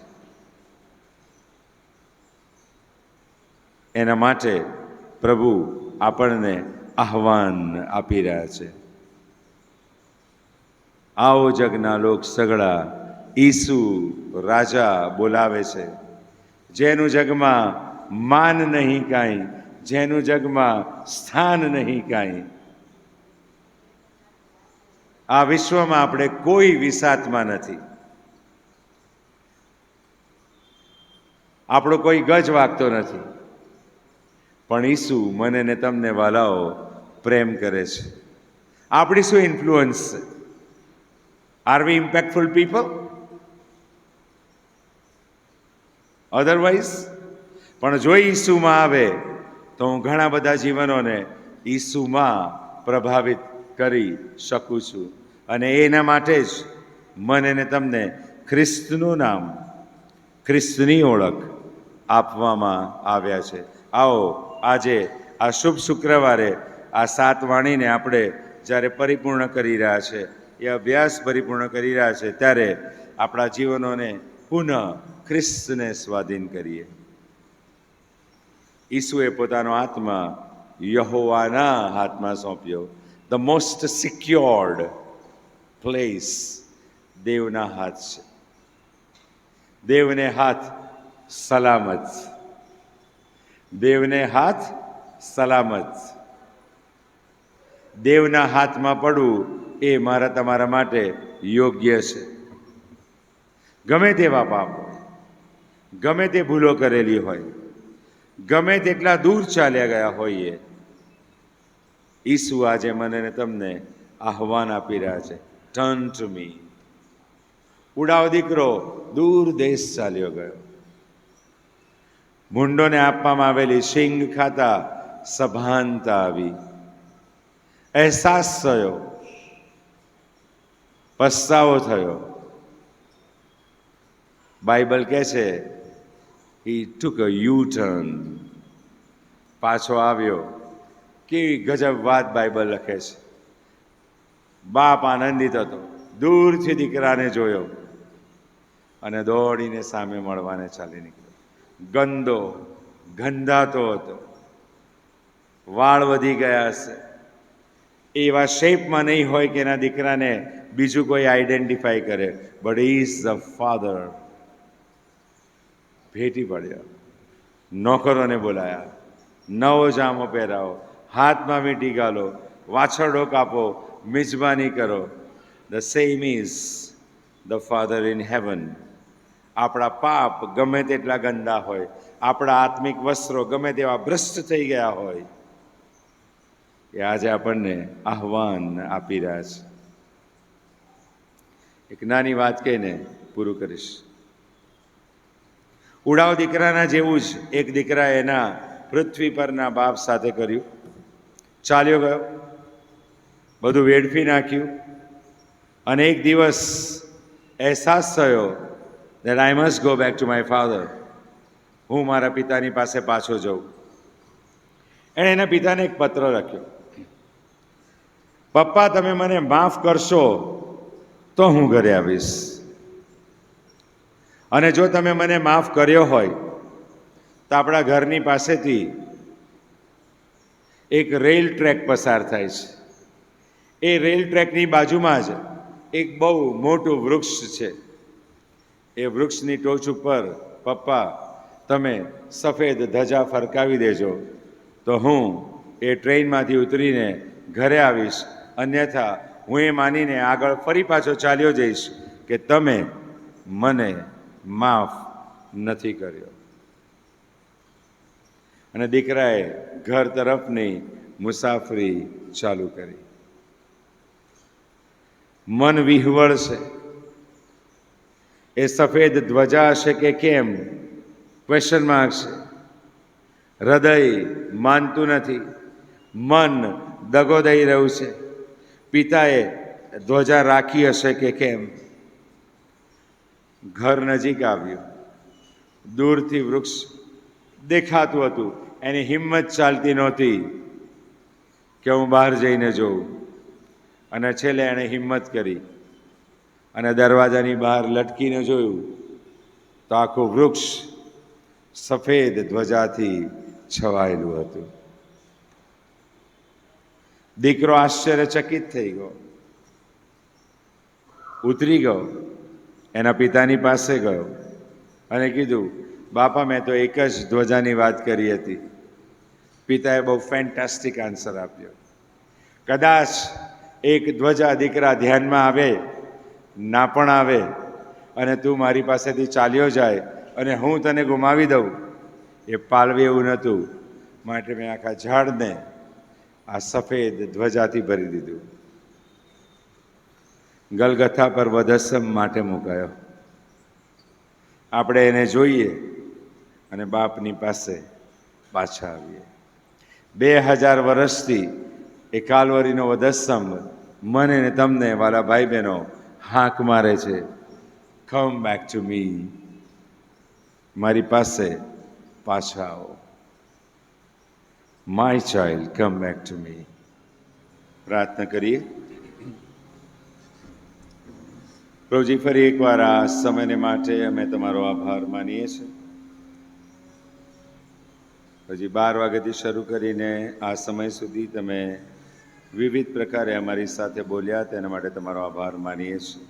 એના માટે પ્રભુ આપણને આહ્વાન આપી રહ્યા છે. આવો જગના લોક સગળા ઈસુ રાજા બોલાવે છે. જેનું જગમાં માન નહીં કાંઈ, જેનું જગમાં સ્થાન નહીં કાંઈ. આ વિશ્વમાં આપણે કોઈ વિસાતમાં નથી. આપણો કોઈ ગજ વાગતો નથી. પણ ઈસુ મને ને તમને વાલાઓ પ્રેમ કરે છે. આપણી શું ઇન્ફ્લુઅન્સ છે? Are V impactful people? Otherwise? પણ જો ઈસુમાં આવે તો હું ઘણા બધા જીવનોને ઈસુમાં પ્રભાવિત કરી શકું છું. અને એના માટે જ મને ને તમને ખ્રિસ્તનું નામ, ખ્રિસ્તની ઓળખ આપવામાં આવ્યા છે. આવો આજે આ શુભ શુક્રવારે આ 7 વાણીને આપણે જ્યારે પરિપૂર્ણ કરી રહ્યા છે, એ અભ્યાસ પરિપૂર્ણ કરી રહ્યા છે, ત્યારે આપણા જીવનોને પુનઃ ખ્રિસ્તને સ્વાધીન કરીએ. ઈસુએ પોતાનો આત્મા યહોવાના હાથમાં સોંપ્યો. ધ મોસ્ટ સિક્યોર્ડ પ્લેસ દેવના હાથ છે. દેવને હાથ સલામત. દેવને હાથ સલામત. દેવના હાથમાં પડવું એ મારા તમારા માટે યોગ્ય છે. ગમે તેવા પાપ હોય, ગમે તે ભૂલો કરેલી હોય, ગમે તેટલા દૂર ચાલ્યા ગયા હોઈએ, ઈસુ આજે મને ને તમને આહ્વાન આપી રહ્યા છે. Turn to me. ઉડાવ દીકરો દૂર દેશ ચાલ્યો ગયો. ભૂંડોને આપવામાં આવેલી શીંગ ખાતા સભાનતા આવી. અહેસાસ થયો, પસ્તાવો થયો. બાઇબલ કહે છે, he took a U-turn. પાછો આવ્યો. કેવી ગજબ વાત બાઇબલ લખે છે. બાપ આનંદિત હતો, દૂરથી દીકરાને જોયો અને દોડીને સામે મળવાને ચાલી નીકળ્યો. ગંદો, ગંધાતો હતો, વાળ વધી ગયા હશે, એવા શેપમાં નહીં હોય કે એના દીકરાને બીજું કોઈ આઈડેન્ટિફાઈ કરે. But he is the father. ભેટી પડ્યો, નોકરોને બોલાયા, નવો જામો પહેરાવો, હાથમાં મીઠી ગાલો, વાછરડો કાપો, મિજબાની કરો. The same is the father in heaven. આપણા પાપ ગમે તેટલા ગંદા હોય, આપણા આત્મિક વસ્ત્રો ગમે તેવા ભ્રષ્ટ થઈ ગયા હોય, એ આજે આપણને આહ્વાન આપી રહ્યા છે. એક નાની વાત કહીને પૂરું કરીશ. ઉડાવ દીકરાના જેવું જ એક દીકરા એના પૃથ્વી પરના બાપ સાથે કર્યું. ચાલ્યો ગયો, બધું વેડફી નાખ્યું, અને એક દિવસ અહેસાસ થયો that I must go back to my father. હું મારા પિતાની પાસે પાછો જાઉં. એણે એના પિતાને એક પત્ર લખ્યો, પપ્પા તમે મને માફ કરશો તો હું ઘરે આવીશ, અને જો તમે મને માફ કર્યો હોય તો આપણા ઘરની પાસેથી એક રેલ ટ્રેક પસાર થાય છે. એ રેલ ટ્રેકની બાજુમાં જ એક બહુ મોટું વૃક્ષ છે. એ વૃક્ષની ટોચ ઉપર પપ્પા તમે સફેદ ધજા ફરકાવી દેજો તો હું એ ટ્રેનમાંથી ઉતરીને ઘરે આવીશ, અન્યથા હું એ માનીને આગળ ફરી પાછો ચાલ્યો જઈશ કે તમે મને માફ નથી કર્યો. અને દીકરાએ ઘર તરફની મુસાફરી ચાલુ કરી. મન વિહવળ છે. એ સફેદ ધ્વજા છે કે કેમ ક્વેશ્ચન માર્ક છે. હૃદય માનતું નથી, મન દગો દઈ રહ્યું છે. પિતાએ ધ્વજા રાખી હશે કે કેમ. ઘર નજીક આવ્યું, દૂરથી વૃક્ષ દેખાતું હતું. એની હિંમત ચાલતી નહોતી કે હું બહાર જઈને જોઉં, અને છેલ્લે એણે હિંમત કરી અને દરવાજાની બહાર લટકીને જોયું તો આખું વૃક્ષ સફેદ ધ્વજાથી છવાયેલું હતું. દીકરો આશ્ચર્યચકિત થઈ ગયો, ઉતરી ગયો, એના પિતાની પાસે ગયો અને કીધું, બાપા મેં તો એક જ ધ્વજાની વાત કરી હતી. પિતાએ બહુ ફેન્ટાસ્ટિક આન્સર આપ્યો. કદાચ એક ધ્વજા દીકરા ધ્યાનમાં આવે, ના પણ આવે, અને તું મારી પાસેથી ચાલ્યો જાય અને હું તને ગુમાવી દઉં, એ પાળવે એવું નહોતું. માટે મેં આખા ઝાડને આ સફેદ ધ્વજાથી ભરી દીધું. ગલગથા પર વધસ્તંભ માટે મુકાયો. આપણે એને જોઈએ અને બાપની પાસે પાછા આવીએ. 2000 વર્ષથી એ કાલવરીનો વધસ્તંભ મને ને તમને વાલા ભાઈ બહેનો હાંક મારે છે, કમ બેક ટુ મી, મારી પાસે પાછા આવો. My child come back to me. પ્રાર્થના કરીએ. પ્રભુજી, ફરી એકવાર આ સમયને માટે અમે તમારો આભાર માનીએ છીએ. હજી 12 વાગ્યાથી શરૂ કરીને આ સમય સુધી તમે વિવિધ પ્રકારે અમારી સાથે બોલ્યા, તેના માટે તમારો આભાર માનીએ છીએ.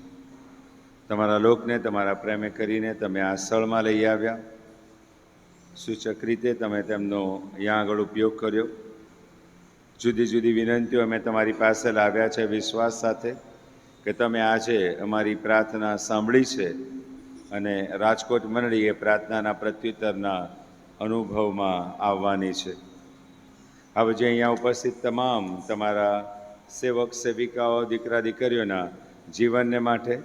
તમારા લોકને તમારા પ્રેમે કરીને તમે આ સ્થળમાં લઈ આવ્યા. સૂચક રીતે તમે તેમનો અહીંયા આગળ ઉપયોગ કર્યો. જુદી જુદી વિનંતીઓ અમે તમારી પાસે લાવ્યા છે વિશ્વાસ સાથે કે તમે આજે અમારી પ્રાર્થના સાંભળી છે અને રાજકોટ મંડળી એ પ્રાર્થનાના પ્રત્યુત્તરના અનુભવમાં આવવાની છે. હવે જે અહીંયા ઉપસ્થિત તમામ તમારા સેવક સેવિકાઓ, દીકરા દીકરીઓના જીવનને માટે,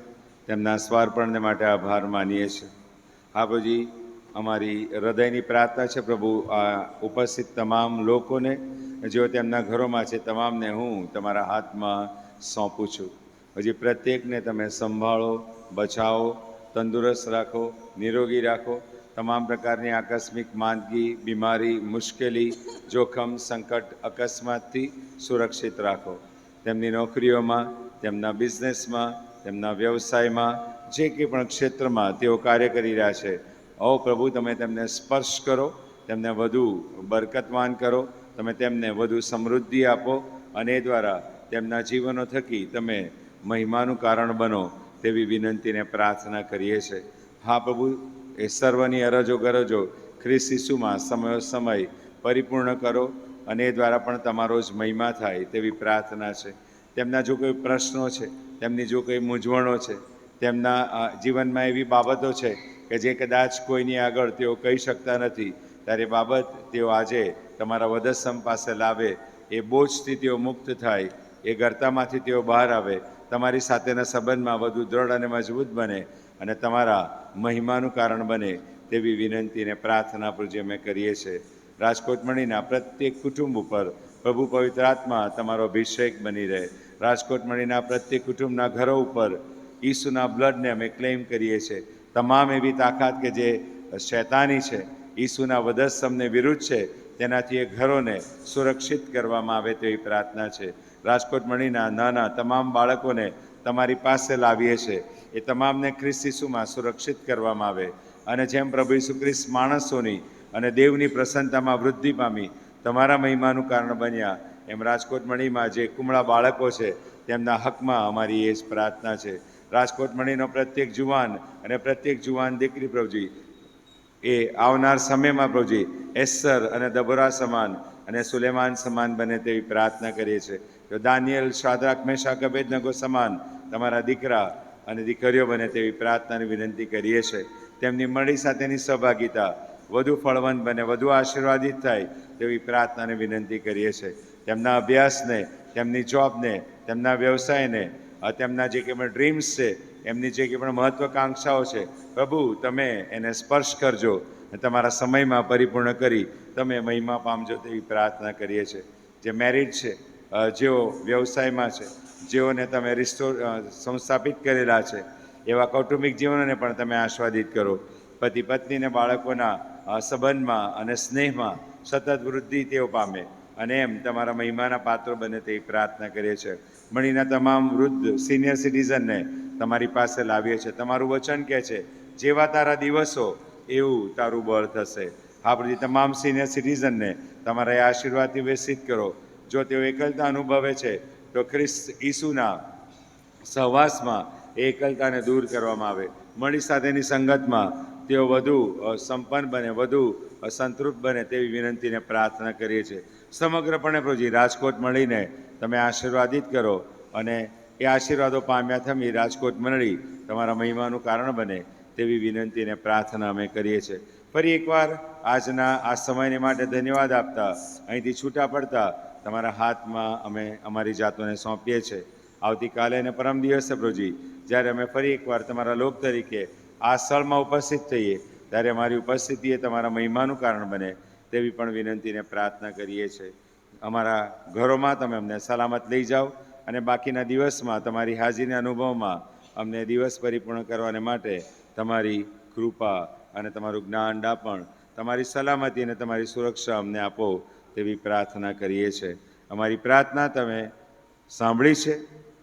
તેમના સ્વાર્પણને માટે આભાર માનીએ છીએ. હા પ્રભુજી, અમારી હૃદયની પ્રાર્થના છે પ્રભુ, આ ઉપસ્થિત તમામ લોકોને જેઓ તેમના ઘરોમાં છે તમામને હું તમારા હાથમાં સોંપું છું. હજી પ્રત્યેકને તમે સંભાળો, બચાવો, તંદુરસ્ત રાખો, નિરોગી રાખો. તમામ પ્રકારની આકસ્મિક માંદગી, બીમારી, મુશ્કેલી, જોખમ, સંકટ, અકસ્માતથી સુરક્ષિત રાખો. તેમની નોકરીઓમાં, તેમના બિઝનેસમાં, તેમના વ્યવસાયમાં, જે કંઈ પણ ક્ષેત્રમાં તેઓ કાર્ય કરી રહ્યા છે, ઓ પ્રભુ તમે તેમને સ્પર્શ કરો, તેમને વધુ બરકતવાન કરો, તમે તેમને વધુ સમૃદ્ધિ આપો, અને એ દ્વારા તેમના જીવનો થકી તમે મહિમાનું કારણ બનો તેવી વિનંતીને પ્રાર્થના કરીએ છીએ. હા પ્રભુ, એ સર્વની અરજો ગરજો ખ્રિસ્ત ઈસુમાં સમયો સમય પરિપૂર્ણ કરો, અને એ દ્વારા પણ તમારો જ મહિમા થાય તેવી પ્રાર્થના છે. તેમના જો કોઈ પ્રશ્નો છે, તેમની જો કોઈ મૂંઝવણો છે, તેમના જીવનમાં એવી બાબતો છે કે જે કદાચ કોઈની આગળ તેઓ કહી શકતા નથી, ત્યારે બાબત તેઓ આજે તમારા વધસ્તંભ પાસે લાવે, એ બોજથી તેઓ મુક્ત થાય, એ ગર્તામાંથી તેઓ બહાર આવે, તમારી સાથેના સંબંધમાં વધુ દ્રઢ અને મજબૂત બને, અને તમારા મહિમાનું કારણ બને તેવી વિનંતી અને પ્રાર્થના પ્રભુજી અમે કરીએ છીએ. રાજકોટ મણીના પ્રત્યેક કુટુંબ ઉપર પ્રભુ પવિત્ર આત્મા તમારો અભિષેક બની રહે. રાજકોટ મણીના પ્રત્યેક કુટુંબના ઘરો ઉપર ઈસુના બ્લડને અમે ક્લેમ કરીએ છીએ. તમામ એવી તાકાત કે જે શૈતાની છે, ઈસુના વધસ્તંભને વિરુદ્ધ છે, તેનાથી એ ઘરોને સુરક્ષિત કરવામાં આવે તેવી પ્રાર્થના છે. રાજકોટ મણીના નાના તમામ બાળકોને તમારી પાસે લાવીએ છીએ. એ તમામને ખ્રિસ્ત ઈસુમાં સુરક્ષિત કરવામાં આવે. અને જેમ પ્રભુ ઈસુ ખ્રિસ્ત માણસોની અને દેવની પ્રસન્નતામાં વૃદ્ધિ પામી તમારા મહિમાનું કારણ બન્યા, એમ રાજકોટ મણીમાં જે કુમળા બાળકો છે તેમના હકમાં અમારી એ જ પ્રાર્થના છે. રાજકોટ મણીનો પ્રત્યેક જુવાન અને પ્રત્યેક જુવાન દીકરી પ્રભુજી એ આવનાર સમયમાં પ્રભુજી એસ્તર અને દબોરા સમાન અને સુલેમાન સમાન બને તેવી પ્રાર્થના કરીએ છીએ. તો દાનિયેલ, શાદ્રાક, મેશાક, અબેદનગો સમાન તમારા દીકરા અને દીકરીઓ બને તેવી પ્રાર્થનાની વિનંતી કરીએ છીએ. તેમની મળી સાથેની સહભાગિતા વધુ ફળવંત બને, વધુ આશીર્વાદિત થાય તેવી પ્રાર્થનાની વિનંતી કરીએ છીએ. તેમના અભ્યાસને, તેમની જોબને, તેમના વ્યવસાયને, તેમના જે કંઈ પણ ડ્રીમ્સ છે, એમની જે કંઈ પણ મહત્વાકાંક્ષાઓ છે, પ્રભુ તમે એને સ્પર્શ કરજો અને તમારા સમયમાં પરિપૂર્ણ કરી તમે મહિમા પામજો તેવી પ્રાર્થના કરીએ છીએ. જે મેરિડ છે, જેઓ વ્યવસાયમાં છે, જેઓને તમે સંસ્થાપિત કરેલા છે, એવા કૌટુંબિક જીવનોને પણ તમે આસ્વાદિત કરો. પતિ પત્નીને બાળકોના સંબંધમાં અને સ્નેહમાં સતત વૃદ્ધિ તેઓ પામે અને એમ તમારા મહિમાના પાત્રો બને તેવી પ્રાર્થના કરીએ છીએ. મણીના તમામ વૃદ્ધ સિનિયર સિટીઝનને તમારી પાસે લાવીએ છીએ. તમારું વચન કહે છે, જેવા તારા દિવસો એવું તારું બળ થશે. આ બધી તમામ સિનિયર સિટીઝનને તમારા એ આશીર્વાદથી વ્યસિત કરો. જો તેઓ એકલતા અનુભવે છે તો ખ્રિસ્ત ઈસુના સહવાસમાં એ એકલતાને દૂર કરવામાં આવે. મણી સાથેની સંગતમાં તેઓ વધુ સંપન્ન બને, વધુ સંતૃપ્ત બને તેવી વિનંતીને પ્રાર્થના કરીએ છીએ. સમગ્રપણે પ્રભુજી રાજકોટ મળીને તમે આશીર્વાદિત કરો અને એ આશીર્વાદો પામ્યા થમી રાજકોટ મંડળી તમારા મહિમાનું કારણ બને તેવી વિનંતીને પ્રાર્થના અમે કરીએ છીએ. ફરી એકવાર આજના આ સમયને માટે ધન્યવાદ આપતા અહીંથી છૂટા પડતા તમારા હાથમાં અમે અમારી જાતોને સોંપીએ છીએ. આવતીકાલે અને પરમ દિવસે પ્રભુજી જ્યારે અમે ફરી એકવાર તમારા લોક તરીકે આ સ્થળમાં ઉપસ્થિત થઈએ ત્યારે અમારી ઉપસ્થિતિ એ તમારા મહિમાનું કારણ બને તેવી પણ વિનંતીને પ્રાર્થના કરીએ છીએ. અમારા ઘરોમાં તમે અમને સલામત લઈ જાઓ અને બાકીના દિવસમાં તમારી હાજરીના અનુભવમાં અમને દિવસ પરિપૂર્ણ કરવાને માટે તમારી કૃપા અને તમારું જ્ઞાન ડાપણ, તમારી સલામતી અને તમારી સુરક્ષા અમને આપો તેવી પ્રાર્થના કરીએ છીએ. અમારી પ્રાર્થના તમે સાંભળી છે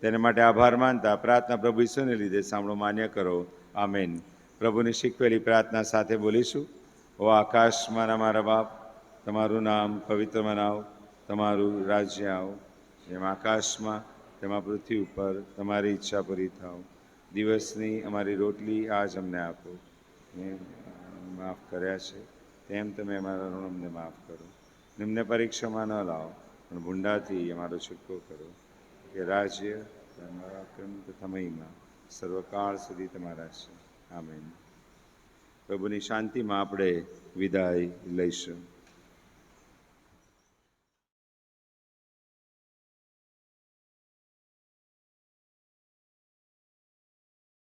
તેને માટે આભાર માનતા પ્રાર્થના પ્રભુ ઈસુને લીધે સાંભળો માન્ય કરો. આમેન. પ્રભુની શીખવેલી પ્રાર્થના સાથે બોલીશું. ઓ આકાશમાંના મારા બાપ, તમારું નામ પવિત્ર મનાવ, તમારું રાજ્ય આવો, જેમ આકાશમાં તેમાં પૃથ્વી ઉપર તમારી ઈચ્છા પૂરી થાવ. દિવસની અમારી રોટલી આજ અમને આપો. મેં માફ કર્યા છે તેમ તમે અમારા ઋણ અમને માફ કરો. નિમ્ન પરીક્ષામાં ન લાવો પણ ભૂંડાથી અમારો છૂટકો કરો. કે રાજ્ય, પરાક્રમ તથા મહિમા સર્વકાળ સુધી તમારા છે. આમેન. પ્રભુની શાંતિમાં આપણે વિદાય લઈશું.